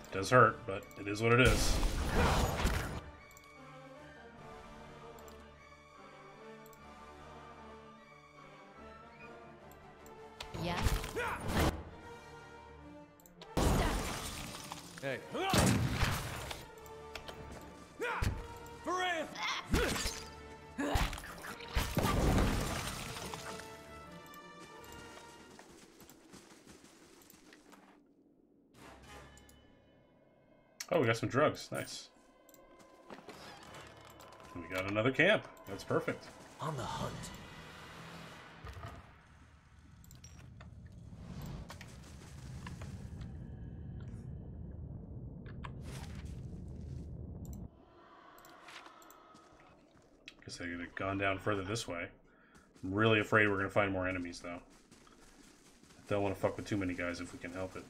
It does hurt, but it is what it is. Yeah. Hey. Oh, we got some drugs. Nice. And we got another camp. That's perfect. On the hunt. Guess I could have gone down further this way. I'm really afraid we're going to find more enemies, though. I don't want to fuck with too many guys if we can help it.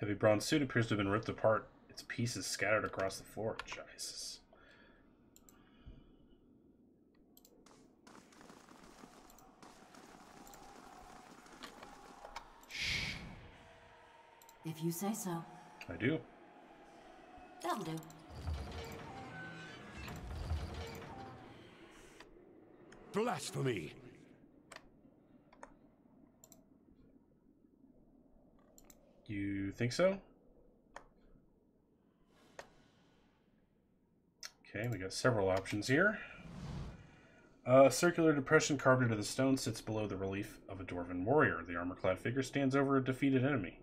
Heavy bronze suit appears to have been ripped apart. Its pieces scattered across the floor. Jesus. If you say so. I do. That'll do. Blasphemy! You think so? Okay, we got several options here. A circular depression carved into the stone sits below the relief of a dwarven warrior. The armor-clad figure stands over a defeated enemy.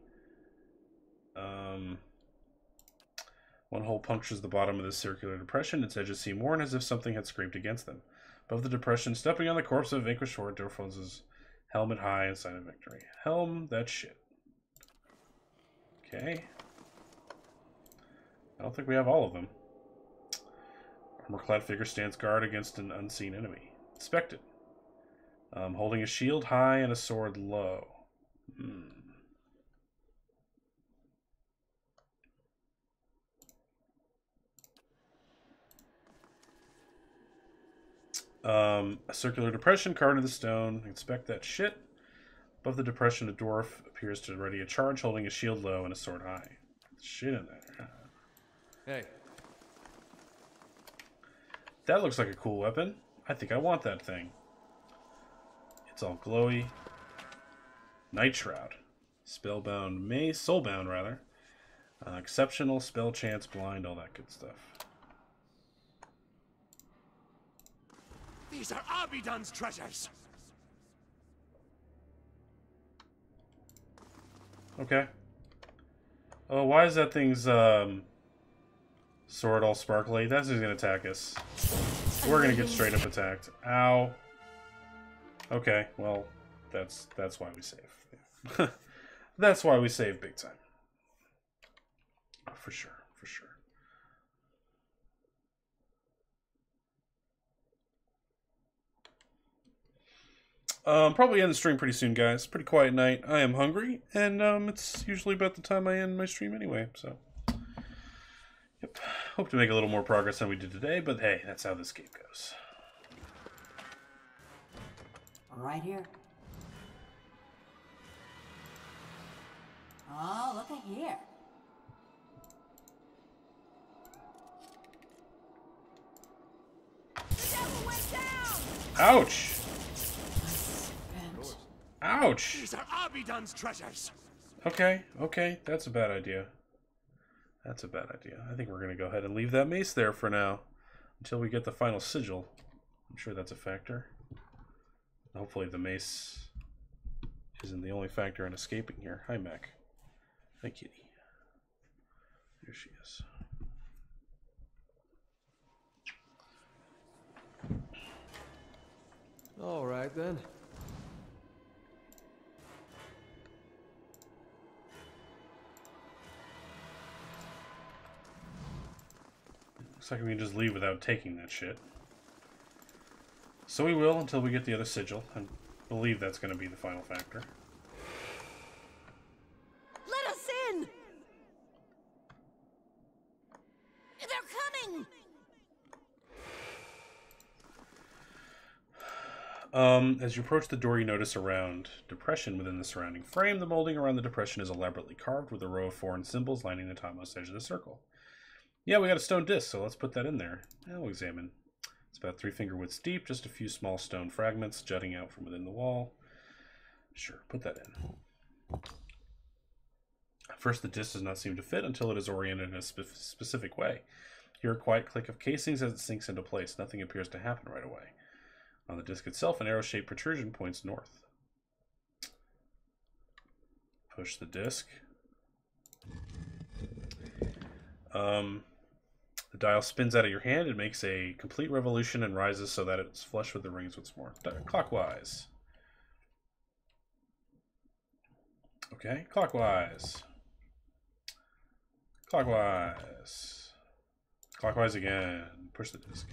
One hole punctures the bottom of this circular depression. Its edges seem worn as if something had scraped against them. Above the depression, stepping on the corpse of a vanquished horde, dwarf holds his helmet high in sign of victory. Helm, that shit. Okay. I don't think we have all of them. Armor-clad figure stands guard against an unseen enemy. Inspect it. Holding a shield high and a sword low. A circular depression carved into the stone. Inspect that shit. Above the depression, a dwarf appears to ready a charge, holding a shield low and a sword high. Shit in there. Hey. That looks like a cool weapon. I think I want that thing. It's all glowy. Night Shroud. Spellbound Soulbound, rather. Exceptional, spell chance, blind, all that good stuff. These are Abidan's treasures! Okay. Oh, why is that thing's sword all sparkly? That's who's gonna attack us. We're gonna get straight up attacked. Ow. Okay, well, that's why we save. That's why we save big time. for sure, for sure. Probably end the stream pretty soon, guys. Pretty quiet night. I am hungry, and it's usually about the time I end my stream anyway, so. Yep. Hope to make a little more progress than we did today, but hey, that's how this game goes. Right here. Oh, look at here. The devil went down! Ouch! Ouch! These are Abidan's treasures! Okay, okay, that's a bad idea. That's a bad idea. I think we're going to go ahead and leave that mace there for now. Until we get the final sigil. I'm sure that's a factor. Hopefully the mace isn't the only factor in escaping here. Hi, Mac. Hi, Kitty. There she is. All right, then. Looks like we can just leave without taking that shit. So we will until we get the other sigil. I believe that's going to be the final factor. Let us in! They're coming! As you approach the door, you notice a round depression within the surrounding frame. The molding around the depression is elaborately carved with a row of foreign symbols lining the topmost edge of the circle. Yeah, we got a stone disc, so let's put that in there. And we'll examine. It's about 3 finger widths deep, just a few small stone fragments jutting out from within the wall. Sure, put that in. At first, the disc does not seem to fit until it is oriented in a specific way. You hear a quiet click of casings as it sinks into place. Nothing appears to happen right away. On the disc itself, an arrow-shaped protrusion points north. Push the disc. The dial spins out of your hand and makes a complete revolution and rises so that it's flush with the rings once more. Clockwise. Okay, clockwise. Clockwise. Clockwise again. Push the disc.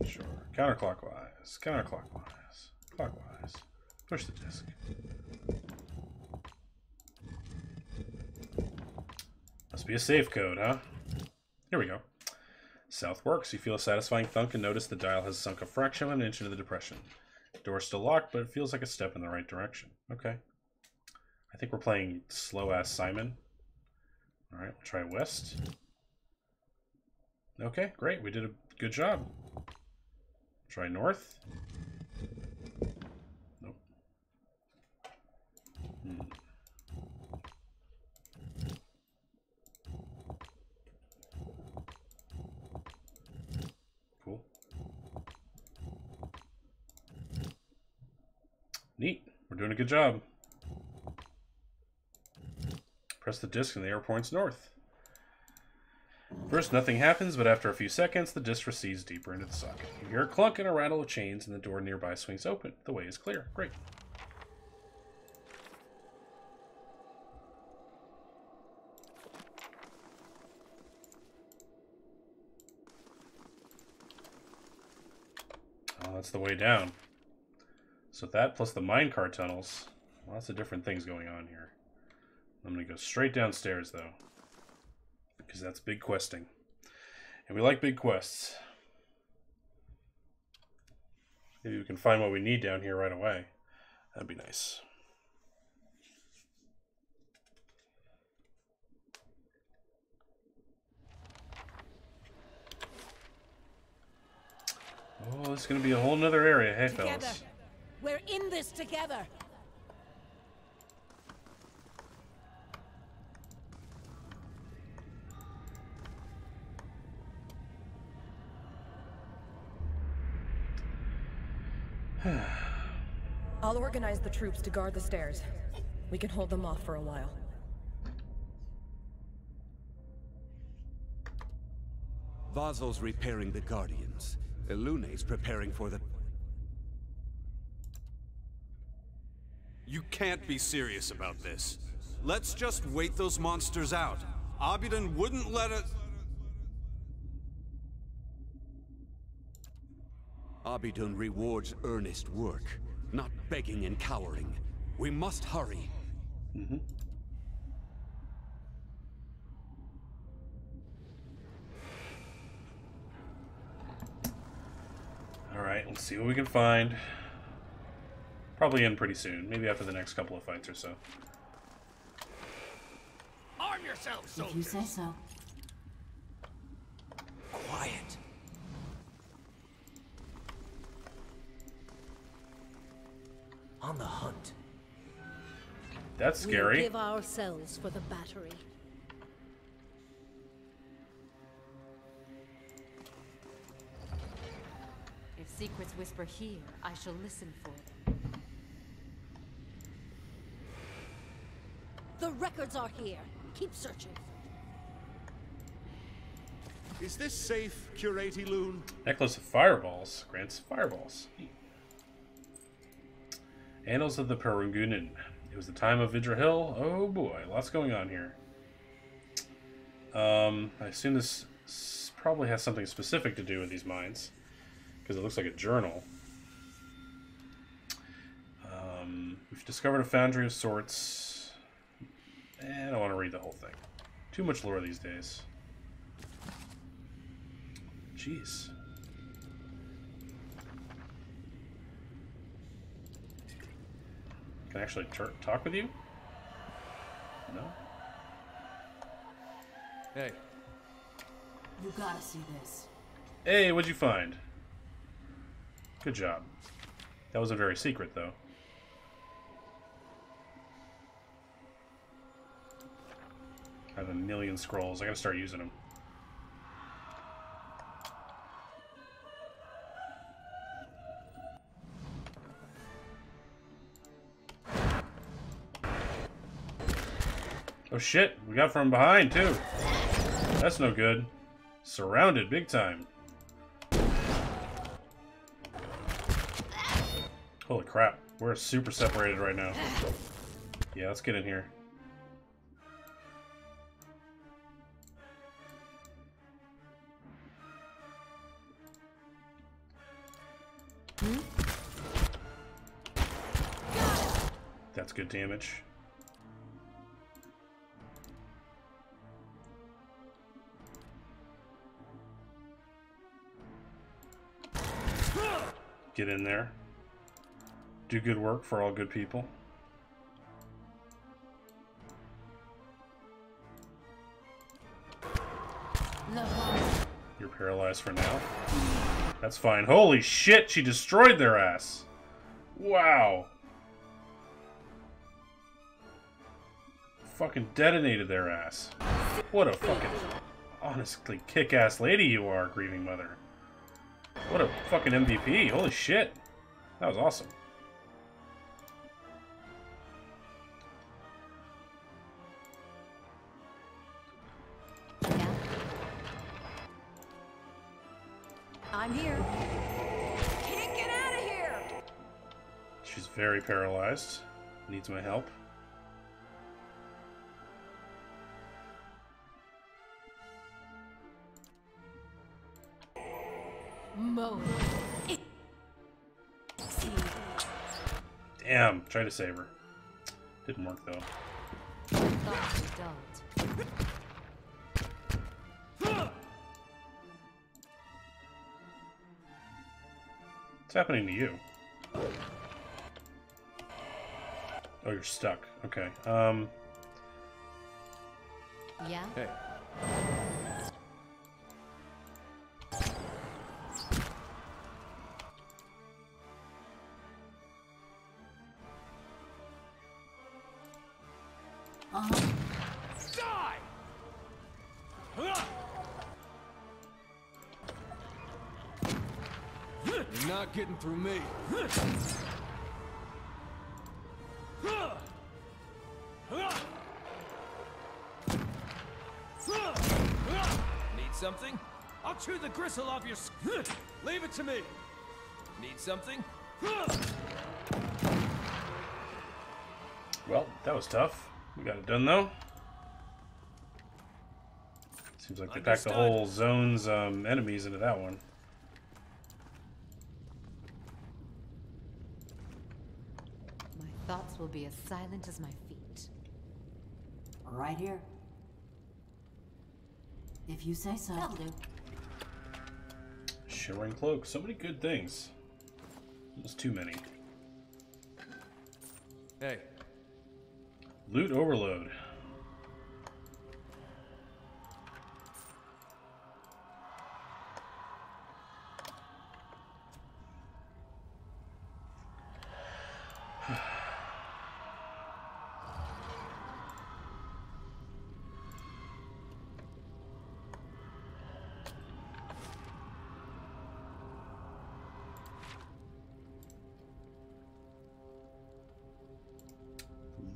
Sure. Counterclockwise. Counterclockwise. Clockwise. Push the disc. Must be a safe code, huh? Here we go. South works. You feel a satisfying thunk and notice the dial has sunk a fraction of an inch into the depression. The door's still locked, but it feels like a step in the right direction. Okay. I think we're playing slow-ass Simon. Alright, we'll try west. Okay, great. We did a good job. Try north. Nope. Cool. Neat. We're doing a good job. Press the disc and the arrow points north. First, nothing happens, but after a few seconds, the disc recedes deeper into the socket. You hear a clunk and a rattle of chains, and the door nearby swings open. The way is clear. Great. Oh, that's the way down. So that plus the minecart tunnels. Lots of different things going on here. I'm going to go straight downstairs, though. Because that's big questing. And we like big quests. Maybe we can find what we need down here right away. That'd be nice. Oh, it's going to be a whole nother area. Hey, Together. fellas. We're in this together. I'll organize the troops to guard the stairs. We can hold them off for a while. Vazo's repairing the Guardians. Elune's preparing for the... You can't be serious about this. Let's just wait those monsters out. Abidin wouldn't let us... Abidun rewards earnest work, not begging and cowering. We must hurry. Mm-hmm. Alright, let's see what we can find. Probably in pretty soon. Maybe after the next couple of fights or so. Arm yourselves, If you say so. Quiet. On the hunt. That's scary. We'll give ourselves for the battery. If secrets whisper here, I shall listen for them. The records are here. Keep searching. Is this safe, Curate Loon? Necklace of Fireballs. Grants fireballs. Annals of the Perungunin. It was the time of Vidra Hill. Oh boy, lots going on here. I assume this probably has something specific to do with these mines, because it looks like a journal. We've discovered a foundry of sorts. I don't want to read the whole thing. Too much lore these days. Jeez. Can I actually talk with you? No? Hey. You gotta see this. Hey, what'd you find? Good job. That wasn't very secret, though. I have a million scrolls. I gotta start using them. Oh shit, we got from behind too. That's no good. Surrounded big time. Holy crap, we're super separated right now. Yeah, let's get in here. That's good damage. Get in there. Do good work for all good people. You're paralyzed for now. That's fine. Holy shit, she destroyed their ass. Wow. Fucking detonated their ass. What a fucking honestly kick-ass lady you are, Grieving Mother. What a fucking MVP. Holy shit. That was awesome. I'm here. Can't get out of here. She's very paralyzed. Needs my help. Mo. Damn, tried to save her. Didn't work though. What's happening to you? Oh, you're stuck. Okay. Yeah? Hey. Die! You're not getting through me. Need something? I'll chew the gristle off your Leave it to me. Need something? Well, that was tough. We got it done though. Seems like they packed the whole zone's enemies into that one. My thoughts will be as silent as my feet. Right here. If you say so. That'll do. Shimmering cloak. So many good things. Almost too many. Hey. Loot overload.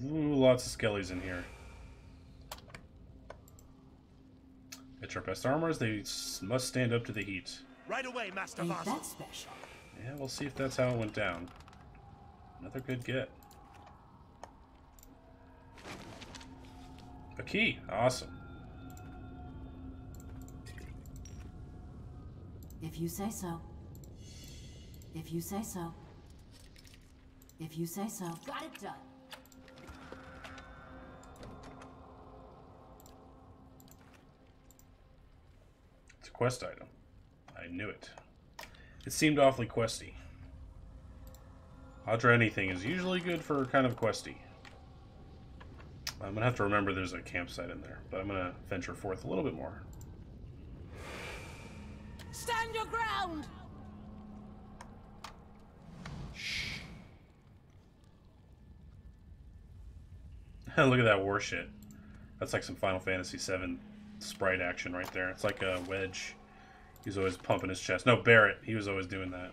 Ooh, lots of skellies in here. It's our best armors. They must stand up to the heat. Right away, Master Vassal. That's special. Yeah, we'll see if that's how it went down. Another good get. A key. Awesome. If you say so. If you say so. If you say so. Got it done. It's a quest item. I knew it. It seemed awfully questy. I'll try anything is usually good for kind of questy. I'm gonna have to remember there's a campsite in there, but I'm gonna venture forth a little bit more. Stand your ground! Look at that war shit. That's like some Final Fantasy VII sprite action right there. It's like a Wedge. He's always pumping his chest. No, Barrett. He was always doing that.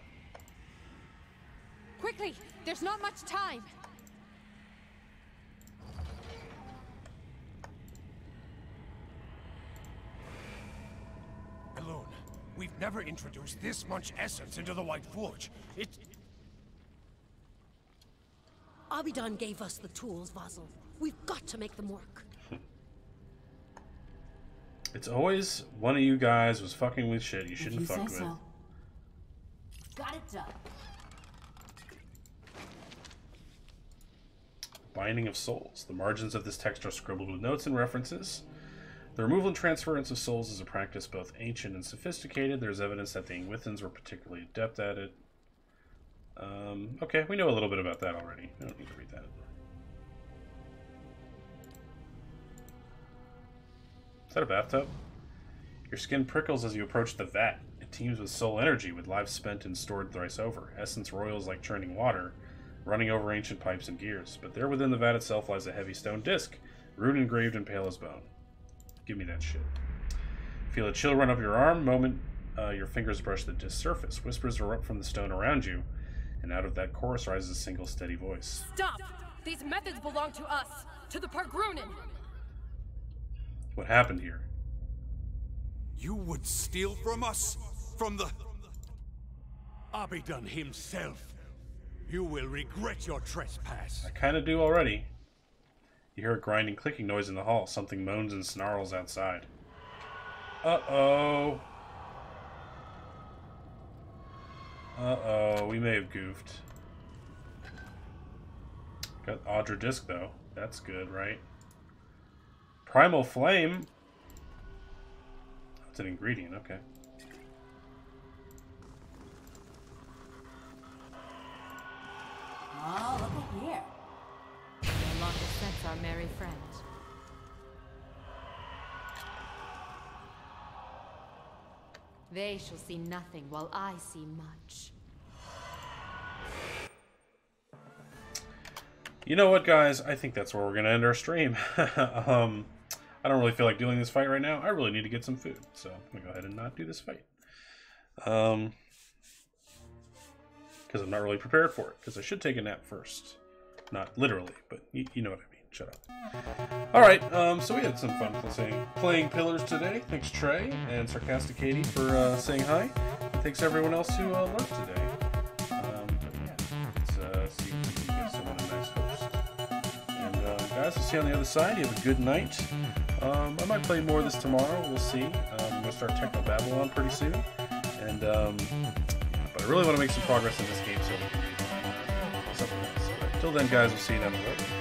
Quickly! There's not much time! Alone, we've never introduced this much essence into the White Forge. Abidan gave us the tools, Vassal. We've got to make them work. It's always one of you guys was fucking with shit you shouldn't fuck with. So. Got it done. Binding of Souls. The margins of this text are scribbled with notes and references. The removal and transference of souls is a practice both ancient and sophisticated. There's evidence that the Ingwithans were particularly adept at it. Okay, we know a little bit about that already. I don't need to read that. Is that a bathtub? Your skin prickles as you approach the vat. It teems with soul energy, with lives spent and stored thrice over. Essence roils like churning water, running over ancient pipes and gears. But there within the vat itself lies a heavy stone disc, rune engraved and pale as bone. Give me that shit. Feel a chill run up your arm. Moment your fingers brush the disc surface. Whispers erupt from the stone around you, and out of that chorus rises a single steady voice. Stop! These methods belong to us, to the Pargrunin! What happened here? You would steal from us? From the... Abidan himself. You will regret your trespass. I kind of do already. You hear a grinding, clicking noise in the hall. Something moans and snarls outside. Uh-oh. Uh-oh, we may have goofed. Got Audra Disc, though. That's good, right? Primal Flame. That's an ingredient, okay. Oh, look at here. No longer sense our merry friend. They shall see nothing while I see much. You know what, guys? I think that's where we're going to end our stream. I don't really feel like doing this fight right now. I really need to get some food, so I'm going to go ahead and not do this fight. Because I'm not really prepared for it, because I should take a nap first. Not literally, but you know what I mean. Shut up. Alright, so we had some fun playing Pillars today. Thanks, Trey, and Sarcastic Katie for saying hi. Thanks everyone else who lurked today. Let's see if we can get someone a nice host. And guys, we'll see you on the other side. You have a good night. I might play more of this tomorrow. We'll see. I'm going to start Techno Babylon pretty soon. And, but I really want to make some progress in this game so we can do something else. But until then, guys, we'll see you down the road.